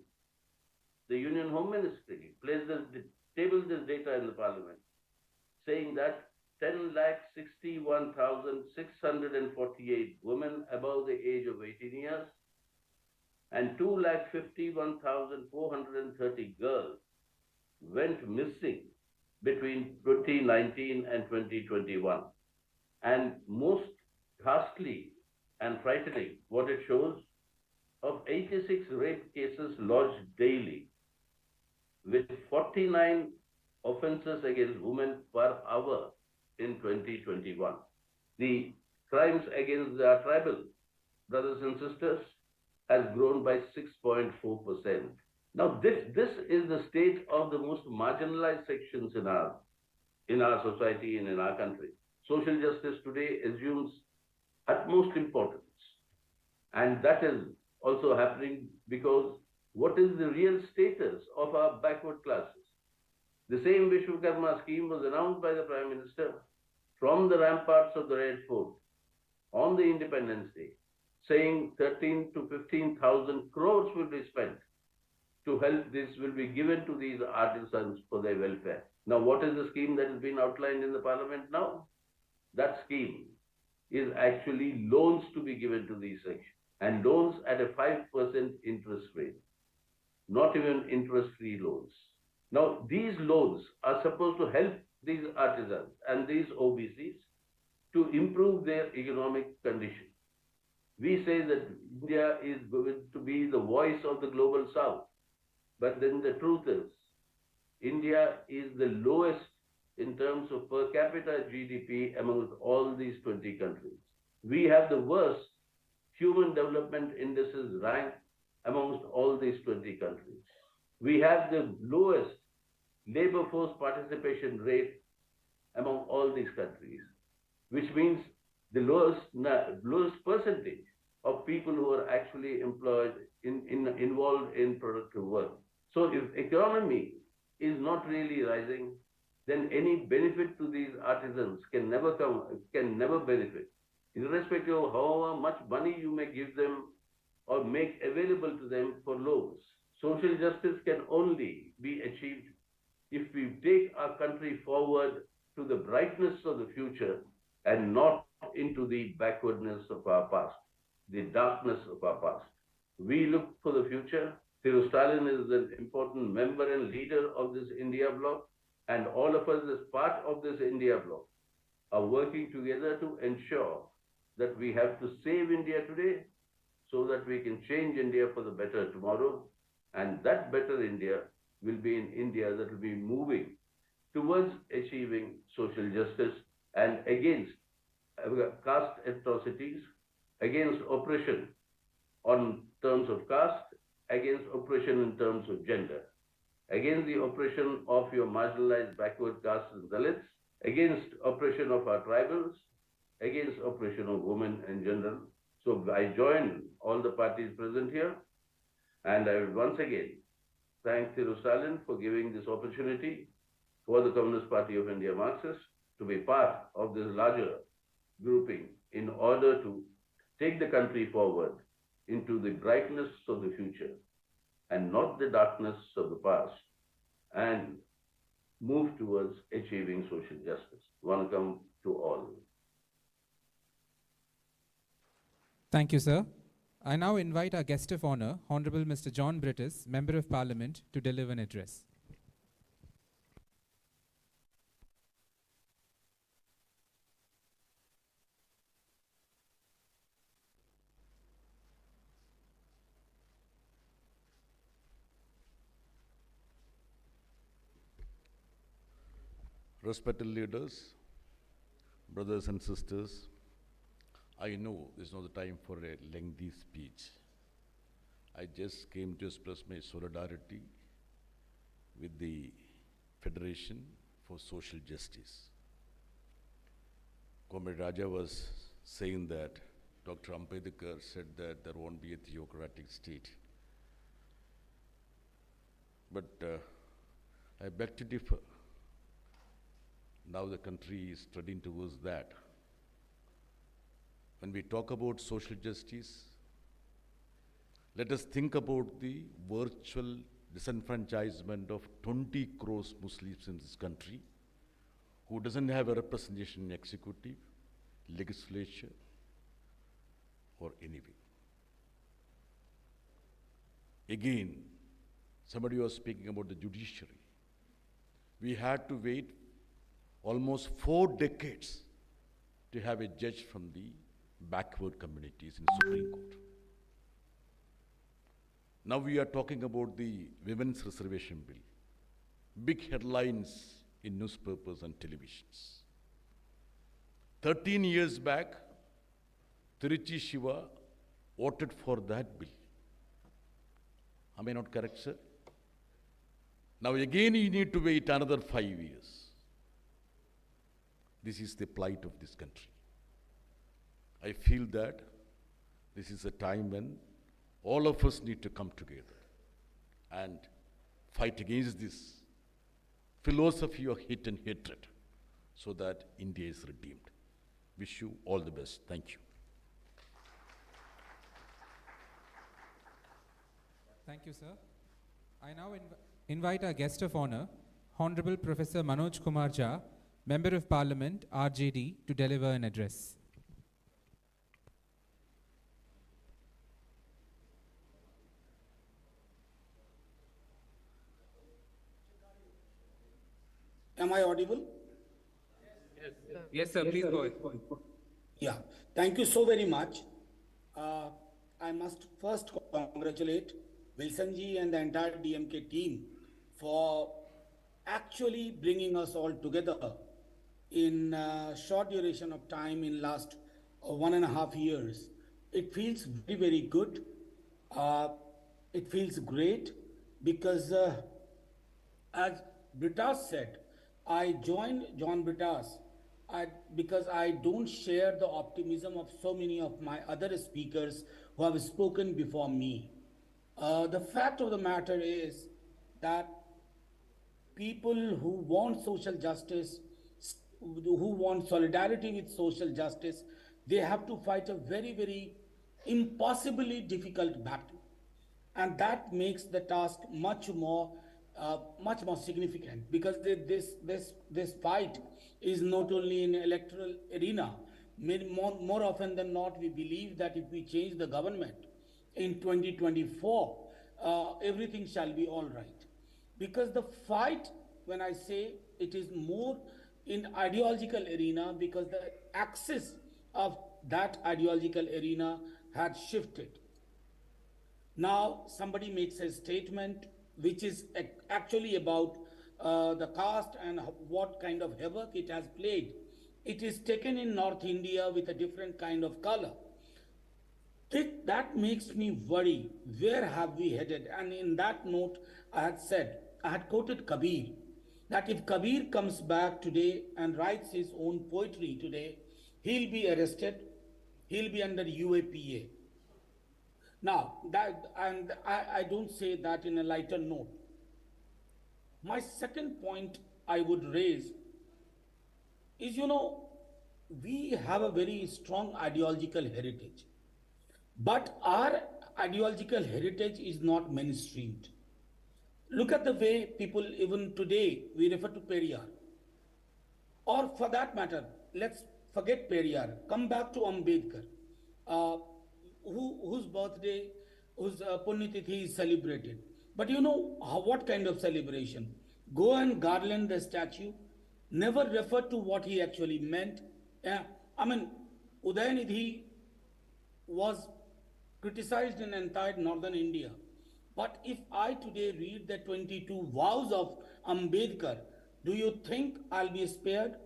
The Union Home Ministry tabled this data in the Parliament, saying that 10,61,648 women above the age of 18 years and 2,51,430 girls went missing between 2019 and 2021. And most ghastly and frightening, what it shows, of 86 rape cases lodged daily, with 49 offenses against women per hour in 2021. The crimes against our tribal brothers and sisters has grown by 6.4%. Now this is the state of the most marginalized sections in our society and in our country. Social justice today assumes utmost importance. And that is also happening because what is the real status of our backward classes? The same Vishwakarma scheme was announced by the Prime Minister from the ramparts of the Red Fort on the Independence Day, saying 13 to 15,000 crores will be spent to help. This will be given to these artisans for their welfare. Now, what is the scheme that has been outlined in the Parliament now? That scheme is actually loans to be given to these sections, and loans at a 5% interest rate, not even interest-free loans. Now, these loans are supposed to help these artisans and these OBCs to improve their economic condition. We say that India is going to be the voice of the global south, but then the truth is, India is the lowest in terms of per capita GDP amongst all these 20 countries. We have the worst human development indices rank amongst all these 20 countries. We have the lowest labor force participation rate among all these countries, which means the lowest percentage of people who are actually employed involved in productive work. So if economy is not really rising, then any benefit to these artisans can never benefit, irrespective of how much money you may give them or make available to them for loans. Social justice can only be achieved if we take our country forward to the brightness of the future and not into the backwardness of our past, the darkness of our past. We look for the future. Stalin is an important member and leader of this India bloc, and all of us as part of this India bloc are working together to ensure that we have to save India today so that we can change India for the better tomorrow. And that better India will be an India that will be moving towards achieving social justice and against caste atrocities, against oppression on terms of caste, against oppression in terms of gender, against the oppression of your marginalized backward castes and Dalits, against oppression of our tribals, against oppression of women in general. So I join all the parties present here, and I will once again thank Stalin for giving this opportunity for the Communist Party of India Marxists to be part of this larger grouping in order to take the country forward into the brightness of the future and not the darkness of the past, and move towards achieving social justice. Welcome to all. Thank you, sir. I now invite our guest of honor, Honorable Mr. John Brittis, Member of Parliament, to deliver an address. Respected leaders, brothers and sisters, I know this is not the time for a lengthy speech. I just came to express my solidarity with the Federation for Social Justice. Comrade Raja was saying that Dr. Ambedkar said that there won't be a theocratic state. But I beg to differ. Now the country is trending towards that. When we talk about social justice, let us think about the virtual disenfranchisement of 20 crores Muslims in this country who doesn't have a representation in executive, legislature, or anywhere. Again, somebody was speaking about the judiciary. We had to wait almost 4 decades to have a judge from the backward communities in the Supreme Court. Now we are talking about the Women's Reservation Bill. Big headlines in newspapers and televisions. 13 years back, Tiruchi Shiva voted for that bill. Am I not correct, sir? Now again you need to wait another 5 years. This is the plight of this country. I feel that This is a time when all of us need to come together and fight against this philosophy of hate and hatred so that India is redeemed. Wish you all the best. Thank you. Thank you, sir. I now invite our guest of honor, Honorable Professor Manoj Kumar Jha, Member of Parliament, RJD, to deliver an address. Am I audible? Yes, sir. Please go ahead. Yeah. Thank you so very much. I must first congratulate Wilson ji and the entire DMK team for actually bringing us all together in a short duration of time in last 1.5 years. It feels very, very good. It feels great because as Britas said, I joined John Britas because I don't share the optimism of so many of my other speakers who have spoken before me. The fact of the matter is that people who want social justice, who want solidarity with social justice, they have to fight a very, very impossibly difficult battle. And that makes the task much more significant because this fight is not only in electoral arena. More often than not, we believe that if we change the government in 2024, everything shall be all right. Because the fight, when I say it is more in ideological arena, because the axis of that ideological arena had shifted. Now somebody makes a statement which is actually about the caste and what kind of havoc it has played. It is taken in North India with a different kind of color. That makes me worry, where have we headed? And in that note, I had quoted Kabir, that if Kabir comes back today and writes his own poetry today, he'll be arrested, he'll be under UAPA. Now, I don't say that in a lighter note. My second point I would raise is, we have a very strong ideological heritage, but our ideological heritage is not mainstreamed. Look at the way people, even today, we refer to Periyar. Or for that matter, let's forget Periyar, come back to Ambedkar. Whose birthday, whose Punyatithi is celebrated. But what kind of celebration? Go and garland the statue, never refer to what he actually meant. Udayanidhi was criticized in entire northern India. But if I today read the 22 vows of Ambedkar, do you think I'll be spared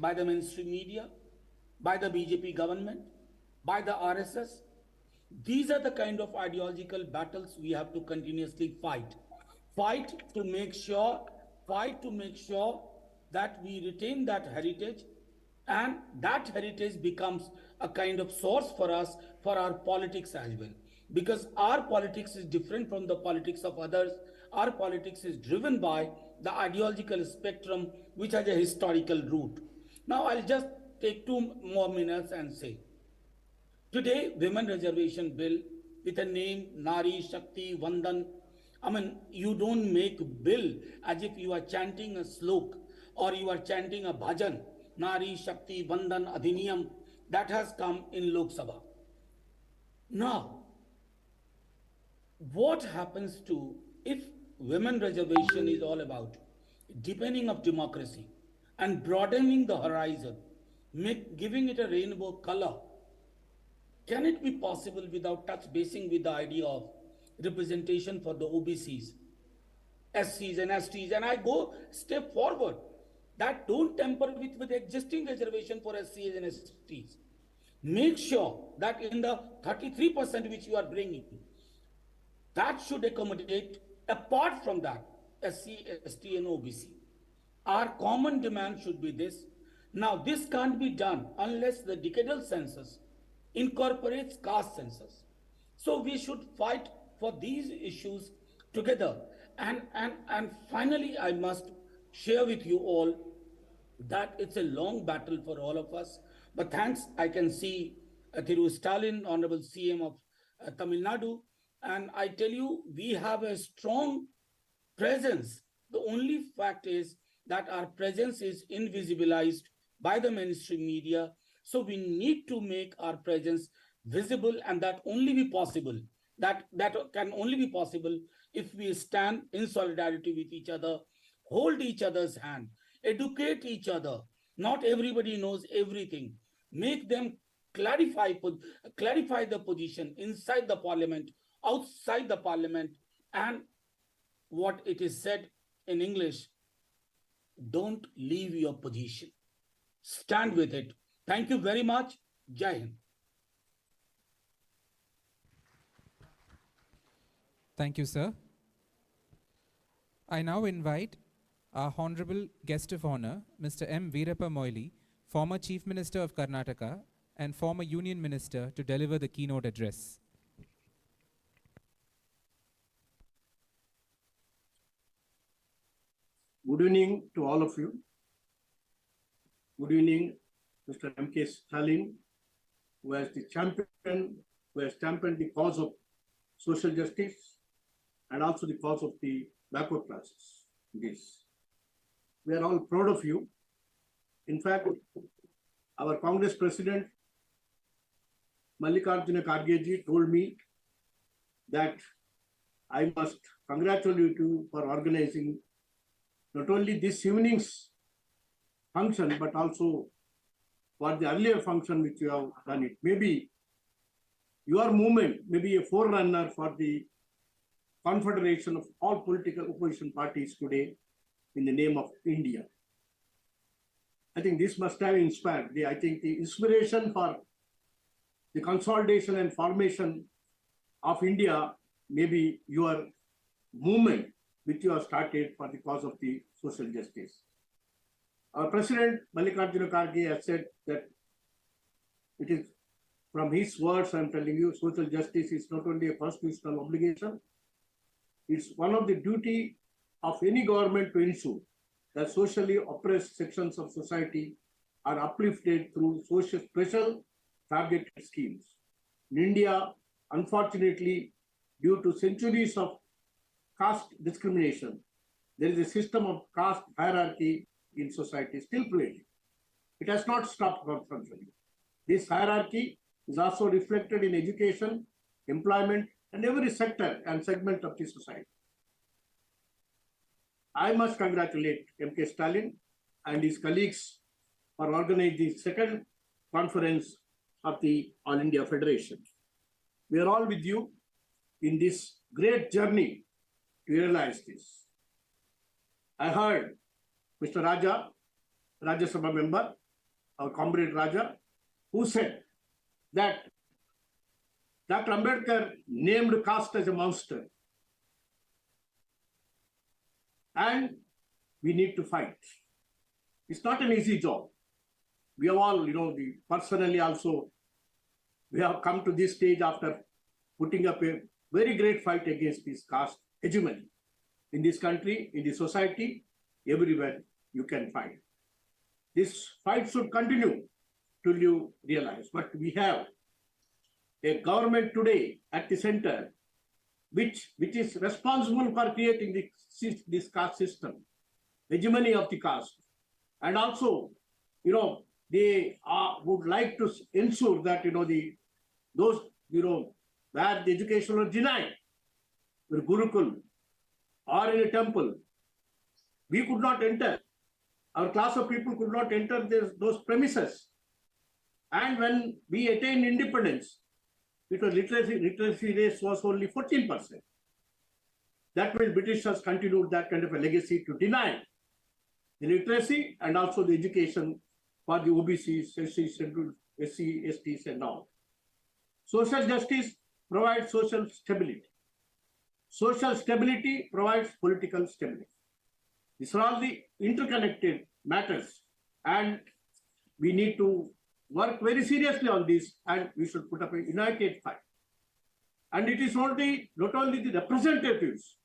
by the mainstream media, by the BJP government, by the RSS? These are the kind of ideological battles we have to continuously fight. Fight to make sure that we retain that heritage, and that heritage becomes a kind of source for us for our politics as well. Because our politics is different from the politics of others. Our politics is driven by the ideological spectrum which has a historical root. Now I'll just take 2 more minutes and say, today, Women Reservation Bill with a name Nari Shakti Vandan. You don't make bill as if you are chanting a slok or you are chanting a bhajan. Nari Shakti Vandan Adhiniyam, that has come in Lok Sabha. Now, what happens to if women reservation is all about deepening of democracy and broadening the horizon, giving it a rainbow color? Can it be possible without touch basing with the idea of representation for the OBCs, SCs and STs? And I go step forward, that don't tamper with the existing reservation for SCs and STs. Make sure that in the 33% which you are bringing, that should accommodate, apart from that, SC, ST and OBC. Our common demand should be this. Now, this can't be done unless the decadal census incorporates caste census. So we should fight for these issues together. And finally, I must share with you all that it's a long battle for all of us. But thanks, I can see Thiru Stalin, Honorable CM of Tamil Nadu, and I tell you, we have a strong presence. The only fact is that our presence is invisibilized by the mainstream media. So we need to make our presence visible, and that only be possible. That can only be possible if we stand in solidarity with each other, hold each other's hand, educate each other. Not everybody knows everything. Make them clarify the position inside the parliament, outside the parliament, and what it is said in English, don't leave your position. Stand with it. Thank you very much. Jai Hind. Thank you, sir. I now invite our honorable guest of honor, Mr. M. Veerappa Moily, former Chief Minister of Karnataka and former Union Minister, to deliver the keynote address. Good evening to all of you. Good evening, Mr. Mkstalin, who has championed the cause of social justice and also the cause of the backward classes. This. We are all proud of you. In fact, our Congress President, Mallikarjuna Kharge told me that I must congratulate you for organizing not only this evening's function, but also for the earlier function which you have done it. Maybe your movement may be a forerunner for the confederation of all political opposition parties today in the name of India. I think this must have inspired the inspiration for the consolidation and formation of India, maybe your movement which you have started for the cause of the social justice. Our President Mallikarjuna Kharge has said that it is from his words, I'm telling you, social justice is not only a constitutional obligation, it's one of the duty of any government to ensure that socially oppressed sections of society are uplifted through special targeted schemes. In India, unfortunately, due to centuries of caste discrimination, there is a system of caste hierarchy in society still prevailing. It has not stopped, unfortunately. This hierarchy is also reflected in education, employment, and every sector and segment of the society. I must congratulate Mkstalin and his colleagues for organizing the second conference of the All India Federation. We are all with you in this great journey to realize this. I heard Mr. Raja, Rajya Sabha member, our comrade Raja, who said that Dr. Ambedkar named caste as a monster. And we need to fight. It's not an easy job. We have all, personally also, we have come to this stage after putting up a very great fight against this caste hegemony. In this country, in the society, everywhere you can find. This fight should continue till you realize. But we have a government today at the center which is responsible for creating this caste system, hegemony of the caste. And also, they would like to ensure that, those, where the education was denied, were Gurukul or in a temple, we could not enter. Our class of people could not enter those premises. And when we attained independence, because literacy rate was only 14%. That way, Britishers continued that kind of a legacy to deny the literacy and also the education for the OBCs, SC, STs and all. Social justice provides social stability. Social stability provides political stability. These are all the interconnected matters, and we need to work very seriously on this, and we should put up a united fight. And it is not only the representatives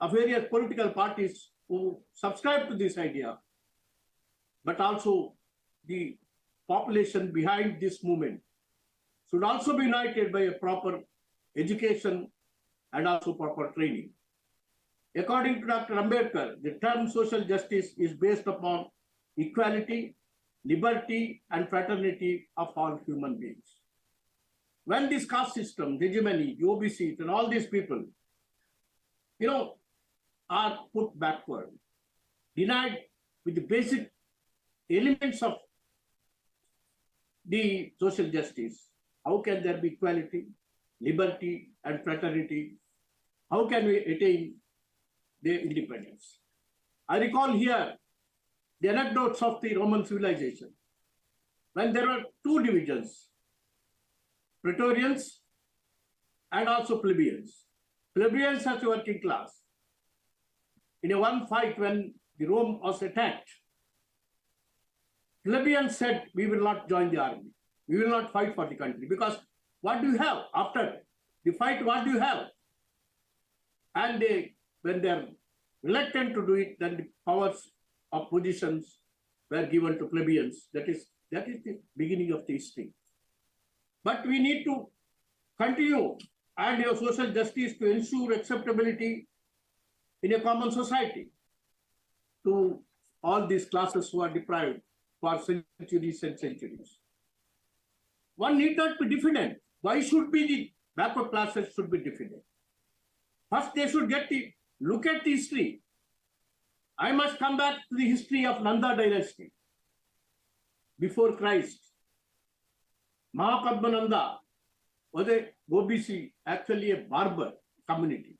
of various political parties who subscribe to this idea, but also the population behind this movement should also be united by a proper education and also proper training. According to Dr. Ambedkar, the term social justice is based upon equality, liberty, and fraternity of all human beings. When this caste system, hegemony, the OBCs, and all these people, are put backward, denied with the basic elements of the social justice, how can there be equality, liberty, and fraternity? How can we attain their independence? I recall here the anecdotes of the Roman civilization, when there were two divisions, Praetorians and also plebeians. Plebeians as a working class. In a one fight when the Rome was attacked, plebeians said, we will not join the army. We will not fight for the country, because what do you have after the fight? What do you have? And when they are reluctant to do it, then the powers of positions were given to plebeians. That is the beginning of the history. But we need to continue and have social justice to ensure acceptability in a common society to all these classes who are deprived for centuries and centuries. One need not be diffident. Why should be the backward classes should be diffident? First, they should look at the history. I must come back to the history of Nanda dynasty. Before Christ, Mahapadmananda was a OBC, actually a barber community.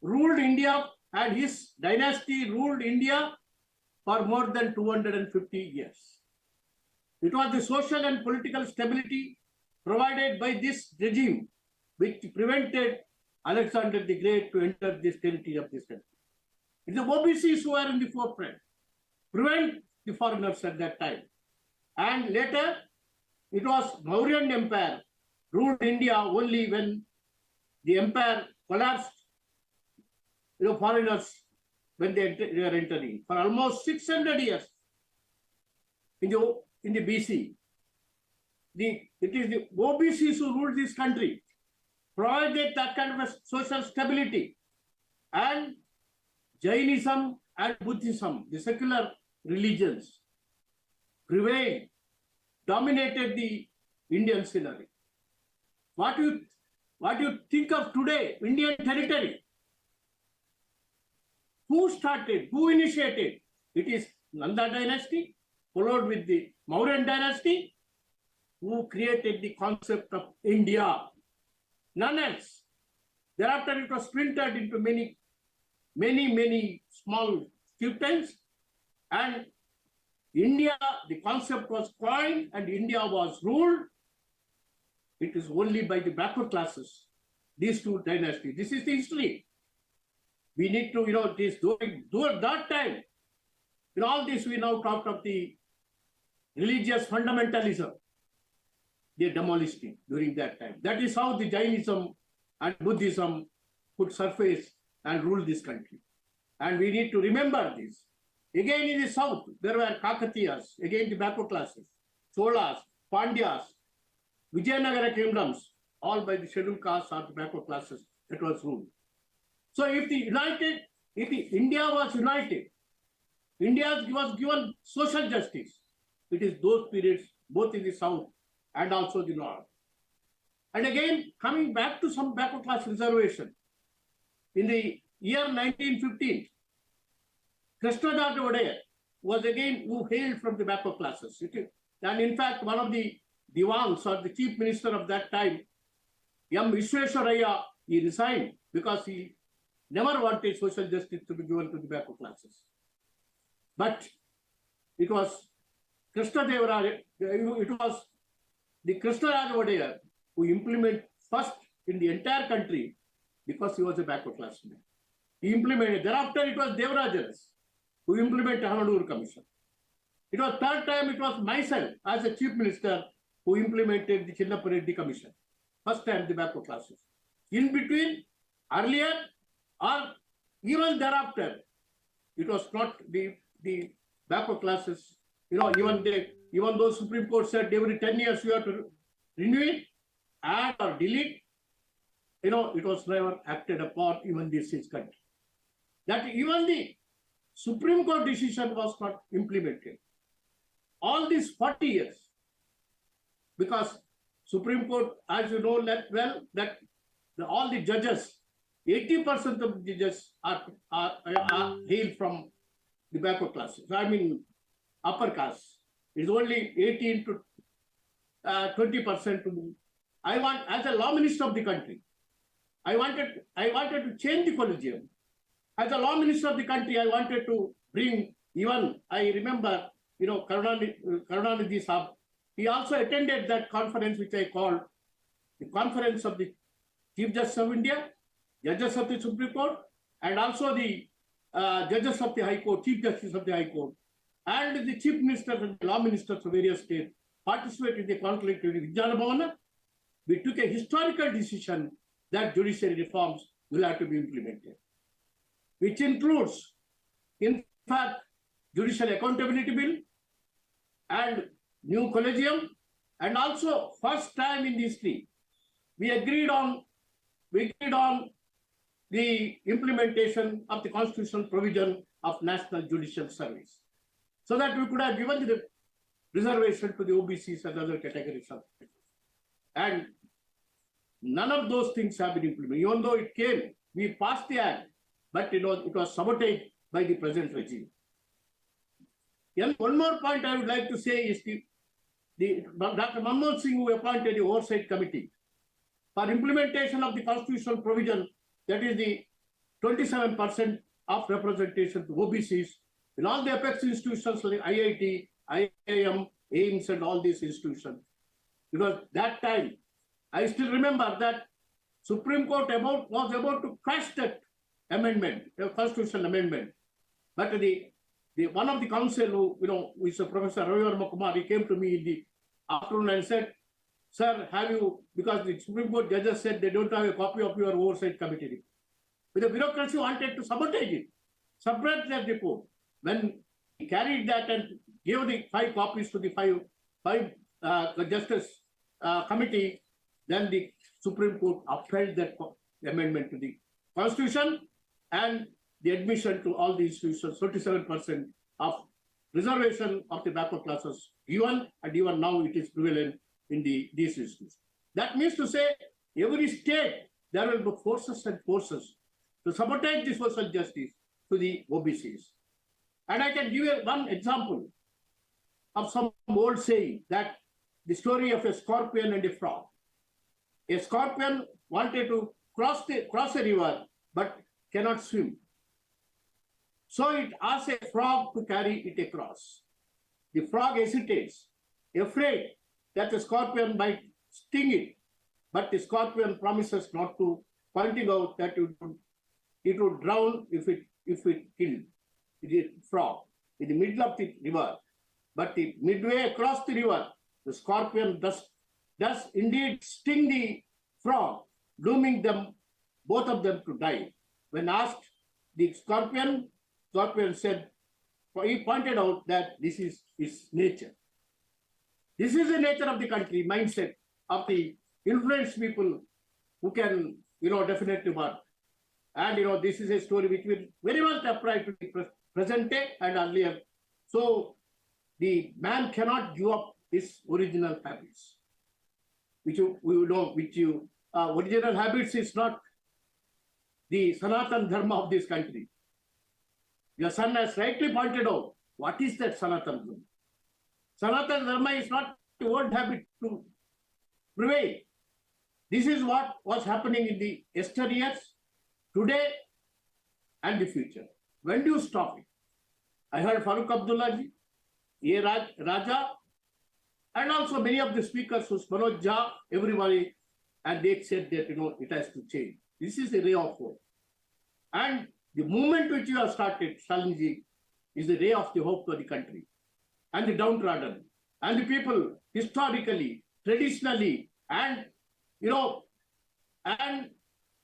Ruled India, and his dynasty ruled India for more than 250 years. It was the social and political stability provided by this regime which prevented Alexander the Great to enter this territory of this country. It's the OBCs who are in the forefront, prevent the foreigners at that time. And later, it was Mauryan Empire ruled India only when the empire collapsed. Foreigners, when they were entering, for almost 600 years in the BC, it is the OBCs who ruled this country, provided that kind of a social stability. And Jainism and Buddhism, the secular religions, prevailed, dominated the Indian scenery. What do you think of today, Indian territory? Who started? Who initiated? It is Nanda dynasty, followed with the Mauryan dynasty, who created the concept of India. None else. Thereafter, it was splintered into many small chieftains, and India, the concept was coined, and India was ruled. It is only by the backward classes, these two dynasties. This is the history. We need to, this during that time, in all this, we now talked of the religious fundamentalism. They demolished it during that time. That is how the Jainism and Buddhism could surface and rule this country. And we need to remember this. Again, in the south, there were Kakatiyas, again the backward classes, Cholas, Pandyas, Vijayanagara kingdoms, all by the scheduled castes or the backward classes that was ruled. So if India was united, India was given social justice. It is those periods, both in the south and also the north. And again, coming back to some backward class reservation, in the year 1915, Krishnadasa Wadaya was again who hailed from the backward classes. And in fact, one of the Diwans or the chief minister of that time, Mkstalin, he resigned because he never wanted social justice to be given to the backward classes. But it was Krishnadasa Wadaya who implemented first in the entire country because he was a backward class man. He implemented. Thereafter, it was Devarajas who implemented Hanadur Commission. It was third time, it was myself as the chief minister who implemented the Chinnapareddy Commission. First time the backward classes. In between, earlier or even thereafter, it was not the backward classes. Even though Supreme Court said every 10 years you have to renew it, add or delete, it was never acted upon even this country. That even the Supreme Court decision was not implemented. All these 40 years, because Supreme Court, as you know that all the judges, 80% of the judges are hailed from the backward classes. I mean, upper caste. It's only 18 to 20%. I want, as a law minister of the country, I wanted to change the collegium. As a law minister of the country, I wanted to bring, even I remember, Karunanidhi Saab, he also attended that conference which I called the Conference of the Chief Justice of India, Judges of the Supreme Court, and also the Judges of the High Court, Chief Justice of the High Court, and the Chief Ministers and the Law Ministers of various states participated in the conflict with Vijnana Bhavana. We took a historical decision that judiciary reforms will have to be implemented, which includes, in fact, Judicial Accountability Bill and new collegium, and also first time in history, we agreed on the implementation of the constitutional provision of National Judicial Service, so that we could have given the reservation to the OBCs and other categories of people. And none of those things have been implemented. Even though it came, we passed the act, but it was sabotaged by the present regime. And one more point I would like to say is Dr. Manmohan Singh, who appointed the oversight committee for implementation of the constitutional provision, that is the 27% of representation to OBCs in all the apex institutions like IIT, IIM, AIMS, and all these institutions. Because that time, I still remember that Supreme Court was about to crush that amendment, the constitutional amendment. But one of the counsel who is Professor Ravi Verma Kumar, he came to me in the afternoon and said, "Sir, have you," because the Supreme Court judges said they don't have a copy of your oversight committee report. But the bureaucracy wanted to sabotage it, suppress that report. When he carried that and gave the 5 copies to the five justice committee, then the Supreme Court upheld that amendment to the Constitution and the admission to all the institutions, 37% of reservation of the backward classes given, and even now it is prevalent in these institutions. That means to say, every state, there will be forces and forces to sabotage the social justice to the OBCs. And I can give you one example of some old saying, that the story of a scorpion and a frog. A scorpion wanted to cross a river, but cannot swim. So it asks a frog to carry it across. The frog hesitates, afraid that the scorpion might sting it, but the scorpion promises not to, pointing out that it would drown if it killed the frog in the middle of the river. But midway across the river, the scorpion does indeed sting the frog, dooming them, both of them, to die. When asked, the scorpion said, he pointed out that this is its nature. This is the nature of the country, mindset of the influenced people who can, definitely work. And, this is a story which will very much apply to the present day and earlier. So the man cannot give up his original habits, original habits is not the Sanatan Dharma of this country. Your son has rightly pointed out, what is that Sanatan Dharma? Sanatan Dharma is not the old habit to prevail. This is what was happening in the yesteryears, today, and the future. When do you stop it? I heard Farooq Abdullaji, A. Raja, and also many of the speakers, Manoj Jha, everybody, and they said that, it has to change. This is the ray of hope. And the movement which you have started, Stalinji, is the ray of the hope for the country. and the downtrodden and the people historically, traditionally, and and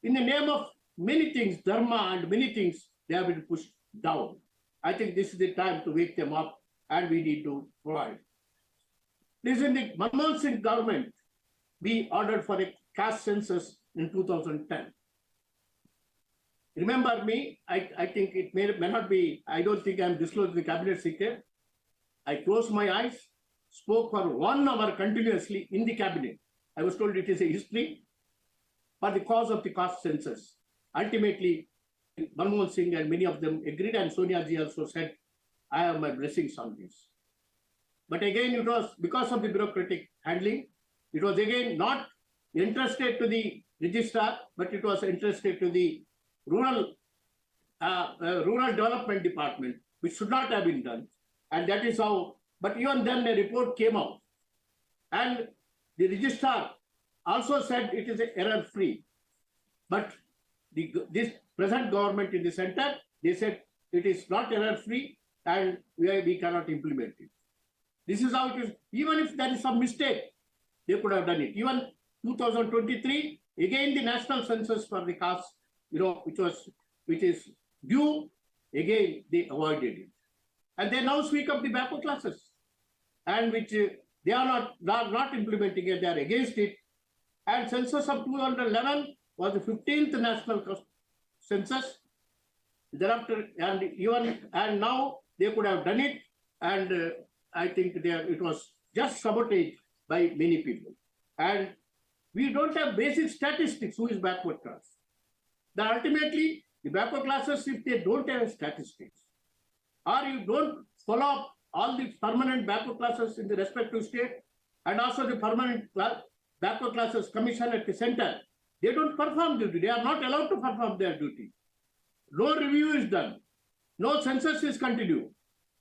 in the name of many things, dharma and many things, they have been pushed down. I think this is the time to wake them up, and we need to provide. This is in the Manmohan Singh government. We ordered for a caste census in 2010. Remember me, I think it may not be, I don't think I'm disclosing the cabinet secret. I closed my eyes, spoke for 1 hour continuously in the cabinet. I was told it is a history for the cause of the caste census. Ultimately, Manmohan Singh and many of them agreed, and Sonia ji also said, I have my blessings on this. But again, it was because of the bureaucratic handling. It was again not entrusted to the registrar, but it was entrusted to the rural development department, which should not have been done. And that is how, but even then a report came out. And the registrar also said it is error-free. But this present government in the center, they said it is not error-free and we cannot implement it. This is how it is. Even if there is some mistake, they could have done it. Even 2023, again the national census for the caste, which is due, again they avoided it. And they now speak of the backward classes, and which they are not implementing it, they are against it. And census of 2011 was the 15th national census. Thereafter, and now they could have done it, and I think it was just sabotaged by many people. And we don't have basic statistics who is backward class. Then ultimately, the backward classes, if they don't have statistics, or you don't follow up all the permanent backward classes in the respective state, and also the permanent backward classes commission at the center, they don't perform duty. They are not allowed to perform their duty. No review is done. No census is continued.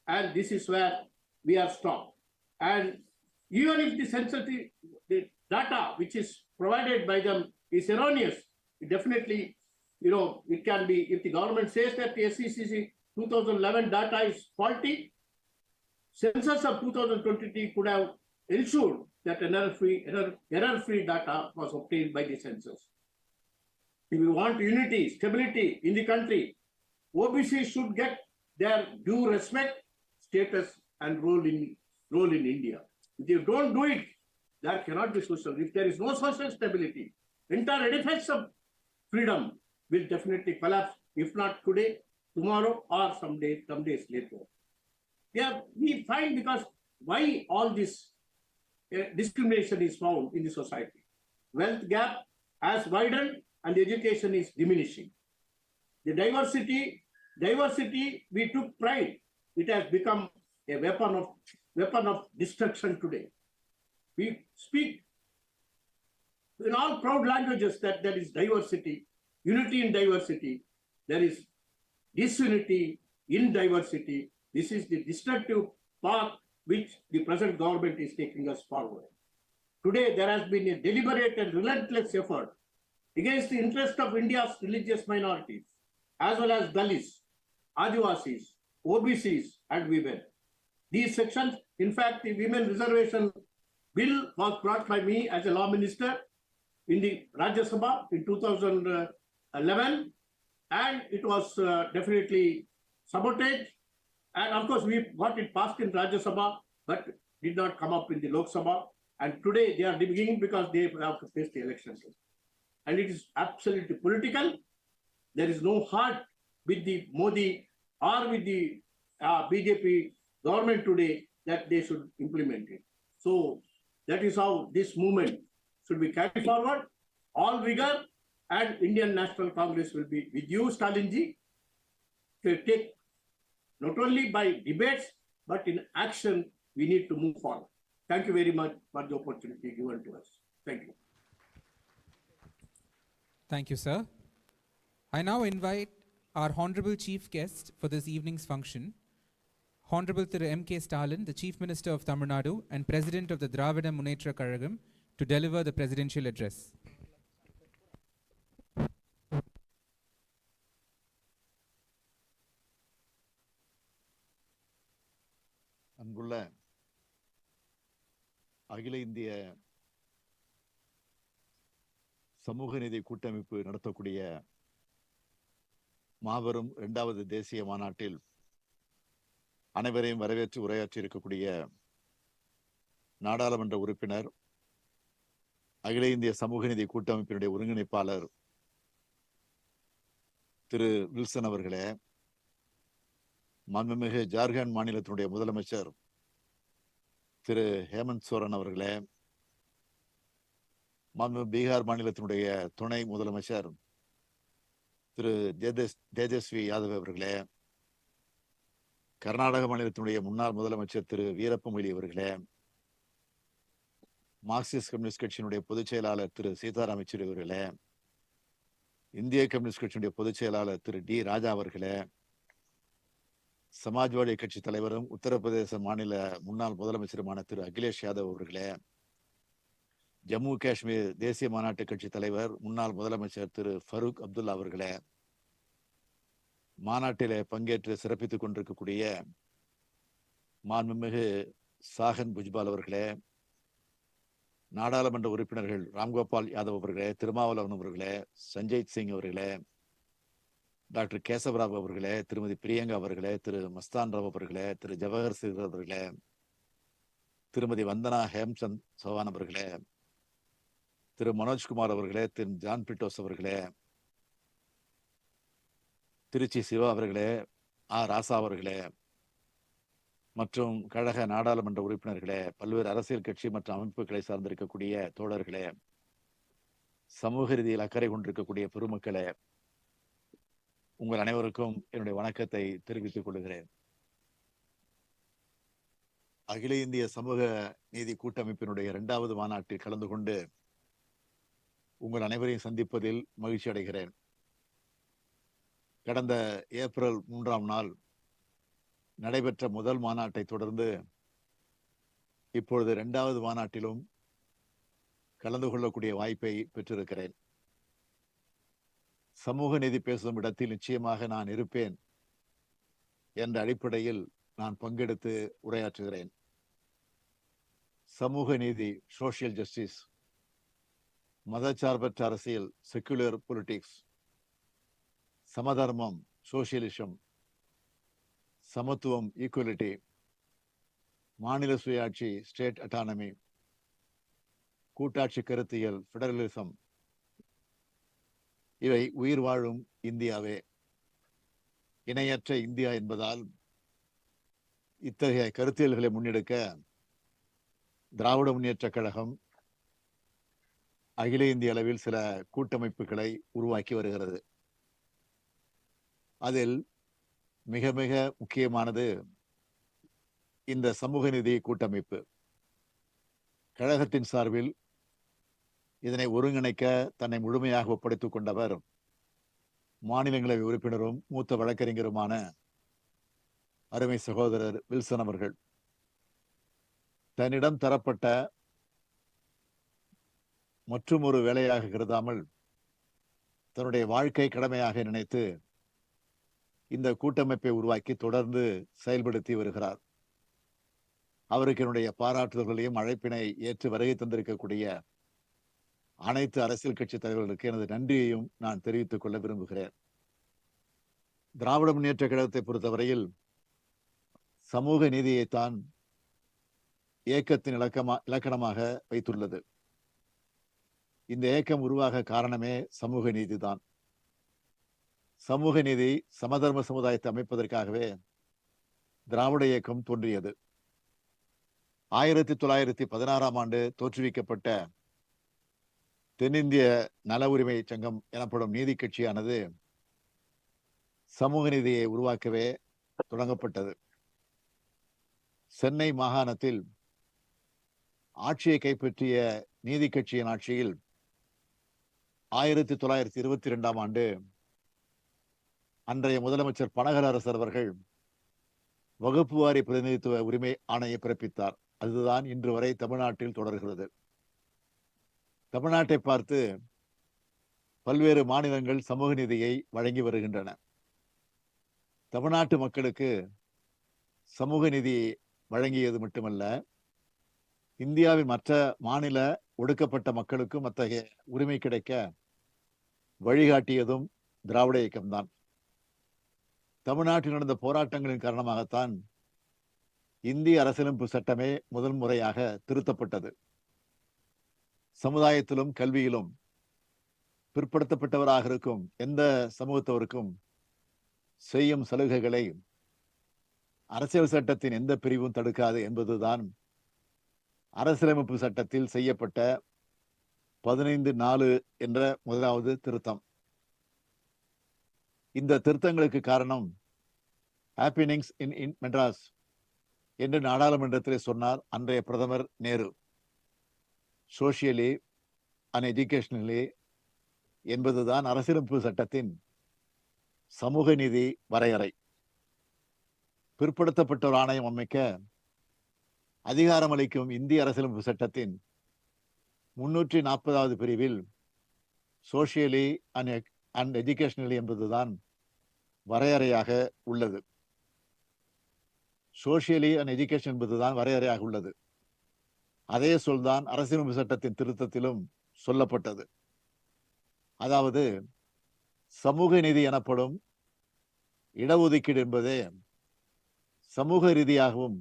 And this is where we are stopped. And even if the census, the data which is provided by them is erroneous, it definitely, it can be, if the government says that the SCCC 2011 data is faulty, census of 2023 could have ensured that error-free data was obtained by the census. If we want unity, stability in the country, OBC should get their due respect, status, and role in India. If you don't do it, there cannot be social. If there is no social stability, entire edifice of freedom will definitely collapse, if not today, tomorrow, or some days later. Yeah, we find because why all this discrimination is found in the society. Wealth gap has widened and education is diminishing. The diversity, we took pride. It has become a weapon of destruction today. We speak in all proud languages that there is diversity, unity in diversity. There is disunity in diversity. This is the destructive path which the present government is taking us forward. Today, there has been a deliberate and relentless effort against the interest of India's religious minorities, as well as Dalits, Adivasis, OBCs, and women. These sections, in fact, the Women Reservation Bill was brought by me as a law minister in the Rajya Sabha in 2011, and it was definitely sabotaged. And of course, we got it passed in Rajya Sabha, but did not come up in the Lok Sabha. And today they are beginning because they have to face the elections. And it is absolutely political. There is no heart with the Modi or with the BJP government today that they should implement it. So that is how this movement should be carried forward. All vigor, and Indian National Congress will be with you, Stalin ji, to take not only by debates, but in action, we need to move forward. Thank you very much for the opportunity given to us. Thank you. Thank you, sir. I now invite our Honorable Chief Guest for this evening's function, Honorable Thiru Mkstalin, the Chief Minister of Tamil Nadu and President of the Dravida Munnetra Kazhagam, to deliver the presidential address. அன்புள்ள அகில இந்திய சமூக நீதி கூட்டமைப்பு நடத்தக்கூடிய மாபெரும் 2வது தேசிய மாநாட்டில் அனைவரையும் வரவேற்று உரையாற்றி இருக்கக்கூடிய நாடாளுமன்ற உறுப்பினர், அகில இந்திய சமூக நீதி கூட்டமைப்பினுடைய ஒருங்கிணைப்பாளர் திரு வில்சன் அவர்களே, மாண்புமிகு ஜார்க்கண்ட் மாநிலத்தினுடைய முதலமைச்சர் திரு ஹேமந்த் சோரன் அவர்களே, மாண்புமிகு பீகார் மாநிலத்தினுடைய துணை முதலமைச்சர் திரு தேஜஸ்வி யாதவ் அவர்களே, கர்நாடக மாநிலத்தினுடைய முன்னாள் முதலமைச்சர் திரு வீரப்ப மொய்லி அவர்களே, மார்க்சிஸ்ட் கம்யூனிஸ்ட் கட்சியினுடைய பொதுச் செயலாளர் திரு சீதாராம் யெச்சூரி அவர்களே, இந்திய கம்யூனிஸ்ட் கட்சியினுடைய பொதுச் செயலாளர் திரு டி ராஜா அவர்களே, சமாஜ்வாடி கட்சி தலைவரும் உத்தரப்பிரதேச மாநில முன்னாள் முதலமைச்சருமான திரு அகிலேஷ் யாதவ் அவர்களே, ஜம்மு காஷ்மீர் தேசிய மாநாட்டு கட்சி தலைவர் முன்னாள் முதலமைச்சர் திரு ஃபரூக் அப்துல்லா அவர்களே, மாநாட்டிலே பங்கேற்று சிறப்பித்துக் கொண்டிருக்கக்கூடிய மாண்புமிகு சாகன் புஜ்பால் அவர்களே, நாடாளுமன்ற உறுப்பினர்கள் ராம்கோபால் யாதவ் அவர்களே, திருமாவளவன் அவர்களே, சஞ்சய் சிங் அவர்களே, டாக்டர் கேசவராவ் அவர்களே, திருமதி பிரியங்கா அவர்களே, திரு மஸ்தான் ராவ் அவர்களே, திரு ஜவஹர் சிங் அவர்களே, திருமதி வந்தனா ஹேம்சந்த் சௌஹான் அவர்களே, திரு மனோஜ்குமார் அவர்களே, திரு ஜான் பிட்டோஸ் அவர்களே, திருச்சி சிவா அவர்களே, ராசா அவர்களே மற்றும் கழக நாடாளுமன்ற உறுப்பினர்களே, பல்வேறு அரசியல் கட்சி மற்றும் அமைப்புகளை சார்ந்திருக்கக்கூடிய தோழர்களே, சமூக ரீதியில் அக்கறை கொண்டிருக்கக்கூடிய பெருமக்களே, உங்கள் அனைவருக்கும் என்னுடைய வணக்கத்தை தெரிவித்துக் கொள்கிறேன். அகில இந்திய சமூக நீதி கூட்டமைப்பினுடைய 2வது மாநாட்டில் கலந்து கொண்டு உங்கள் அனைவரையும் சந்திப்பதில் மகிழ்ச்சி அடைகிறேன். கடந்த ஏப்ரல் 3ஆம் நாள் நடைபெற்ற முதல் மாநாட்டை தொடர்ந்து இப்பொழுது 2வது மாநாட்டிலும் கலந்து கொள்ளக்கூடிய வாய்ப்பை பெற்றிருக்கிறேன். சமூக நீதி பேசும் இடத்தில் நிச்சயமாக நான் இருப்பேன் என்ற அடிப்படையில் நான் பங்கெடுத்து உரையாற்றுகிறேன். சமூக நீதி, சோசியல் ஜஸ்டிஸ், மதச்சார்பற்ற அரசியல், செக்குலர் பொலிட்டிக்ஸ், சமதர்மம், சோசியலிசம், சமத்துவம், ஈக்குவலிட்டி, மாநில சுயாட்சி, ஸ்டேட் அட்டானமி, கூட்டாட்சி கருத்தியல், ஃபெடரலிசம், இவை உயிர் வாழும் இந்தியாவே. இணையற்ற இந்தியா என்பதால் இத்தகைய கருத்தியல்களை முன்னெடுக்க திராவிட முன்னேற்றக் கழகம் அகில இந்திய அளவில் சில கூட்டமைப்புகளை உருவாக்கி வருகிறது. அதில் மிக மிக முக்கியமானது இந்த சமூக நீதி கூட்டமைப்பு. கழகத்தின் சார்பில் இதனை ஒருங்கிணைக்க தன்னை முழுமையாக ஒப்படைத்துக் கொண்டவர் மாநிலங்களவை உறுப்பினரும் மூத்த வழக்கறிஞருமான அருமை சகோதரர் வில்சன் அவர்கள். தன்னிடம் தரப்பட்ட மற்றும் ஒரு வேலையாக கருதாமல் தன்னுடைய வாழ்க்கை கடமையாக நினைத்து இந்த கூட்டமைப்பை உருவாக்கி தொடர்ந்து செயல்படுத்தி வருகிறார். அவருக்கு என்னுடைய பாராட்டுதல்களையும் அழைப்பினை ஏற்று வருகை தந்திருக்கக்கூடிய அனைத்து அரசியல் கட்சி தலைவர்களுக்கு எனது நன்றியையும் நான் தெரிவித்துக் கொள்ள விரும்புகிறேன். திராவிட முன்னேற்ற கழகத்தை பொறுத்தவரையில் சமூக நீதியைத்தான் இயக்கத்தின் இலக்கணமாக வைத்துள்ளது. இந்த இயக்கம் உருவாக காரணமே சமூக நீதிதான். சமூக நீதி, சமதர்ம சமுதாயத்தை அமைப்பதற்காகவே திராவிட இயக்கம் தோன்றியது. 1916ஆம் ஆண்டு தோற்றுவிக்கப்பட்ட தென்னிந்திய நல உரிமை சங்கம் எனப்படும் நீதி கட்சியானது சமூக நீதியை உருவாக்கவே தொடங்கப்பட்டது. சென்னை மாகாணத்தில் ஆட்சியை கைப்பற்றிய நீதி கட்சியின் ஆட்சியில் 1922ஆம் ஆண்டு அன்றைய முதலமைச்சர் பனகரசர் அவர்கள் வகுப்பு வாரி பிரதிநிதித்துவ உரிமை ஆணையை பிறப்பித்தார். அதுதான் இன்று வரை தமிழ்நாட்டில் தொடர்கிறது. தமிழ்நாட்டை பார்த்து பல்வேறு மாநிலங்கள் சமூக நீதியை வழங்கி வருகின்றன. தமிழ்நாட்டு மக்களுக்கு சமூக நீதி வழங்கியது மட்டுமல்ல, இந்தியாவின் மற்ற மாநில ஒடுக்கப்பட்ட மக்களுக்கும் அத்தகைய உரிமை கிடைக்க வழிகாட்டியதும் திராவிட இயக்கம்தான். தமிழ்நாட்டில் நடந்த போராட்டங்களின் காரணமாகத்தான் இந்திய அரசியலமைப்பு சட்டமே முதல் முறையாக திருத்தப்பட்டது. சமுதாயத்திலும் கல்வியிலும் பிற்படுத்தப்பட்டவராக இருக்கும் எந்த சமூகத்தவருக்கும் செய்யும் சலுகைகளை அரசியல் சட்டத்தின் எந்த பிரிவும் தடுக்காது என்பதுதான் அரசியலமைப்பு சட்டத்தில் செய்யப்பட்ட 15(4) என்ற முதலாவது திருத்தம். இந்த திருத்தங்களுக்கு காரணம் ஹாப்பினிங்ஸ் இன் மெட்ராஸ் என்று நாடாளுமன்றத்தில் சொன்னார் அன்றைய பிரதமர் நேரு. சோசியலி அண்ட் எஜுகேஷனலி என்பதுதான் அரசியலமைப்பு சட்டத்தின் சமூக நீதி வரையறை. பிற்படுத்தப்பட்டோர் ஆணையம் அமைக்க அதிகாரம் அளிக்கும் இந்திய அரசியலமைப்பு சட்டத்தின் 340வது பிரிவில் சோசியலி அண்ட் எஜுகேஷனலி என்பதுதான் வரையறையாக உள்ளது. சோசியலி அண்ட் எஜுகேஷன் என்பதுதான் வரையறையாக உள்ளது. அதே சொல்தான் அரசியலமைப்பு சட்டத்தின் திருத்தத்திலும் சொல்லப்பட்டது. அதாவது சமூக நீதி எனப்படும் இடஒதுக்கீடு என்பதே சமூக ரீதியாகவும்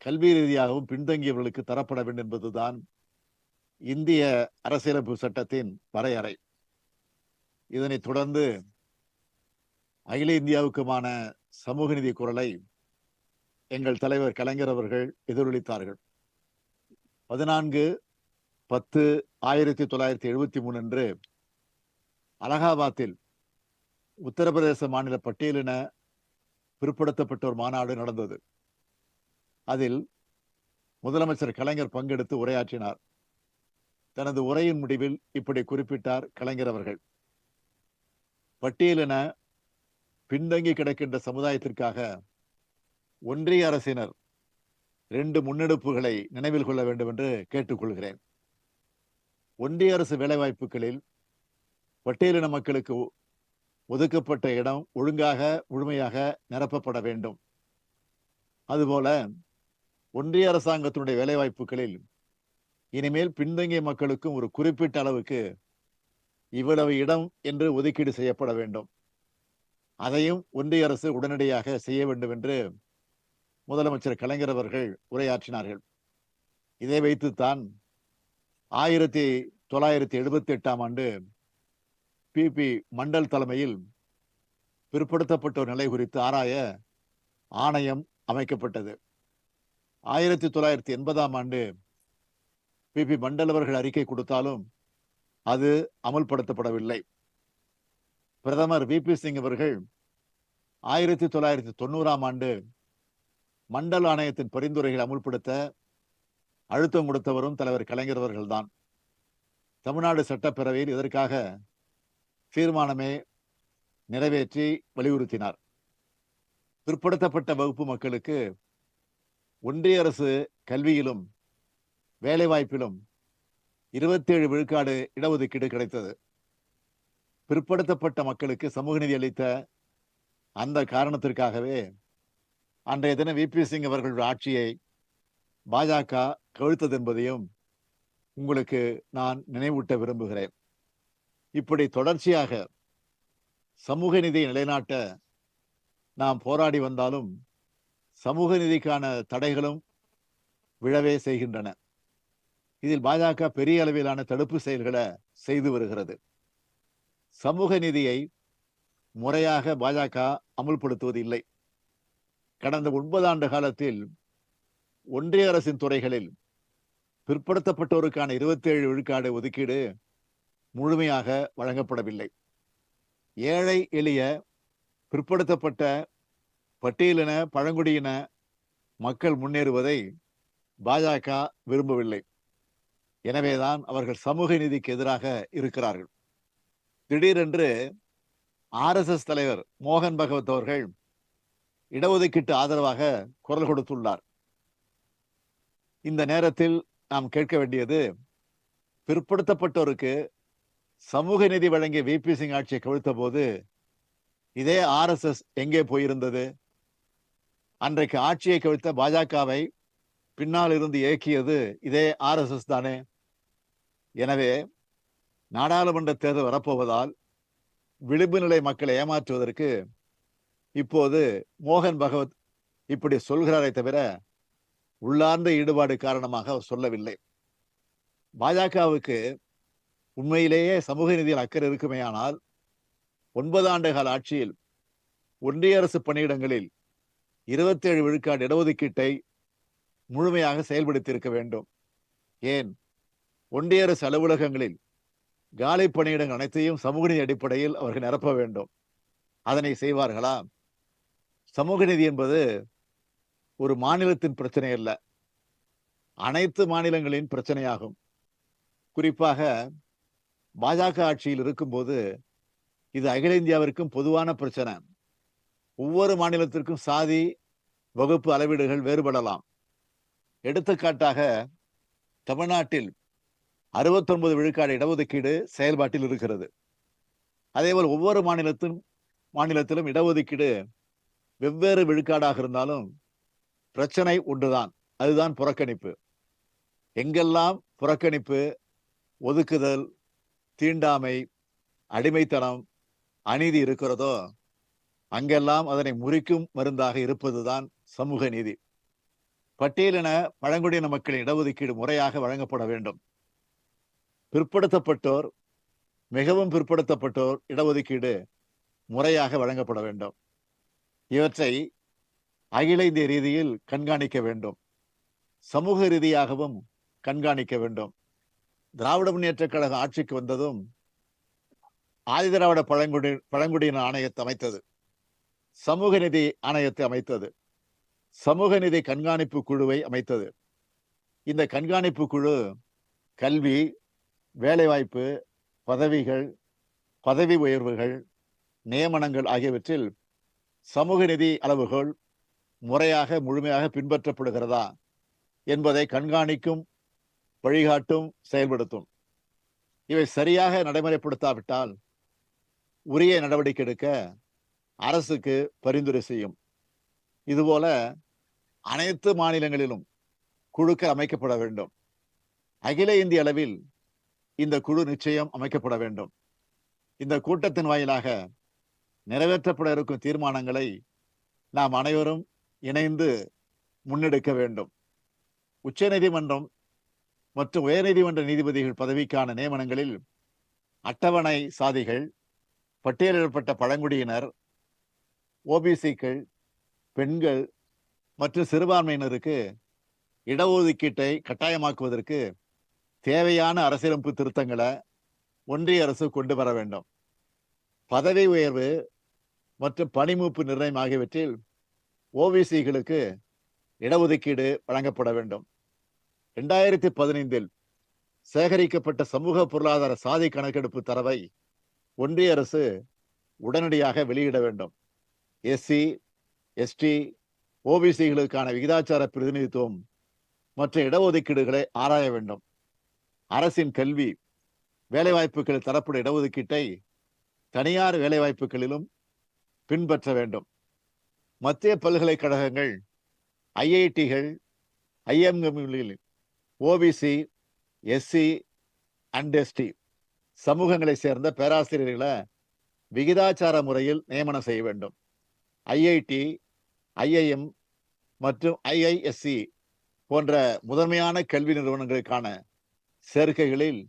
கல்வி ரீதியாகவும் பின்தங்கியவர்களுக்கு தரப்பட வேண்டும் என்பதுதான் இந்திய அரசியலமைப்பு சட்டத்தின் வரையறை. இதனைத் தொடர்ந்து அகில இந்தியாவுக்குமான சமூக நீதி குரலை எங்கள் தலைவர் கலைஞர் அவர்கள் எதிரொலித்தார்கள். 14/10/1973 அன்று அலகாபாத்தில் உத்தரப்பிரதேச மாநில பட்டியலின பிற்படுத்தப்பட்டோர் மாநாடு நடந்தது. அதில் முதலமைச்சர் கலைஞர் பங்கெடுத்து உரையாற்றினார். தனது உரையின் முடிவில் இப்படி குறிப்பிட்டார் கலைஞர் அவர்கள். பட்டியலின பின்தங்கி கிடக்கின்ற சமுதாயத்திற்காக ஒன்றிய அரசினர் 2 முன்னெடுப்புகளை நினைவில் கொள்ள வேண்டும் என்று கேட்டுக்கொள்கிறேன். ஒன்றிய அரசு வேலைவாய்ப்புகளில் பட்டியலின மக்களுக்கு ஒதுக்கப்பட்ட இடம் ஒழுங்காக முழுமையாக நிரப்பப்பட வேண்டும். அதுபோல ஒன்றிய அரசாங்கத்தினுடைய வேலைவாய்ப்புகளில் இனிமேல் பின்தங்கிய மக்களுக்கும் ஒரு குறிப்பிட்ட அளவுக்கு இவ்வளவு இடம் என்று ஒதுக்கீடு செய்யப்பட வேண்டும். அதையும் ஒன்றிய அரசு உடனடியாக செய்ய வேண்டும் என்று முதலமைச்சர் கலைஞர் அவர்கள் உரையாற்றினார்கள். இதை வைத்துத்தான் 1978ஆம் ஆண்டு பி மண்டல் தலைமையில் பிற்படுத்தப்பட்டோர் நிலை குறித்து ஆராய ஆணையம் அமைக்கப்பட்டது. 1980ஆம் ஆண்டு பி மண்டல் அவர்கள் அறிக்கை கொடுத்தாலும் அது அமல்படுத்தப்படவில்லை. பிரதமர் வி.பி. சிங் அவர்கள் 1990ஆம் ஆண்டு மண்டல் ஆணையத்தின் பரிந்துரைகளை அமுல்படுத்த அழுத்தம் கொடுத்தவரும் தலைவர் கலைஞர் அவர்கள்தான். தமிழ்நாடு சட்டப்பேரவையில் இதற்காக தீர்மானமே நிறைவேற்றி வலியுறுத்தினார். பிற்படுத்தப்பட்ட வகுப்பு மக்களுக்கு ஒன்றிய அரசு கல்வியிலும் வேலைவாய்ப்பிலும் 27 விழுக்காடு இடஒதுக்கீடு கிடைத்தது. பிற்படுத்தப்பட்ட மக்களுக்கு சமூக நீதி அளித்த அந்த காரணத்திற்காகவே அன்றைய தினம் வி.பி. சிங் அவர்களுடைய ஆட்சியை பாஜக கவிழ்த்தது என்பதையும் உங்களுக்கு நான் நினைவூட்ட விரும்புகிறேன். இப்படி தொடர்ச்சியாக சமூக நீதியை நிலைநாட்ட நாம் போராடி வந்தாலும் சமூக நீதிக்கான தடைகளும் விழவே செய்கின்றன. இதில் பாஜக பெரிய அளவிலான தடுப்பு செயல்களை செய்து வருகிறது. சமூக நீதியை முறையாக பாஜக அமுல்படுத்துவது இல்லை. கடந்த 9 ஆண்டு காலத்தில் ஒன்றிய அரசின் துறைகளில் பிற்படுத்தப்பட்டோருக்கான 27 விழுக்காடு ஒதுக்கீடு முழுமையாக வழங்கப்படவில்லை. ஏழை எளிய பிற்படுத்தப்பட்ட பட்டியலின பழங்குடியின மக்கள் முன்னேறுவதை பாஜக விரும்பவில்லை. எனவேதான் அவர்கள் சமூக நீதிக்கு எதிராக இருக்கிறார்கள். திடீரென்று RSS தலைவர் மோகன் பகவத் அவர்கள் இடஒதுக்கீட்டு ஆதரவாக குரல் கொடுத்துள்ளார். இந்த நேரத்தில் நாம் கேட்க வேண்டியது, பிற்படுத்தப்பட்டோருக்கு சமூக நீதி வழங்கிய வி.பி. சிங் ஆட்சியை கவிழ்த்த போது இதே RSS எங்கே போயிருந்தது? அன்றைக்கு ஆட்சியை கவிழ்த்த பாஜகவை பின்னால் இருந்து இயக்கியது இதே RSS தானே. எனவே நாடாளுமன்ற தேர்தல் வரப்போவதால் விளிம்பு நிலை மக்களை ஏமாற்றுவதற்கு இப்போது மோகன் பகவத் இப்படி சொல்கிறாரே தவிர உள்ளார்ந்த ஈடுபாடு காரணமாக அவர் சொல்லவில்லை. பாஜகவுக்கு உண்மையிலேயே சமூக நீதியில் அக்கறை இருக்குமேயானால் 9 ஆண்டு கால ஆட்சியில் ஒன்றிய அரசு பணியிடங்களில் 27 விழுக்காடு இடஒதுக்கீட்டை முழுமையாக செயல்படுத்தியிருக்க வேண்டும். ஏன் ஒன்றிய அரசு அலுவலகங்களில் காலி பணியிடங்கள் அனைத்தையும் சமூக நீதி அடிப்படையில் அவர்கள் நிரப்ப வேண்டும். அதனை செய்வார்களா? சமூக நீதி என்பது ஒரு மாநிலத்தின் பிரச்சனை அல்ல, அனைத்து மாநிலங்களின் பிரச்சனையாகும். குறிப்பாக பாஜக ஆட்சியில் இருக்கும்போது இது அகில இந்தியாவிற்கும் பொதுவான பிரச்சனை. ஒவ்வொரு மாநிலத்திற்கும் சாதி வகுப்பு அளவீடுகள் வேறுபடலாம். எடுத்துக்காட்டாக தமிழ்நாட்டில் 69 விழுக்காடு இடஒதுக்கீடு செயல்பாட்டில் இருக்கிறது. அதேபோல் ஒவ்வொரு மாநிலத்திலும் இடஒதுக்கீடு வெவ்வேறு விழுக்காடாக இருந்தாலும் பிரச்சனை ஒன்றுதான், அதுதான் புறக்கணிப்பு. எங்கெல்லாம் புறக்கணிப்பு, ஒதுக்குதல், தீண்டாமை, அடிமைத்தனம், அநீதி இருக்கிறதோ அங்கெல்லாம் அதனை முறிக்கும் மருந்தாக இருப்பதுதான் சமூக நீதி. பட்டியலின பழங்குடியின மக்களின் இடஒதுக்கீடு முறையாக வழங்கப்பட வேண்டும். பிற்படுத்தப்பட்டோர், மிகவும் பிற்படுத்தப்பட்டோர் இடஒதுக்கீடு முறையாக வழங்கப்பட வேண்டும். இவற்றை அகில இந்திய ரீதியில் கண்காணிக்க வேண்டும், சமூக ரீதியாகவும் கண்காணிக்க வேண்டும். திராவிட முன்னேற்றக் கழக ஆட்சிக்கு வந்ததும் ஆதிதிராவிட பழங்குடியின ஆணையத்தை அமைத்தது, சமூக நிதி ஆணையத்தை அமைத்தது, சமூக நிதி கண்காணிப்பு குழுவை அமைத்தது. இந்த கண்காணிப்பு குழு கல்வி, வேலைவாய்ப்பு, பதவிகள், பதவி உயர்வுகள், நியமனங்கள் ஆகியவற்றில் சமூக நிதி அளவுகோல் முறையாக முழுமையாக பின்பற்றப்படுகிறதா என்பதை கண்காணிக்கும், வழிகாட்டும், செயல்படுத்தும். இவை சரியாக நடைமுறைப்படுத்தாவிட்டால் உரிய நடவடிக்கை எடுக்க அரசுக்கு பரிந்துரை செய்யும். இதுபோல அனைத்து மாநிலங்களிலும் குழுக்கள் அமைக்கப்பட வேண்டும். அகில இந்திய அளவில் இந்த குழு நிச்சயம் அமைக்கப்பட வேண்டும். இந்த கூட்டத்தின் வாயிலாக நிறைவேற்றப்பட இருக்கும் தீர்மானங்களை நாம் அனைவரும் இணைந்து முன்னெடுக்க வேண்டும். உச்சநீதிமன்றம் மற்றும் உயர்நீதிமன்ற நீதிபதிகள் பதவிக்கான நியமனங்களில் அட்டவணை சாதிகள், பட்டியலிடப்பட்ட பழங்குடியினர், ஓபிசிக்கள், பெண்கள் மற்றும் சிறுபான்மையினருக்கு இடஒதுக்கீட்டை கட்டாயமாக்குவதற்கு தேவையான அரசியலமைப்பு திருத்தங்களை ஒன்றிய அரசு கொண்டு வர வேண்டும். பதவி உயர்வு மற்றும் பணிமூப்பு நிர்ணயம் ஆகியவற்றில் ஓபிசிகளுக்கு இடஒதுக்கீடு வழங்கப்பட வேண்டும். 2015 சேகரிக்கப்பட்ட சமூக பொருளாதார சாதி கணக்கெடுப்பு தரவை ஒன்றிய அரசு உடனடியாக வெளியிட வேண்டும். எஸ்சி, எஸ்டி, ஓபிசிகளுக்கான விகிதாச்சார பிரதிநிதித்துவம் மற்ற இடஒதுக்கீடுகளை ஆராய வேண்டும். அரசின் கல்வி, வேலைவாய்ப்புகளில் தரப்படும் இடஒதுக்கீட்டை தனியார் வேலைவாய்ப்புகளிலும் பின்பற்ற வேண்டும். மத்திய பல்கலைக்கழகங்கள், ஐஐடிகள், ஐஎம்களில் ஓபிசி, எஸ்சி அண்ட் எஸ்டி சமூகங்களை சேர்ந்த பேராசிரியர்களை விகிதாச்சார முறையில் நியமனம் செய்ய வேண்டும். ஐஐடி, ஐஐஎம் மற்றும் ஐஐஎஸ்சி போன்ற முதன்மையான கல்வி நிறுவனங்களுக்கான சேர்க்கைகளில்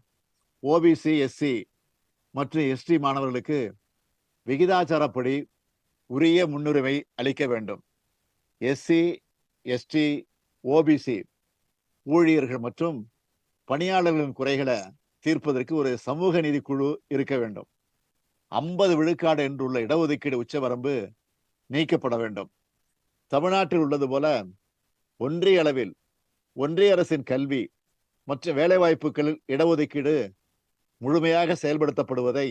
ஓபிசி, எஸ்சி மற்றும் எஸ்டி மாணவர்களுக்கு விகிதாச்சாரப்படி உரிய முன்னுரிமை அளிக்க வேண்டும். எஸ்சி, எஸ்டி, ஓபிசி ஊழியர்கள் மற்றும் பணியாளர்களின் குறைகளை தீர்ப்பதற்கு ஒரு சமூக நீதி குழு இருக்க வேண்டும். 50 விழுக்காடு என்றுள்ள இடஒதுக்கீடு உச்சவரம்பு நீக்கப்பட வேண்டும். தமிழ்நாட்டில் உள்ளது போல ஒன்றிய அளவில் ஒன்றிய அரசின் கல்வி மற்றும் வேலைவாய்ப்புகளில் இடஒதுக்கீடு முழுமையாக செயல்படுத்தப்படுவதை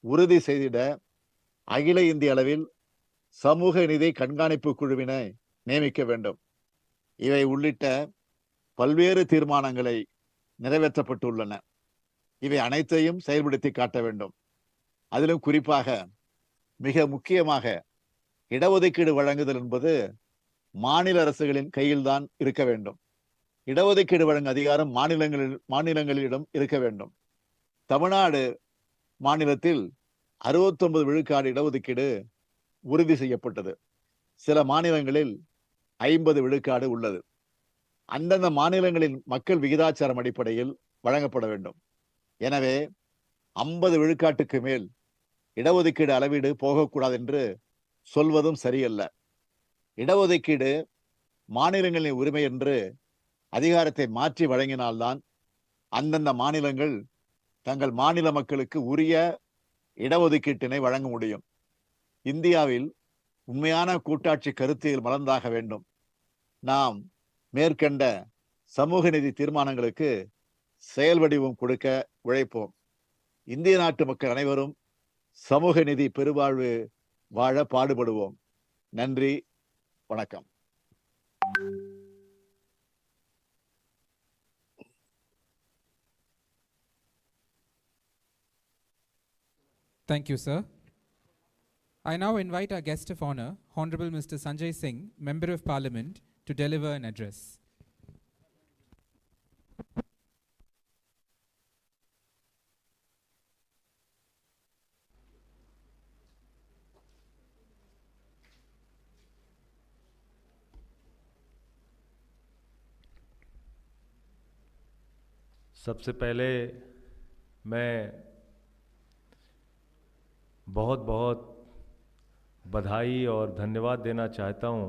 உறுதி செய்திட அகில இந்திய அளவில் சமூக நீதி கண்காணிப்பு குழுவினை நியமிக்க வேண்டும். இவை உள்ளிட்ட பல்வேறு தீர்மானங்களை நிறைவேற்றப்பட்டுள்ளன. இவை அனைத்தையும் செயல்படுத்தி காட்ட வேண்டும். அதிலும் குறிப்பாக மிக முக்கியமாக இடஒதுக்கீடு வழங்குதல் என்பது மாநில அரசுகளின் கையில்தான் இருக்க வேண்டும். இடஒதுக்கீடு வழங்கும் அதிகாரம் மாநிலங்களிடம் இருக்க வேண்டும். தமிழ்நாடு மாநிலத்தில் 69 விழுக்காடு இடஒதுக்கீடு உறுதி செய்யப்பட்டது. சில மாநிலங்களில் 50 விழுக்காடு உள்ளது. அந்தந்த மாநிலங்களின் மக்கள் விகிதாச்சாரம் அடிப்படையில் வழங்கப்பட வேண்டும். எனவே 50 விழுக்காட்டுக்கு மேல் இடஒதுக்கீடு அளவீடு போகக்கூடாது என்று சொல்வதும் சரியல்ல. இடஒதுக்கீடு மாநிலங்களின் உரிமை என்று அதிகாரத்தை மாற்றி வழங்கினால்தான் அந்தந்த மாநிலங்கள் தங்கள் மாநில மக்களுக்கு உரிய இடஒதுக்கீட்டினை வழங்க முடியும். இந்தியாவில் உண்மையான கூட்டாட்சி கருத்தியல் மலர்ந்தாக வேண்டும். நாம் மேற்கண்ட சமூக நீதி தீர்மானங்களுக்கு செயல் வடிவம் கொடுக்க உழைப்போம். இந்திய நாட்டு மக்கள் அனைவரும் சமூக நீதி பெருவாழ்வு வாழ பாடுபடுவோம். நன்றி, வணக்கம். Thank you, sir. I now invite our guest of honor, Honorable Mr. Sanjay Singh, Member of Parliament, to deliver an address. सबसे पहले मैं बहुत बहुत बधाई और धन्यवाद देना चाहता हूँ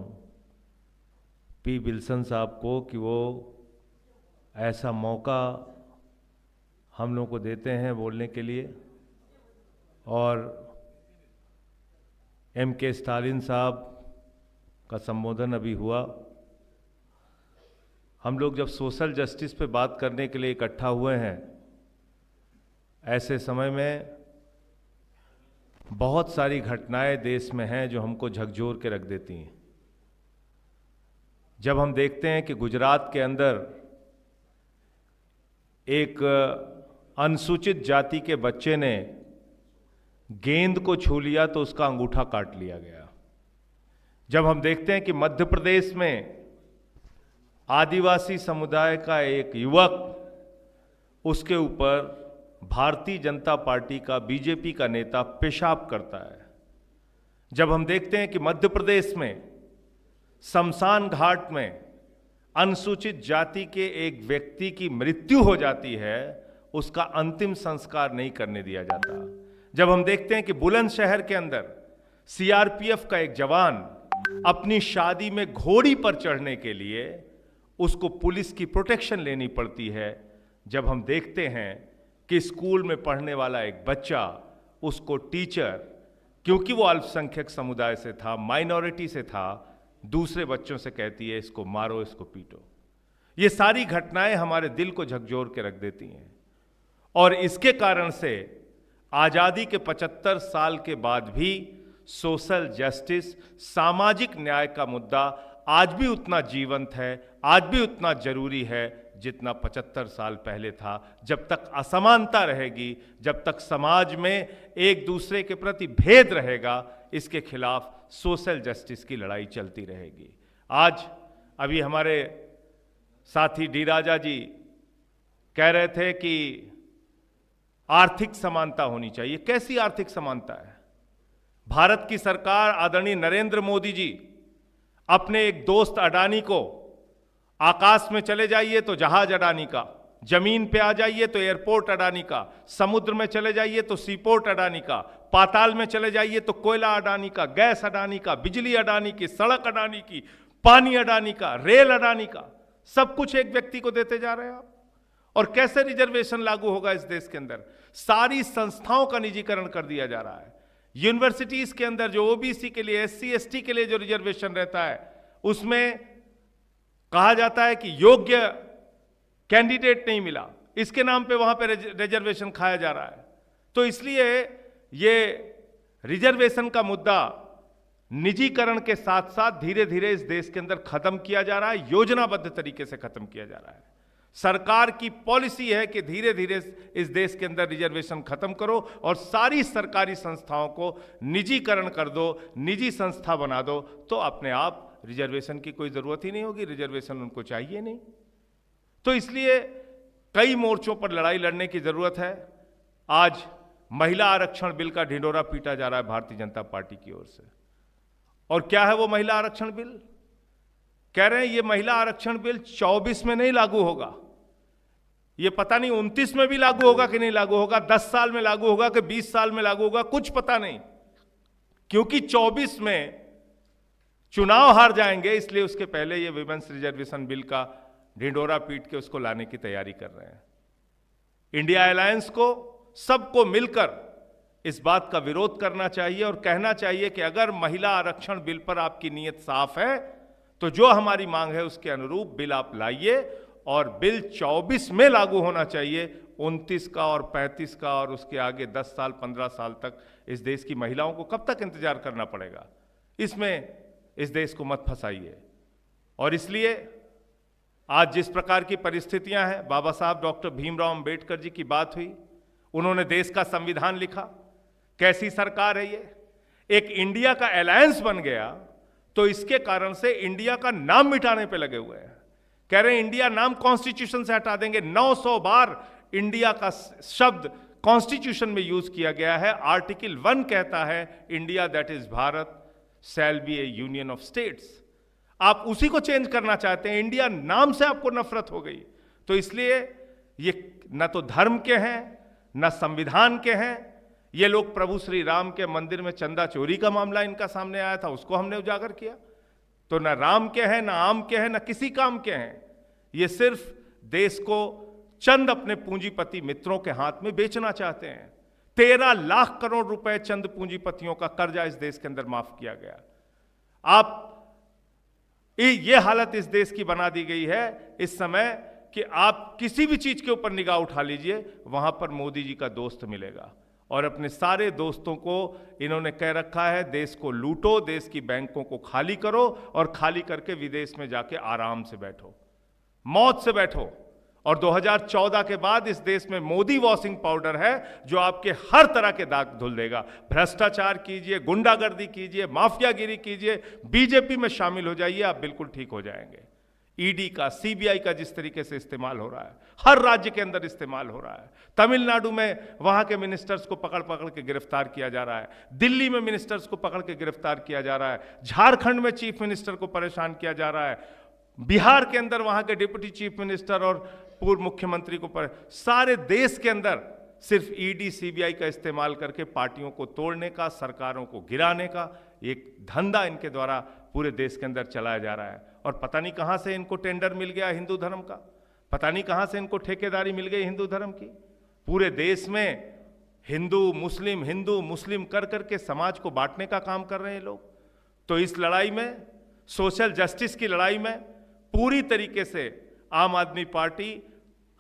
पी विल्सन साहब को कि वो ऐसा मौका हम लोगों को देते हैं बोलने के लिए, और के स्टालिन साहब का संबोधन अभी हुआ। हम लोग जब सोशल जस्टिस पे बात करने के लिए इकट्ठा हुए हैं, ऐसे समय में बहुत सारी घटनाएं देश में हैं जो हमको झकझोर के रख देती हैं। जब हम देखते हैं कि गुजरात के अंदर एक अनुसूचित जाति के बच्चे ने गेंद को छू लिया तो उसका अंगूठा काट लिया गया। जब हम देखते हैं कि मध्य प्रदेश में आदिवासी समुदाय का एक युवक, उसके ऊपर भारतीय जनता पार्टी का, बीजेपी का नेता पेशाब करता है। जब हम देखते हैं कि मध्य प्रदेश में शमशान घाट में अनुसूचित जाति के एक व्यक्ति की मृत्यु हो जाती है, उसका अंतिम संस्कार नहीं करने दिया जाता। जब हम देखते हैं कि बुलंदशहर के अंदर सीआरपीएफ का एक जवान अपनी शादी में घोड़ी पर चढ़ने के लिए उसको पुलिस की प्रोटेक्शन लेनी पड़ती है। जब हम देखते हैं कि स्कूल में पढ़ने वाला एक बच्चा, उसको टीचर, क्योंकि वो अल्पसंख्यक समुदाय से था, माइनॉरिटी से था, दूसरे बच्चों से कहती है इसको मारो, इसको पीटो। ये सारी घटनाएं हमारे दिल को झकझोर के रख देती हैं। और इसके कारण से आज़ादी के 75 साल के बाद भी सोशल जस्टिस, सामाजिक न्याय का मुद्दा आज भी उतना जीवंत है, आज भी उतना जरूरी है जितना 75 साल पहले था। जब तक असमानता रहेगी, जब तक समाज में एक दूसरे के प्रति भेद रहेगा, इसके खिलाफ सोशल जस्टिस की लड़ाई चलती रहेगी। आज अभी हमारे साथी डी राजा जी कह रहे थे कि आर्थिक समानता होनी चाहिए। कैसी आर्थिक समानता है? भारत की सरकार, आदरणीय नरेंद्र मोदी जी, अपने एक दोस्त अडानी को आकाश में चले जाइए तो जहाज अडानी का, जमीन पे आ जाइए तो एयरपोर्ट अडानी का, समुद्र में चले जाइए तो सीपोर्ट अडानी का, पाताल में चले जाइए तो कोयला अडानी का, गैस अडानी का, बिजली अडानी की, सड़क अडानी की, पानी अडानी का, रेल अडानी का, सब कुछ एक व्यक्ति को देते जा रहे हैं आप। और कैसे रिजर्वेशन लागू होगा इस देश के अंदर? सारी संस्थाओं का निजीकरण कर दिया जा रहा है। यूनिवर्सिटीज के अंदर जो ओबीसी के लिए, एससी एसटी के लिए जो रिजर्वेशन रहता है, उसमें कहा जाता है कि योग्य कैंडिडेट नहीं मिला, इसके नाम पे वहां पे रिजर्वेशन खाया जा रहा है। तो इसलिए ये रिजर्वेशन का मुद्दा निजीकरण के साथ साथ धीरे धीरे इस देश के अंदर खत्म किया जा रहा है, योजनाबद्ध तरीके से खत्म किया जा रहा है। सरकार की पॉलिसी है कि धीरे धीरे इस देश के अंदर रिजर्वेशन खत्म करो और सारी सरकारी संस्थाओं को निजीकरण कर दो, निजी संस्था बना दो, तो अपने आप रिजर्वेशन की कोई जरूरत ही नहीं होगी, रिजर्वेशन उनको चाहिए नहीं। तो इसलिए कई मोर्चों पर लड़ाई लड़ने की जरूरत है। आज महिला आरक्षण बिल का ढिंढोरा पीटा जा रहा है भारतीय जनता पार्टी की ओर से। और क्या है वो महिला आरक्षण बिल? कह रहे हैं ये महिला आरक्षण बिल 24 में नहीं लागू होगा, ये पता नहीं 29 में भी लागू होगा कि नहीं लागू होगा, 10 साल में लागू होगा कि 20 साल में लागू होगा, कुछ पता नहीं, क्योंकि 24 में चुनाव हार जाएंगे, इसलिए उसके पहले ये विमेंस रिजर्वेशन बिल का ढिंढोरा पीट के उसको लाने की तैयारी कर रहे हैं। इंडिया अलायंस को, सबको मिलकर इस बात का विरोध करना चाहिए और कहना चाहिए कि अगर महिला आरक्षण बिल पर आपकी नीयत साफ है तो जो हमारी मांग है उसके अनुरूप बिल आप लाइए और बिल 24 में लागू होना चाहिए, 29 का और 35 का और उसके आगे 10 साल 15 साल तक इस देश की महिलाओं को कब तक इंतजार करना पड़ेगा? इसमें इस देश को मत फंसाइए। और इसलिए आज जिस प्रकार की परिस्थितियां हैं, बाबा साहब डॉक्टर भीमराव अंबेडकर जी की बात हुई, उन्होंने देश का संविधान लिखा, कैसी सरकार है ये? एक इंडिया का अलायंस बन गया तो इसके कारण से इंडिया का नाम मिटाने पे लगे हुए हैं। कह रहे हैं इंडिया नाम कॉन्स्टिट्यूशन से हटा देंगे। 900 बार इंडिया का शब्द कॉन्स्टिट्यूशन में यूज किया गया है। आर्टिकल 1 कहता है India that is Bharat shall be A union of states. आप उसी को चेंज करना चाहते हैं, इंडिया नाम से आपको नफरत हो गई। तो इसलिए ये न तो धर्म के हैं न संविधान के हैं। ये लोग प्रभु श्री राम के मंदिर में चंदा चोरी का मामला इनका सामने आया था, उसको हमने उजागर किया। तो न राम के हैं, न आम के हैं, न किसी काम के हैं। ये सिर्फ देश को चंद अपने पूंजीपति मित्रों के हाथ में बेचना चाहते हैं। 13 लाख करोड़ रुपए चंद पूंजीपतियों का कर्जा इस देश के अंदर माफ किया गया। आप ये हालत इस देश की बना दी गई है इस समय कि आप किसी भी चीज के ऊपर निगाह उठा लीजिए, वहां पर मोदी जी का दोस्त मिलेगा। और अपने सारे दोस्तों को इन्होंने कह रखा है देश को लूटो, देश की बैंकों को खाली करो और खाली करके विदेश में जाके आराम से बैठो, मौत से बैठो। और 2014 के बाद इस देश में मोदी वॉशिंग पाउडर है जो आपके हर तरह के दाग धुल देगा। भ्रष्टाचार कीजिए, गुंडागर्दी कीजिए, माफियागिरी कीजिए, बीजेपी में शामिल हो जाइए, आप बिल्कुल ठीक हो जाएंगे। ईडी का, सीबीआई का जिस तरीके से इस्तेमाल हो रहा है, हर राज्य के अंदर इस्तेमाल हो रहा है। तमिलनाडु में वहां के मिनिस्टर्स को पकड़ पकड़ के गिरफ्तार किया जा रहा है, दिल्ली में मिनिस्टर्स को पकड़ के गिरफ्तार किया जा रहा है, झारखंड में चीफ मिनिस्टर को परेशान किया जा रहा है, बिहार के अंदर वहां के डिप्टी चीफ मिनिस्टर और पूर्व मुख्यमंत्री को सारे देश के अंदर सिर्फ ईडी सीबीआई का इस्तेमाल करके पार्टियों को तोड़ने का, सरकारों को गिराने का एक धंधा इनके द्वारा पूरे देश के अंदर चलाया जा रहा है। और पता नहीं कहां से इनको टेंडर मिल गया हिंदू धर्म का, पता नहीं कहां से इनको ठेकेदारी मिल गई हिंदू धर्म की। पूरे देश में हिंदू मुस्लिम कर करके समाज को बांटने का काम कर रहे हैं लोग। तो इस लड़ाई में, सोशल जस्टिस की लड़ाई में पूरी तरीके से आम आदमी पार्टी,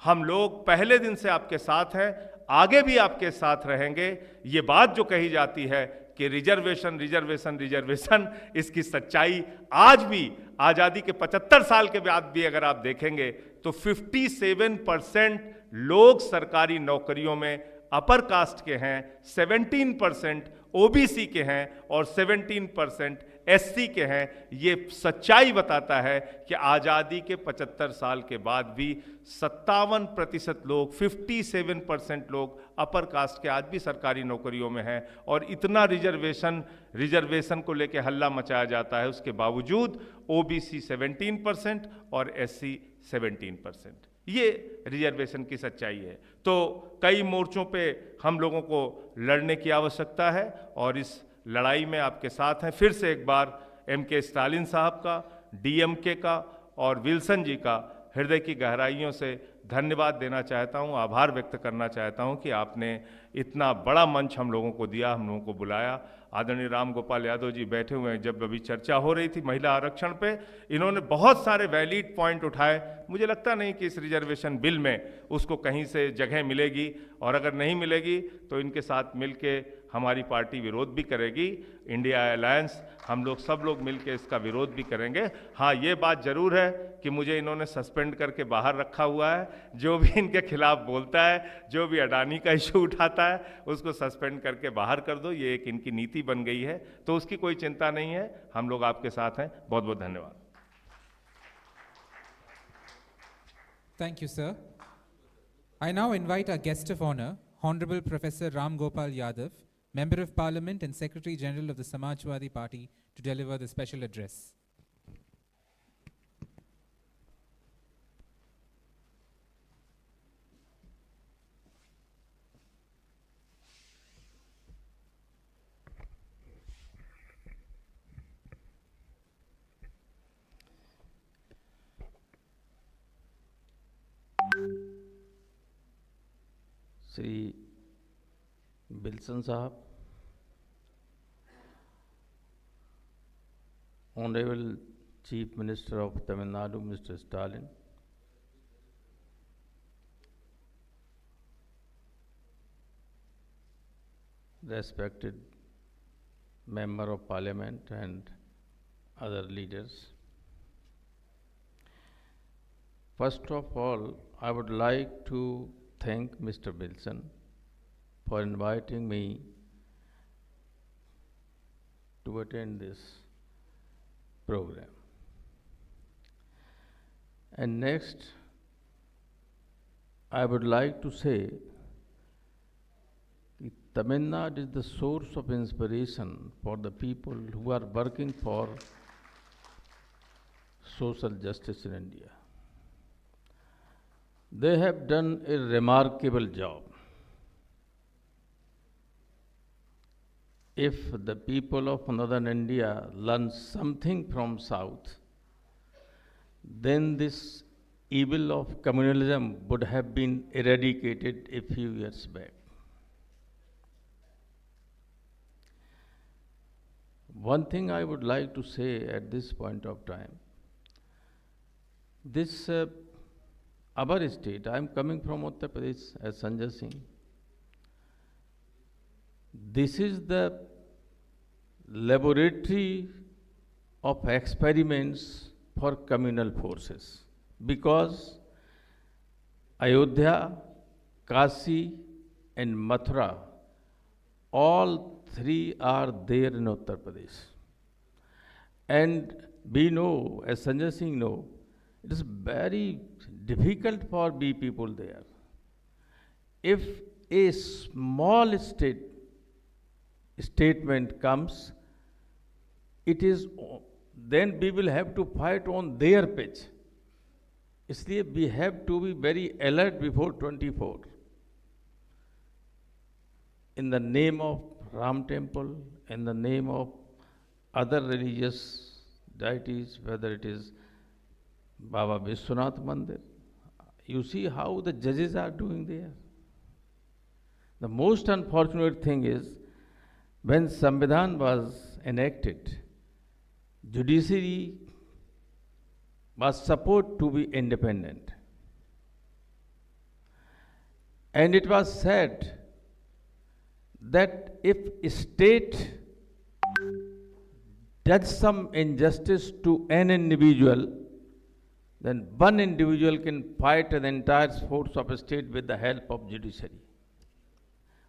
हम लोग पहले दिन से आपके साथ हैं, आगे भी आपके साथ रहेंगे। ये बात जो कही जाती है कि रिजर्वेशन रिजर्वेशन रिजर्वेशन, इसकी सच्चाई आज भी आजादी के 75 साल के बाद भी अगर आप देखेंगे तो 57% लोग सरकारी नौकरियों में अपर कास्ट के हैं, 17% ओबीसी के हैं और 17% एससी के हैं। ये सच्चाई बताता है कि आजादी के 75 साल के बाद भी 57% लोग, 57% लोग अपर कास्ट के आज भी सरकारी नौकरियों में हैं। और इतना रिजर्वेशन को लेकर हल्ला मचाया जाता है, उसके बावजूद ओबीसी 17% और एससी 17%। ये रिजर्वेशन की सच्चाई है। तो कई मोर्चों पे हम लोगों को लड़ने की आवश्यकता है और इस लड़ाई में आपके साथ हैं। फिर से एक बार एमके स्टालिन साहब का, डीएमके का और विल्सन जी का हृदय की गहराइयों से धन्यवाद देना चाहता हूं, आभार व्यक्त करना चाहता हूं कि आपने इतना बड़ा मंच हम लोगों को दिया, हम लोगों को बुलाया। आदरणीय राम गोपाल यादव जी बैठे हुए हैं, जब अभी चर्चा हो रही थी महिला आरक्षण पे, इन्होंने बहुत सारे वैलिड पॉइंट उठाए। मुझे लगता नहीं कि इस रिजर्वेशन बिल में उसको कहीं से जगह मिलेगी, और अगर नहीं मिलेगी तो इनके साथ मिलके हमारी पार्टी विरोध भी करेगी। इंडिया अलायंस, हम लोग सब लोग मिलके इसका विरोध भी करेंगे। हाँ, ये बात जरूर है कि मुझे इन्होंने सस्पेंड करके बाहर रखा हुआ है। जो भी इनके खिलाफ बोलता है, जो भी अडानी का इशू उठाता है, उसको सस्पेंड करके बाहर कर दो, ये एक इनकी नीति बन गई है। तो उसकी कोई चिंता नहीं है, हम लोग आपके साथ हैं। बहुत बहुत धन्यवाद। Thank you, sir. I now invite our guest of honor, Honorable Professor Ram Gopal Yadav, Member of Parliament and Secretary General of the Samajwadi Party, to deliver the special address. Sri Bilson Sahab, Honorable Chief Minister of Tamil Nadu, Mr. Stalin, respected Member of Parliament and other leaders. First of all, I would like to thank Mr. Wilson for inviting me to attend this program. And next, I would like to say that Tamil Nadu is the source of inspiration for the people who are working for social justice in India. They have done a remarkable job. If the people of northern India learn something from South, then this evil of communalism would have been eradicated a few years back. One thing I would like to say at this point of time, this our state, I am coming from Uttar Pradesh as Sanjay Singh. This is the laboratory of experiments for communal forces, because Ayodhya, Kashi and Mathura, all three are there in Uttar Pradesh. And we know, as Sanjay Singh know, it is very difficult for we people there. If a small statement comes, it is then we will have to fight on their pitch. इसलिए we have to be very alert before 24. In the name of Ram Temple, in the name of other religious deities, whether it is Baba Vishwanath Mandir, you see how the judges are doing there. The most unfortunate thing is, when Samvidhan was enacted, judiciary was supposed to be independent. And it was said that if a state does some injustice to an individual, then one individual can fight an entire force of a state with the help of judiciary.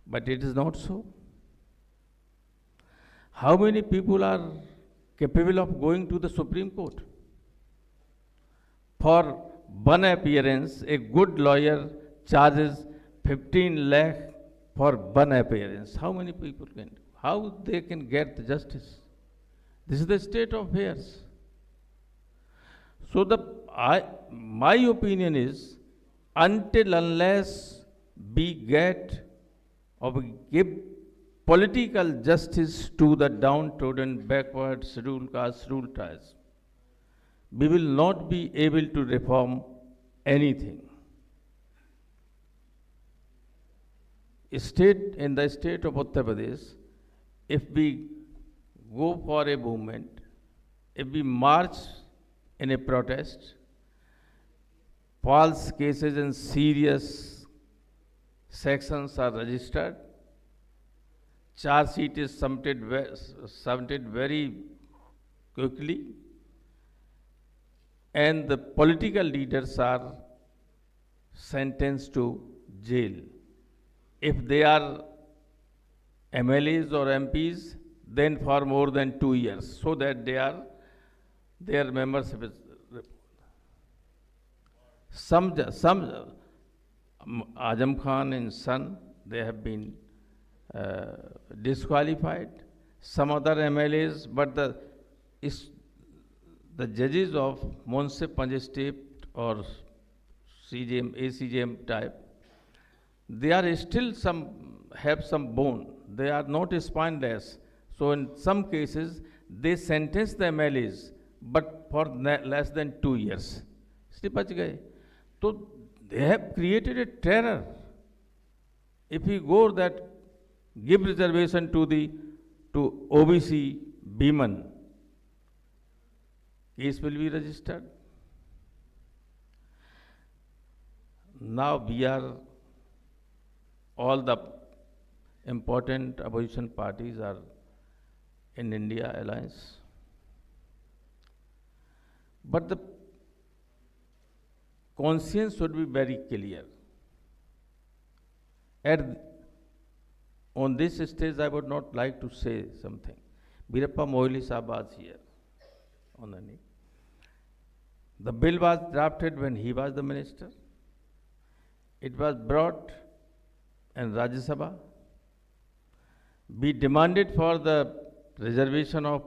But it is not so. How many people are capable of going to the Supreme Court? For one appearance, a good lawyer charges 15 lakh for one appearance. How many people can? How they can get the justice? This is the state of affairs. So my opinion is, until unless we get or we give political justice to the downtrodden, backward, scheduled caste, scheduled tribes, we will not be able to reform anything. In the state of Uttar Pradesh, if we go for a movement, if we march in a protest, false cases and serious sections are registered, charge sheet is submitted very quickly, and the political leaders are sentenced to jail. If they are MLAs or MPs, then for more than 2 years, so that their membership is. Some Azam Khan and son, they have been disqualified. Some other MLAs, but the judges of Munsif Panjab State or CJM, ACJM type, they are still have some bone. They are not spineless. So in some cases, they sentence the MLAs, but for less than 2 years. So they have created a terror. If we go that give reservation to OBC Beeman, case will be registered. Now we are, all the important opposition parties are in India alliance. But the conscience should be very clear. On this stage, I would not like to say something. Birappa Moili Sahab was here. The bill was drafted when he was the minister. It was brought in Rajya Sabha. We demanded for the reservation of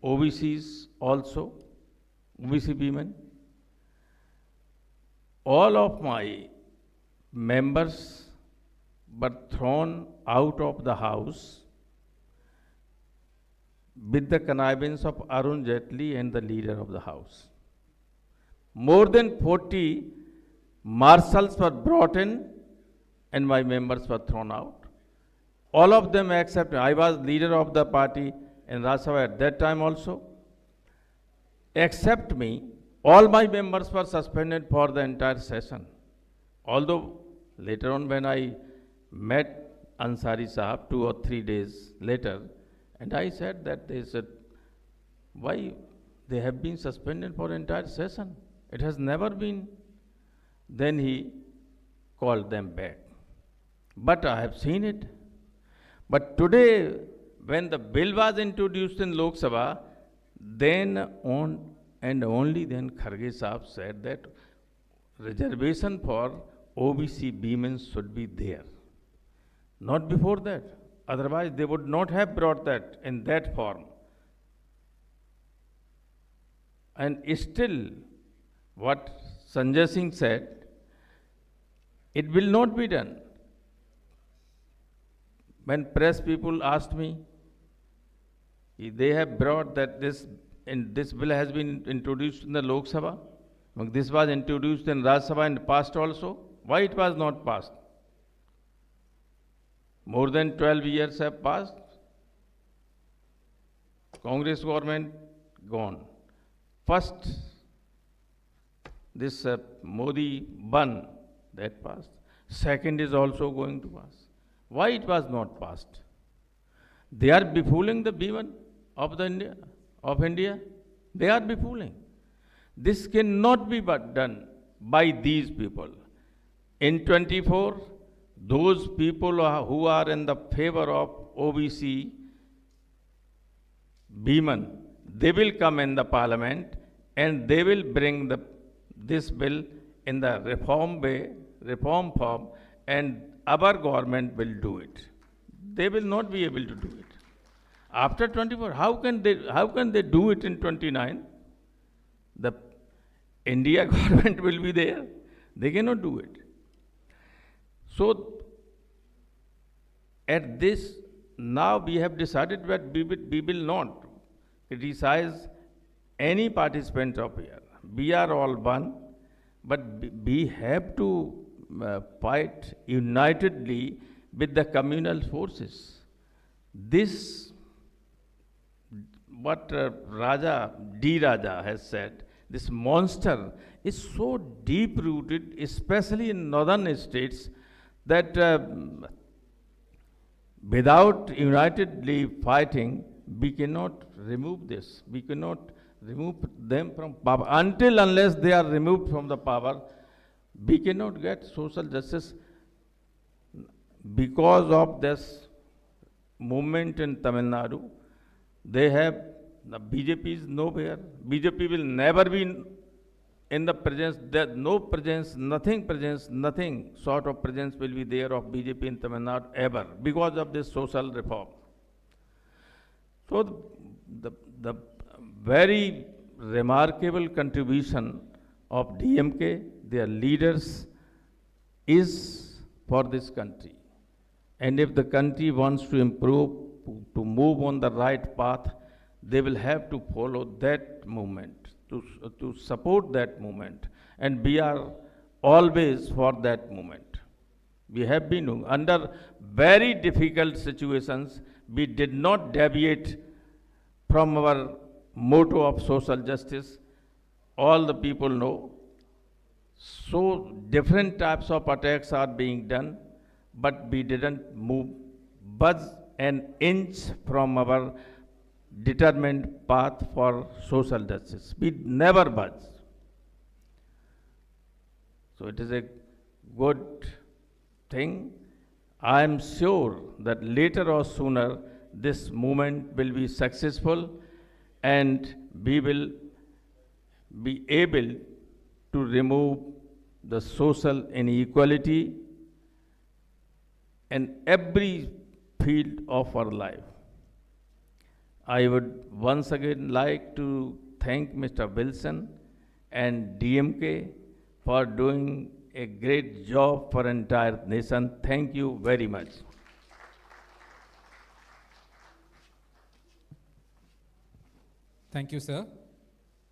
OBCs also, OBC women. All of my members were thrown out of the house with the connivance of Arun Jaitley and the leader of the house. More than 40 marshals were brought in and my members were thrown out. All of them except I was leader of the party in Rajya Sabha at that time also. Except me, all my members were suspended for the entire session. Although later on when I met Ansari Sahab 2 or 3 days later, and I said that they said, why they have been suspended for entire session? It has never been. Then he called them back. But I have seen it. But today, when the bill was introduced in Lok Sabha, then and only then Kharge Sahab said that reservation for OBC women should be there. Not before that. Otherwise, they would not have brought that in that form. And still, what Sanjay Singh said, it will not be done. When press people asked me, they have brought that this bill has been introduced in the Lok Sabha. This was introduced in Rajya Sabha and passed also. Why it was not passed? More than 12 years have passed. Congress government gone. First, this Modi ban, that passed. Second is also going to pass. Why it was not passed? They are befooling the women of India. They are befooling. This cannot be done by these people. In 24, those people who are in the favor of OBC women, they will come in the parliament and they will bring this bill in the reform form, and our government will do it. They will not be able to do it. After 24, how can they do it in 29? The India government will be there. They cannot do it. So, at this, now we have decided that we will not criticize any participant of here. We are all one, but we have to fight unitedly with the communal forces. This, what Raja has said, this monster is so deep-rooted, especially in northern states, that without unitedly fighting, we cannot remove this. We cannot remove them from power. Unless they are removed from the power, we cannot get social justice. Because of this movement in Tamil Nadu, they have, the BJP is nowhere. BJP will never be in the presence, there no presence, nothing sort of presence will be there of BJP in Tamil Nadu ever because of this social reform. So the very remarkable contribution of DMK, their leaders, is for this country. And if the country wants to improve, to move on the right path, they will have to follow that movement, to support that movement. And we are always for that movement. We have been under very difficult situations. We did not deviate from our motto of social justice. All the people know. So different types of attacks are being done, but we didn't budge an inch from our determined path for social justice. We never budge. So it is a good thing. I am sure that later or sooner this movement will be successful and we will be able to remove the social inequality in every field of our life. I would once again like to thank Mr. Wilson and DMK for doing a great job for entire nation. Thank you very much. Thank you, sir.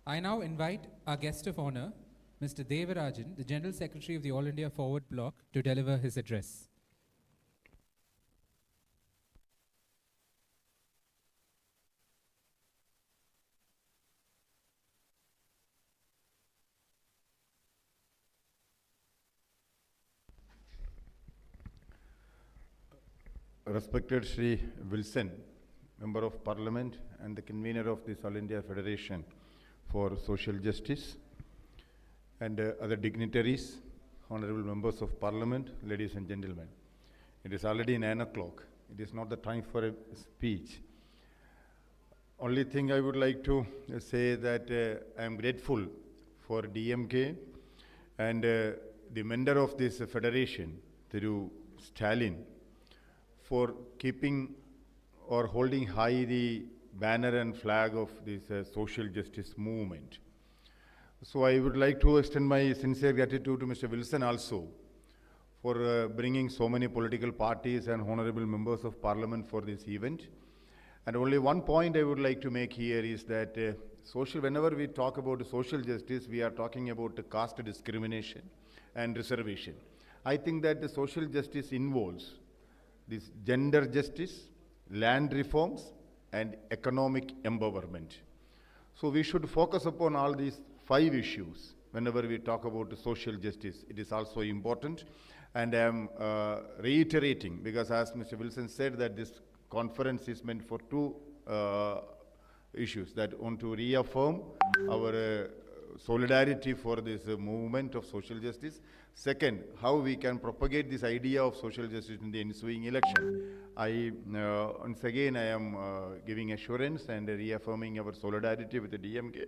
I now invite our guest of honor, Mr. Devarajan, the General Secretary of the All India Forward Bloc, to deliver his address. Respected Shri Wilson, Member of Parliament and the convener of this All India Federation for Social Justice, and other dignitaries, honorable members of Parliament, ladies and gentlemen. It is already 9 o'clock. It is not the time for a speech. Only thing I would like to say that I am grateful for DMK and the member of this federation, through Stalin, for keeping or holding high the banner and flag of this social justice movement. So I would like to extend my sincere gratitude to Mr. Wilson also for bringing so many political parties and honorable members of parliament for this event. And only one point I would like to make here is that whenever we talk about social justice, we are talking about caste discrimination and reservation. I think that the social justice involves this gender justice, land reforms, and economic empowerment. So we should focus upon all these 5 issues whenever we talk about social justice. It is also important. And I am reiterating, because as Mr. Wilson said, that this conference is meant for 2 issues, that want to reaffirm our solidarity for this movement of social justice. Second, how we can propagate this idea of social justice in the ensuing election. Once again, I am giving assurance and reaffirming our solidarity with the DMK,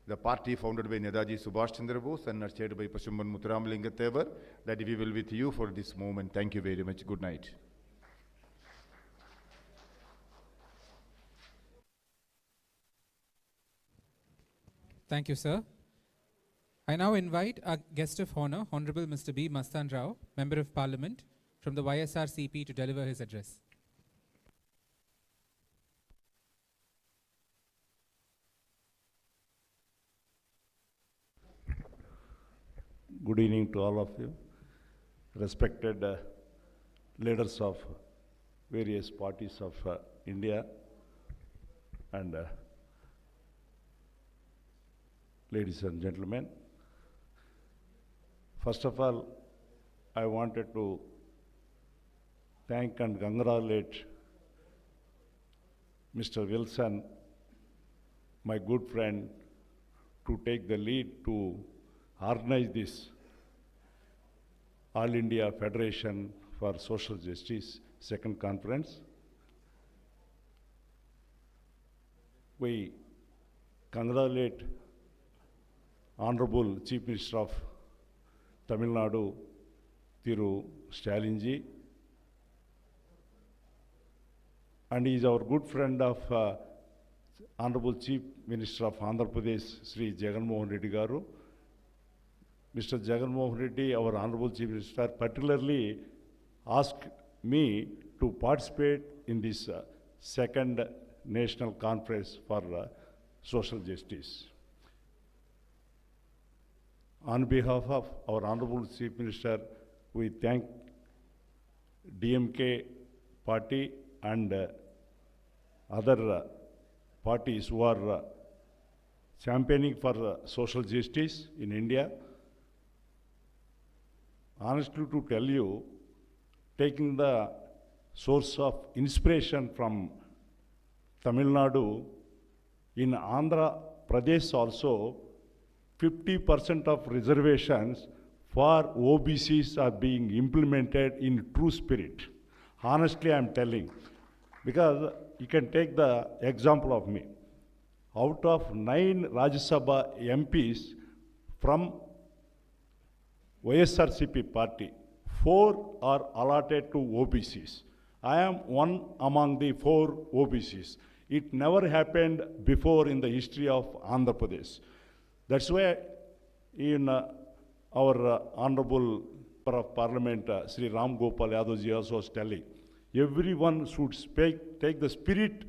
the party founded by Netaji Subhash Chandra Bose and nurtured by Pashumban Muthuramalingam Thevar, that we will be with you for this moment. Thank you very much. Good night. Thank you, sir. I now invite our guest of honor, Honorable Mr. B. Mkstalin Rao, Member of Parliament from the YSRCP, to deliver his address. Good evening to all of you. Respected leaders of various parties of India and ladies and gentlemen. First of all, I wanted to thank and congratulate Mr. Wilson, my good friend, to take the lead to organize this All India Federation for Social Justice second conference. We congratulate Honorable Chief Minister of Tamil Nadu, Thiru Stalin ji, and he is our good friend of Honorable Chief Minister of Andhra Pradesh, Sri Jagan Mohan Reddy Garu. Mr. Jagan Mohan Reddy, our Honorable Chief Minister, particularly asked me to participate in this second national conference for social justice. On behalf of our Honorable Chief Minister, we thank DMK party and other parties who are championing for social justice in India. Honestly to tell you, taking the source of inspiration from Tamil Nadu, in Andhra Pradesh also, 50% of reservations for OBCs are being implemented in true spirit. Honestly, I am telling, because you can take the example of me. Out of 9 Rajya Sabha MPs from YSRCP party, 4 are allotted to OBCs. I am one among the 4 OBCs. It never happened before in the history of Andhra Pradesh. That's why in our Honorable Member of Parliament, Sri Ram Gopal Yadav ji also was telling, everyone should take the spirit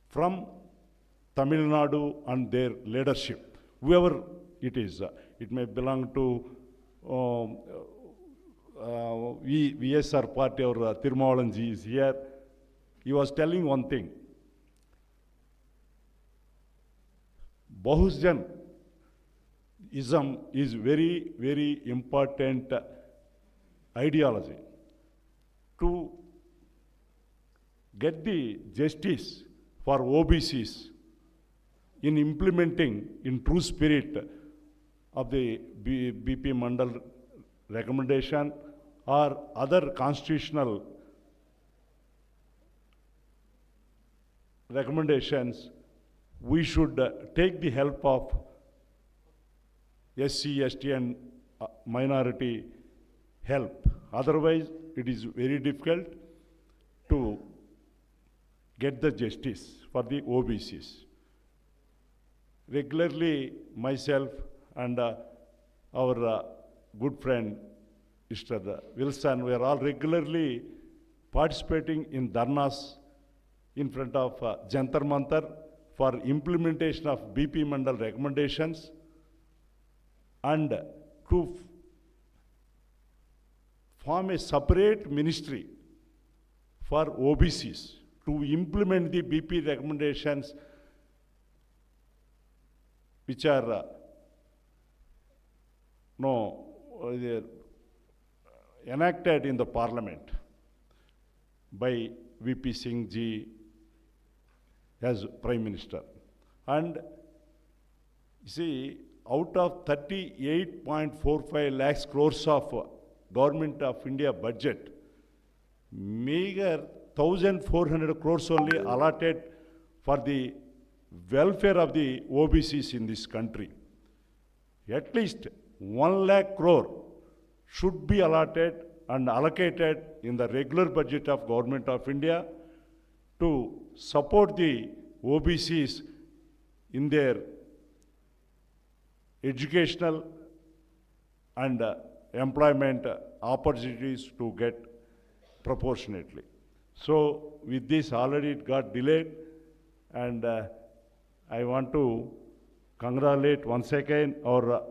from Tamil Nadu and their leadership, whoever it is. It may belong to VSR party or Tirumavalan ji is here. He was telling one thing. Bahusjanism is very, very important ideology. To get the justice for OBCs in implementing in true spirit of the BP Mandal recommendation or other constitutional recommendations, we should take the help of SC, ST and minority help. Otherwise, it is very difficult to get the justice for the OBCs. Regularly, myself and our good friend, Mr. Wilson, we are all regularly participating in dharnas in front of Jantar Mantar for implementation of BP Mandal recommendations and to form a separate ministry for OBCs to implement the BP recommendations which are enacted in the parliament by VP Singh ji as Prime Minister. And you see, out of 38.45 lakhs crores of Government of India budget, meager 1,400 crores only allotted for the welfare of the OBCs in this country. At least 1 lakh crore should be allotted and allocated in the regular budget of Government of India to support the OBCs in their educational and employment opportunities to get proportionately. So with this already it got delayed, and I want to congratulate once again our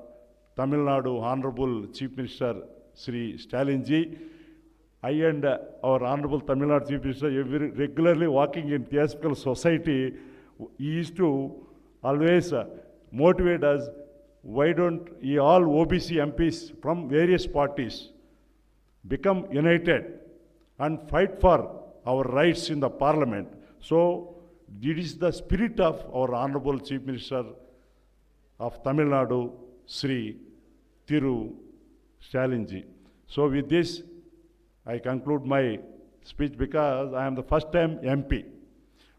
Tamil Nadu Honorable Chief Minister Sri Stalin ji. I and our Honorable Tamil Nadu Chief Minister regularly walking in Theosophical Society, he used to always motivate us, why don't we all OBC MPs from various parties become united and fight for our rights in the parliament. So it is the spirit of our Honorable Chief Minister of Tamil Nadu, Sri Thiru Stalin ji. So with this, I conclude my speech because I am the first time MP.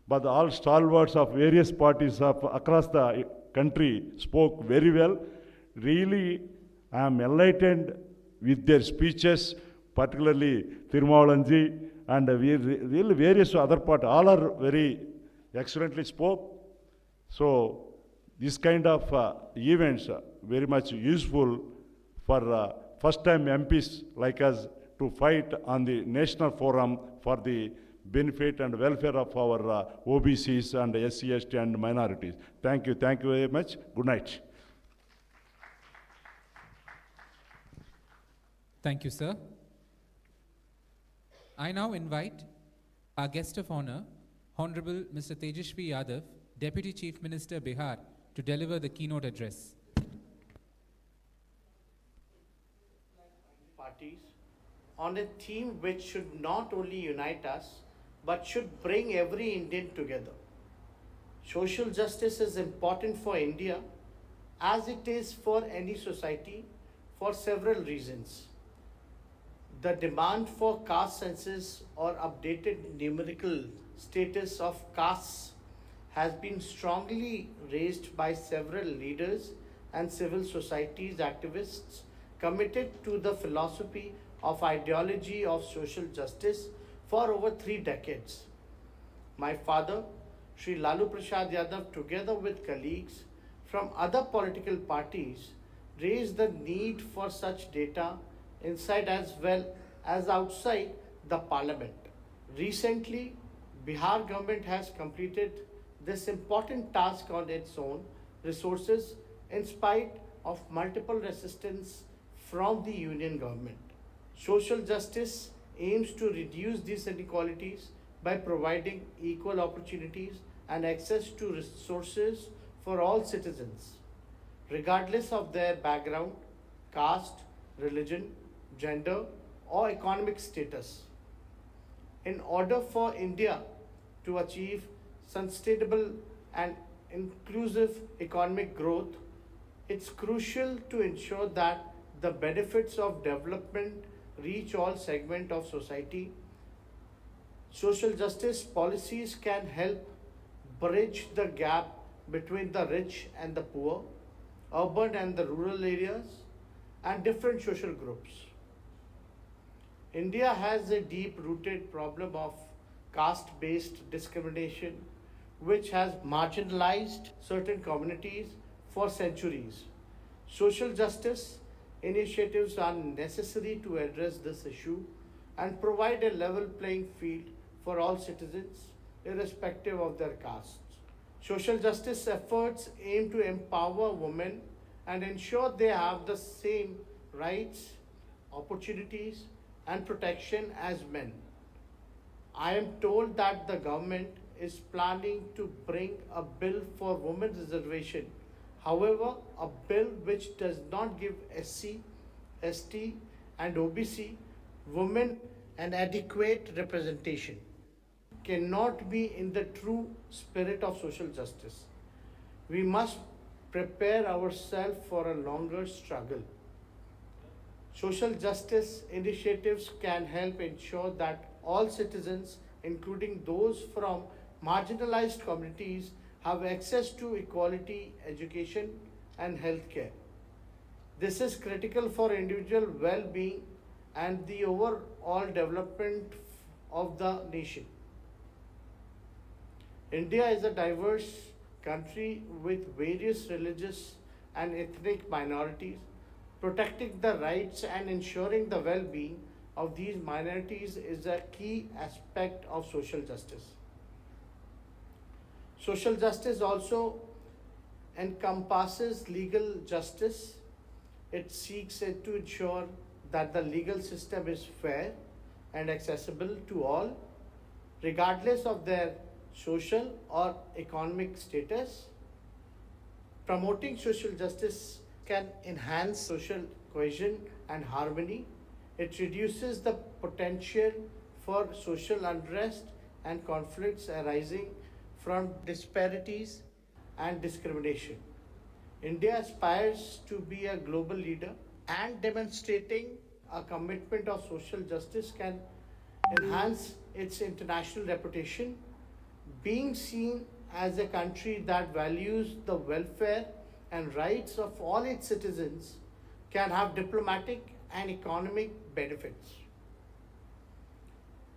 But all stalwarts of various parties across the country spoke very well. really, I am enlightened with their speeches, particularly Thirumavulanji and really various other part, all are very excellently spoke. So this kind of events are very much useful for first-time MPs like us to fight on the national forum for the benefit and welfare of our OBCs and SC, ST and minorities. Thank you very much. Good night. Thank you, sir. I now invite our guest of honor, Honorable Mr. Tejashwi Yadav, Deputy Chief Minister, Bihar, to deliver the keynote address. Parties on a theme which should not only unite us, but should bring every Indian together. Social justice is important for India as it is for any society for several reasons. The demand for caste census or updated numerical status of castes has been strongly raised by several leaders and civil societies activists committed to the philosophy of ideology of social justice for over 3 decades. My father, Sri Lalu Prasad Yadav, together with colleagues from other political parties, raised the need for such data inside as well as outside the parliament. Recently, Bihar government has completed this important task on its own resources in spite of multiple resistance from the union government. Social justice aims to reduce these inequalities by providing equal opportunities and access to resources for all citizens, regardless of their background, caste, religion, gender, or economic status. In order for India to achieve sustainable and inclusive economic growth, it's crucial to ensure that the benefits of development reach all segments of society. Social justice policies can help bridge the gap between the rich and the poor, urban and the rural areas, and different social groups. India has a deep-rooted problem of caste-based discrimination, which has marginalized certain communities for centuries. Social justice initiatives are necessary to address this issue and provide a level playing field for all citizens, irrespective of their castes. Social justice efforts aim to empower women and ensure they have the same rights, opportunities, and protection as men. I am told that the government is planning to bring a bill for women's reservation. However, a bill which does not give SC, ST, and OBC women an adequate representation cannot be in the true spirit of social justice. We must prepare ourselves for a longer struggle. Social justice initiatives can help ensure that all citizens, including those from marginalized communities, have access to equality, education, and healthcare. This is critical for individual well-being and the overall development of the nation. India is a diverse country with various religious and ethnic minorities. Protecting the rights and ensuring the well-being of these minorities is a key aspect of social justice. Social justice also encompasses legal justice. It seeks to ensure that the legal system is fair and accessible to all, regardless of their social or economic status. Promoting social justice can enhance social cohesion and harmony. It reduces the potential for social unrest and conflicts arising from disparities and discrimination. India aspires to be a global leader, and demonstrating a commitment of social justice can enhance its international reputation. Being seen as a country that values the welfare and rights of all its citizens can have diplomatic and economic benefits.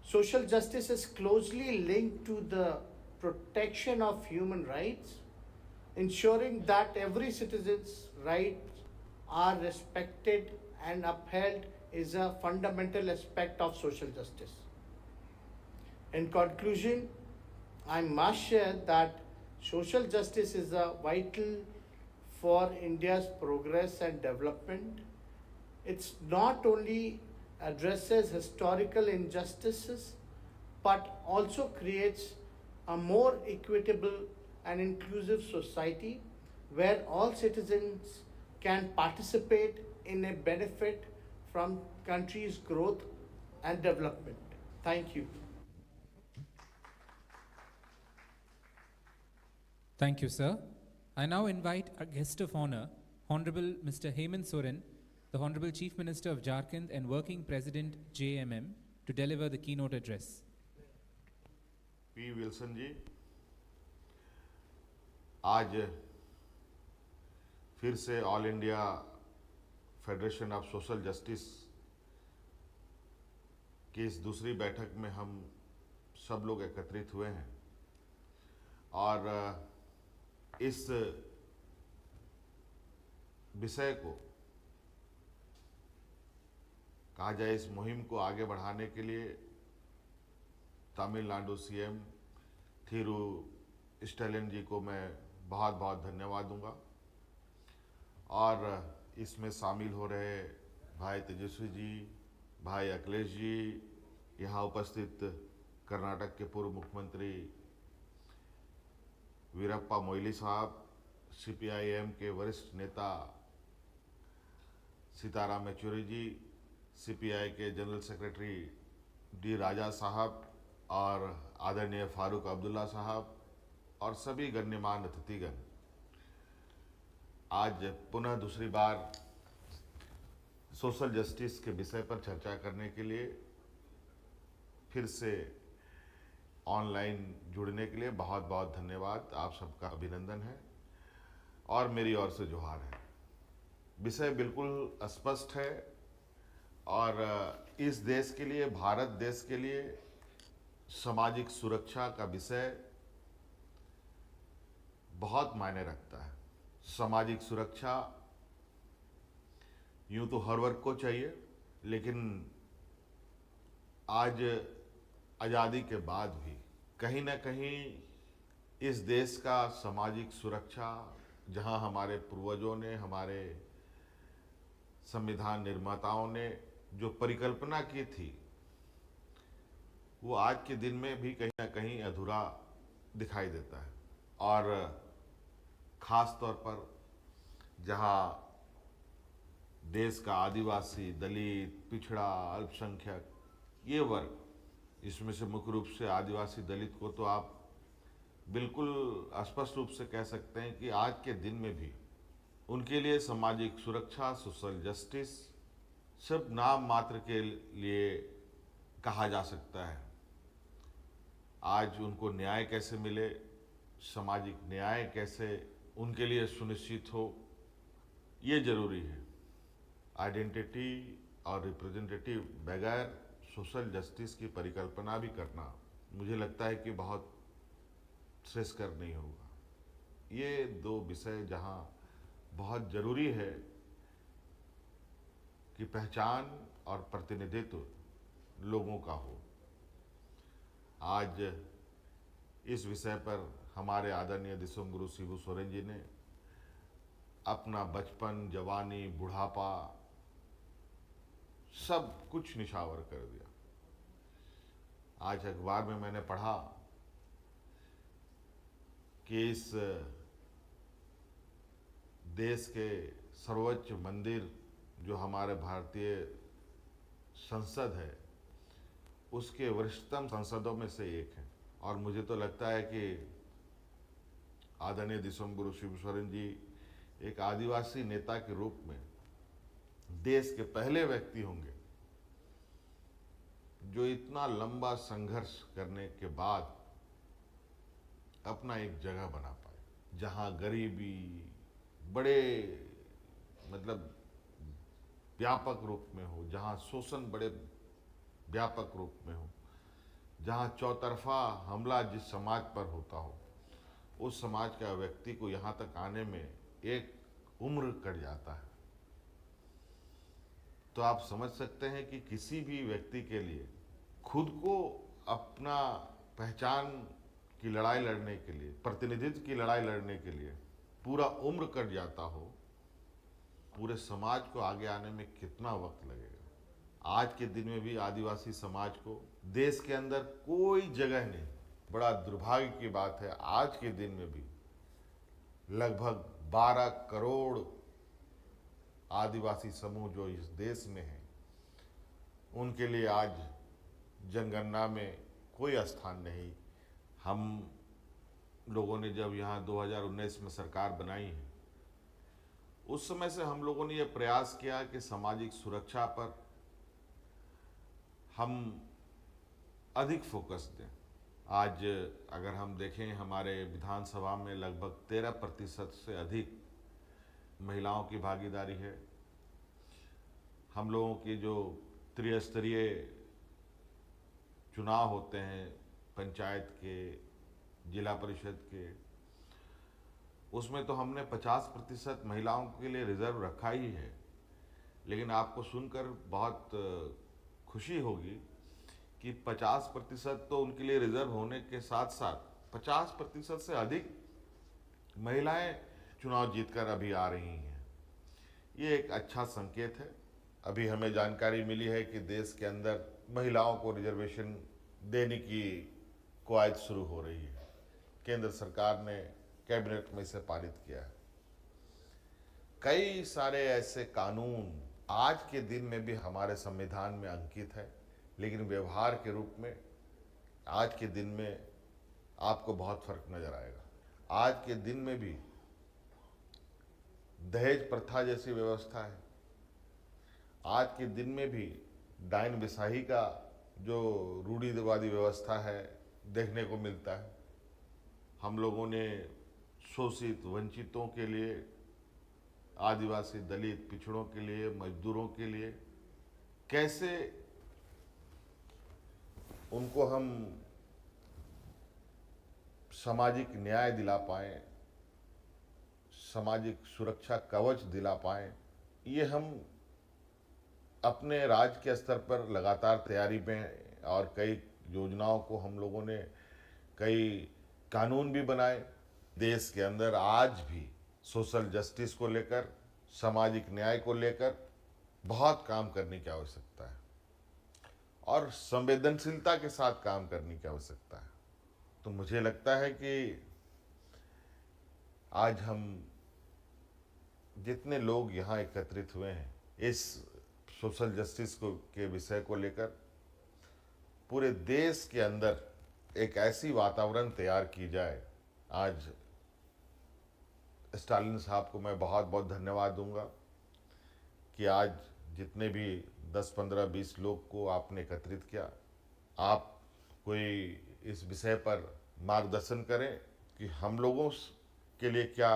Social justice is closely linked to the protection of human rights, ensuring that every citizen's rights are respected and upheld is a fundamental aspect of social justice. In conclusion, I must share that social justice is vital for India's progress and development. It's not only addresses historical injustices, but also creates a more equitable and inclusive society where all citizens can participate in a benefit from country's growth and development. Thank you. Thank you, sir. I now invite our guest of honor, Honorable Mr. Hemant Soren, the Honorable Chief Minister of Jharkhand and Working President JMM, to deliver the keynote address. P. Wilson जी, आज फिर से all India federation of social justice की इस दूसरी बैठक में हम सब लोग एकत्रित हुए हैं और इस विषय को कहा जाए, इस मुहिम को आगे बढ़ाने के लिए तमिलनाडु सीएम थिरु स्टालिन जी को मैं बहुत बहुत धन्यवाद दूंगा और इसमें शामिल हो रहे भाई तेजस्वी जी, भाई अखिलेश जी, यहाँ उपस्थित कर्नाटक के पूर्व मुख्यमंत्री वीरप्पा मोइली साहब, सीपीआईएम के वरिष्ठ नेता सीताराम येचुरी जी, सीपीआई के जनरल सेक्रेटरी डी राजा साहब और आदरणीय फारूक अब्दुल्ला साहब और सभी गण्यमान्य अतिथिगण, आज पुनः दूसरी बार सोशल जस्टिस के विषय पर चर्चा करने के लिए फिर से ऑनलाइन जुड़ने के लिए बहुत बहुत धन्यवाद। आप सबका अभिनंदन है और मेरी ओर से जोहार है। विषय बिल्कुल स्पष्ट है और इस देश के लिए, भारत देश के लिए सामाजिक सुरक्षा का विषय बहुत मायने रखता है। सामाजिक सुरक्षा यूं तो हर वर्ग को चाहिए, लेकिन आज आज़ादी के बाद भी कहीं ना कहीं इस देश का सामाजिक सुरक्षा, जहां हमारे पूर्वजों ने, हमारे संविधान निर्माताओं ने जो परिकल्पना की थी, वो आज के दिन में भी कहीं ना कहीं अधूरा दिखाई देता है। और ख़ास तौर पर जहां देश का आदिवासी, दलित, पिछड़ा, अल्पसंख्यक, ये वर्ग, इसमें से मुख्य रूप से आदिवासी दलित को तो आप बिल्कुल स्पष्ट रूप से कह सकते हैं कि आज के दिन में भी उनके लिए सामाजिक सुरक्षा, सोशल जस्टिस सिर्फ नाम मात्र के लिए कहा जा सकता है। आज उनको न्याय कैसे मिले, सामाजिक न्याय कैसे उनके लिए सुनिश्चित हो, ये जरूरी है। आइडेंटिटी और रिप्रेजेंटेटिव बगैर सोशल जस्टिस की परिकल्पना भी करना मुझे लगता है कि बहुत श्रेयस्कर नहीं होगा। ये दो विषय जहां बहुत जरूरी है कि पहचान और प्रतिनिधित्व लोगों का हो। आज इस विषय पर हमारे आदरणीय दिसंगुरु शिबू सोरेन जी ने अपना बचपन, जवानी, बुढ़ापा सब कुछ निछावर कर दिया। आज अखबार में मैंने पढ़ा कि इस देश के सर्वोच्च मंदिर जो हमारे भारतीय संसद है, उसके वरिष्ठतम सांसदों में से एक है। और मुझे तो लगता है कि आदरणीय दिसंगुरु शिबू सोरेन जी एक आदिवासी नेता के रूप में देश के पहले व्यक्ति होंगे जो इतना लंबा संघर्ष करने के बाद अपना एक जगह बना पाए, जहां गरीबी, बड़े मतलब व्यापक रूप में हो, जहाँ शोषण बड़े व्यापक रूप में हो, जहाँ चौतरफा हमला जिस समाज पर होता हो, उस समाज का व्यक्ति को यहाँ तक आने में एक उम्र कट जाता है। तो आप समझ सकते हैं कि किसी भी व्यक्ति के लिए खुद को अपना पहचान की लड़ाई लड़ने के लिए, प्रतिनिधित्व की लड़ाई लड़ने के लिए पूरा उम्र कट जाता हो, पूरे समाज को आगे आने में कितना वक्त लगेगा। आज के दिन में भी आदिवासी समाज को देश के अंदर कोई जगह नहीं। बड़ा दुर्भाग्य की बात है, आज के दिन में भी लगभग 12 करोड़ आदिवासी समूह जो इस देश में हैं, उनके लिए आज जनगणना में कोई स्थान नहीं। हम लोगों ने जब यहाँ 2019 में सरकार बनाई है, उस समय से हम लोगों ने ये प्रयास किया कि सामाजिक सुरक्षा पर हम अधिक फोकस दें। आज अगर हम देखें, हमारे विधानसभा में लगभग 13% से अधिक महिलाओं की भागीदारी है। हम लोगों के जो त्रिस्तरीय चुनाव होते हैं, पंचायत के, जिला परिषद के, उसमें तो हमने 50% महिलाओं के लिए रिजर्व रखा ही है। लेकिन आपको सुनकर बहुत खुशी होगी कि 50% तो उनके लिए रिजर्व होने के साथ साथ 50% से अधिक महिलाएं चुनाव जीतकर अभी आ रही हैं। ये एक अच्छा संकेत है। अभी हमें जानकारी मिली है कि देश के अंदर महिलाओं को रिजर्वेशन देने की कवायद शुरू हो रही है। केंद्र सरकार ने कैबिनेट में इसे पारित किया है। कई सारे ऐसे कानून आज के दिन में भी हमारे संविधान में अंकित है, लेकिन व्यवहार के रूप में आज के दिन में आपको बहुत फर्क नजर आएगा। आज के दिन में भी दहेज प्रथा जैसी व्यवस्था है। आज के दिन में भी डायन बिसाही का जो रूढ़िवादी व्यवस्था है देखने को मिलता है। हम लोगों ने शोषित वंचितों के लिए, आदिवासी दलित पिछड़ों के लिए, मजदूरों के लिए कैसे उनको हम सामाजिक न्याय दिला पाएं, सामाजिक सुरक्षा कवच दिला पाएं, ये हम अपने राज्य के स्तर पर लगातार तैयारी में, और कई योजनाओं को हम लोगों ने, कई कानून भी बनाए। देश के अंदर आज भी सोशल जस्टिस को लेकर, सामाजिक न्याय को लेकर बहुत काम करने की आवश्यकता है और संवेदनशीलता के साथ काम करने की आवश्यकता है। तो मुझे लगता है कि आज हम जितने लोग यहाँ एकत्रित हुए हैं, इस सोशल जस्टिस को के विषय को लेकर पूरे देश के अंदर एक ऐसी वातावरण तैयार की जाए। आज स्टालिन साहब को मैं बहुत बहुत धन्यवाद दूंगा कि आज जितने भी 10, 15, 20 लोग को आपने एकत्रित किया। आप कोई इस विषय पर मार्गदर्शन करें कि हम लोगों के लिए क्या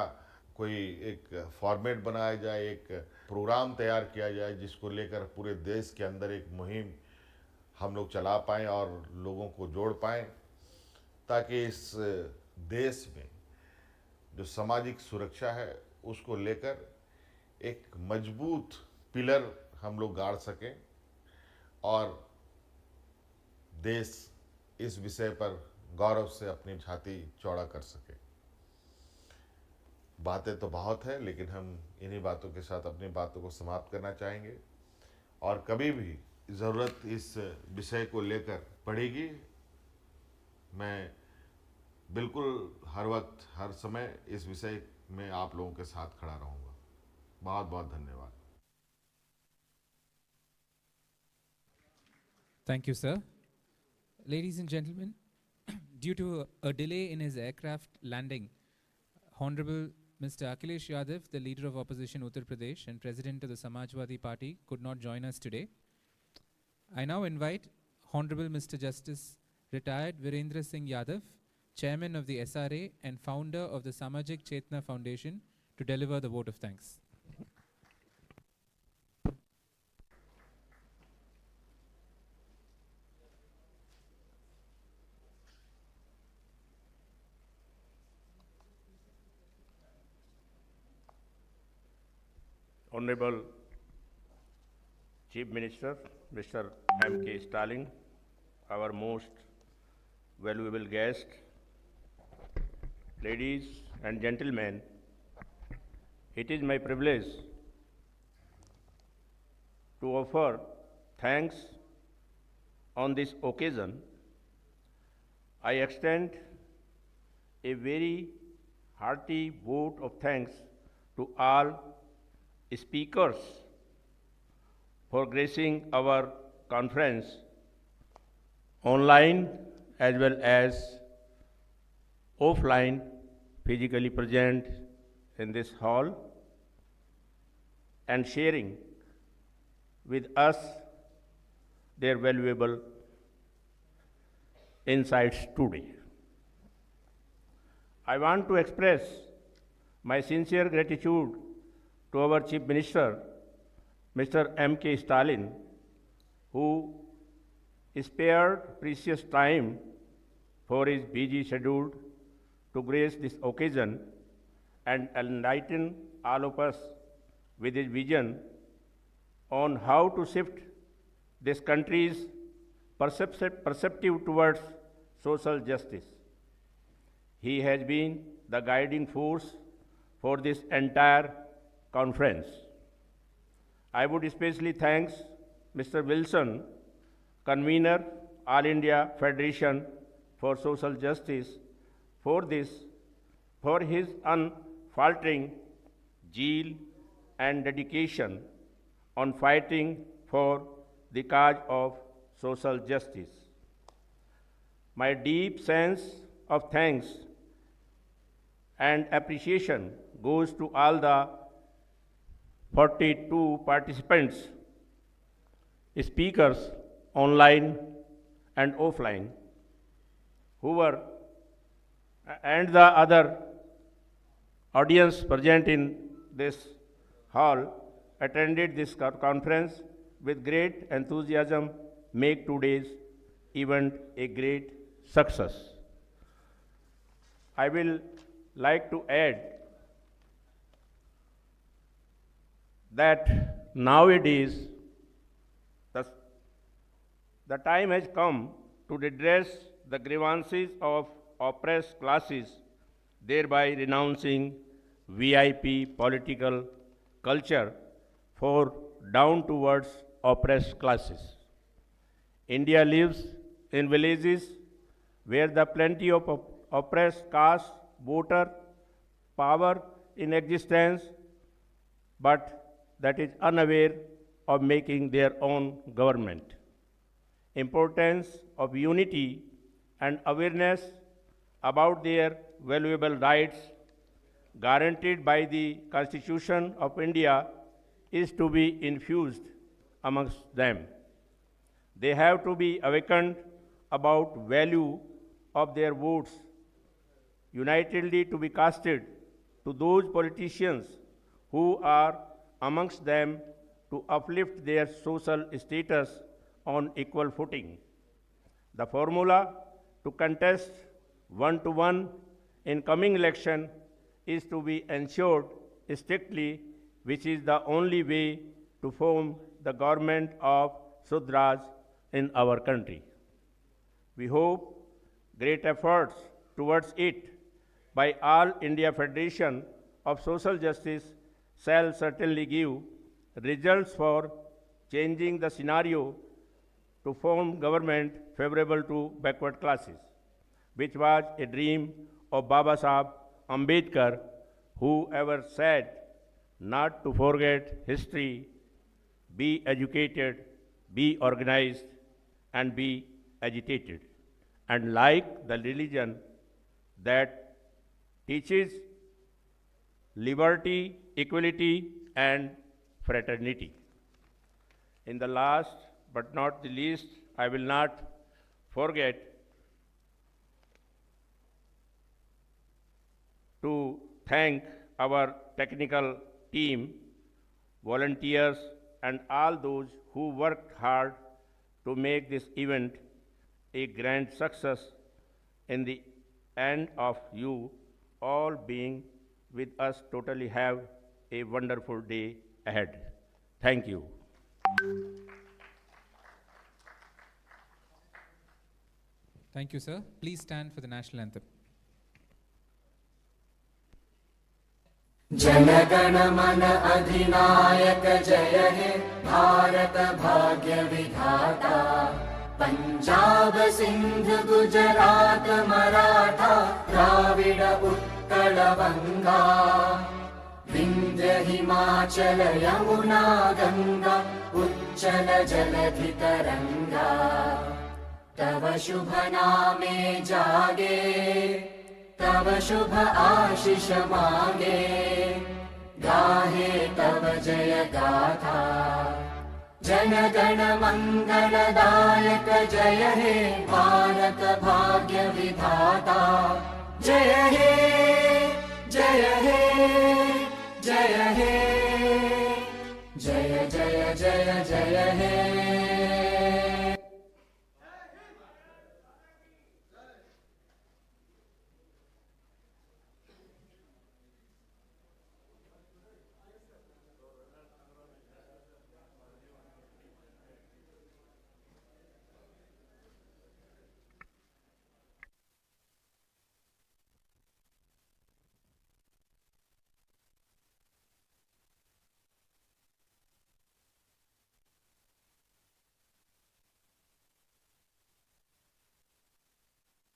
कोई एक फॉर्मेट बनाया जाए, एक प्रोग्राम तैयार किया जाए जिसको लेकर पूरे देश के अंदर एक मुहिम हम लोग चला पाएँ और लोगों को जोड़ पाएँ, ताकि इस देश में जो सामाजिक सुरक्षा है उसको लेकर एक मजबूत पिलर हम लोग गाड़ सकें और देश इस विषय पर गौरव से अपनी छाती चौड़ा कर सके। बातें तो बहुत है, लेकिन हम इन्हीं बातों के साथ अपनी बातों को समाप्त करना चाहेंगे और कभी भी ज़रूरत इस विषय को लेकर पड़ेगी, मैं बिल्कुल हर वक्त हर समय इस विषय में आप लोगों के साथ खड़ा रहूँगा। बहुत बहुत धन्यवाद। Thank you, sir. Ladies and gentlemen, due to a delay in his aircraft landing, Honorable Mr. Akhilesh Yadav, the leader of opposition Uttar Pradesh and president of the Samajwadi Party, could not join us today. I now invite Honorable Mr. Justice Retired Virendra Singh Yadav, Chairman of the SRA and founder of the Samajik Chetna Foundation, to deliver the vote of thanks. Honorable Chief Minister, Mr. Stalin, our most valuable guest, ladies and gentlemen, it is my privilege to offer thanks on this occasion. I extend a very hearty vote of thanks to all speakers for gracing our conference online as well as offline, physically present in this hall and sharing with us their valuable insights today. I want to express my sincere gratitude to our Chief Minister, Mr. Stalin, who spared precious time for his busy schedule to grace this occasion and enlighten all of us with his vision on how to shift this country's perceptive towards social justice. He has been the guiding force for this entire conference. I would especially thank Mr. Wilson, convener, All India Federation for Social Justice, for his unfaltering zeal and dedication on fighting for the cause of social justice. My deep sense of thanks and appreciation goes to all the 42 participants, speakers online and offline, and the other audience present in this hall attended this conference with great enthusiasm, make today's event a great success. I will like to add that nowadays the time has come to redress the grievances of oppressed classes, thereby renouncing VIP political culture for down towards oppressed classes. India lives in villages where the plenty of oppressed caste voter power in existence, but that is unaware of making their own government. Importance of unity and awareness about their valuable rights guaranteed by the Constitution of India is to be infused amongst them. They have to be awakened about value of their votes, unitedly to be casted to those politicians who are amongst them to uplift their social status on equal footing. The formula to contest one-to-one in coming election is to be ensured strictly, which is the only way to form the government of Sudraj in our country. We hope great efforts towards it by All India Federation of Social Justice shall certainly give results for changing the scenario to form government favorable to backward classes, which was a dream of Baba Sahib Ambedkar, who ever said not to forget history, be educated, be organized, and be agitated. And like the religion that teaches liberty, equality, and fraternity. In the last but not the least, I will not forget to thank our technical team, volunteers, and all those who worked hard to make this event a grand success. In the end of you all being with us, totally have a wonderful day ahead. Thank you. Thank you, sir. Please stand for the national anthem. जनगण मन अधिनायक जय हे भारत भाग्य विधाता पंजाब सिंध गुजरात मराठा द्राविड उत्कल बंगा विंध्य हिमाचल यमुना गंगा उच्चल जलधि तरंगा तव शुभ नामे जागे तव शुभ आशीष मांगे गाहे तव जय गाथा जन गण मंगलदायक जय हे भारत भाग्य विधाता जय हे जय हे जय हे जय जय जय जय हे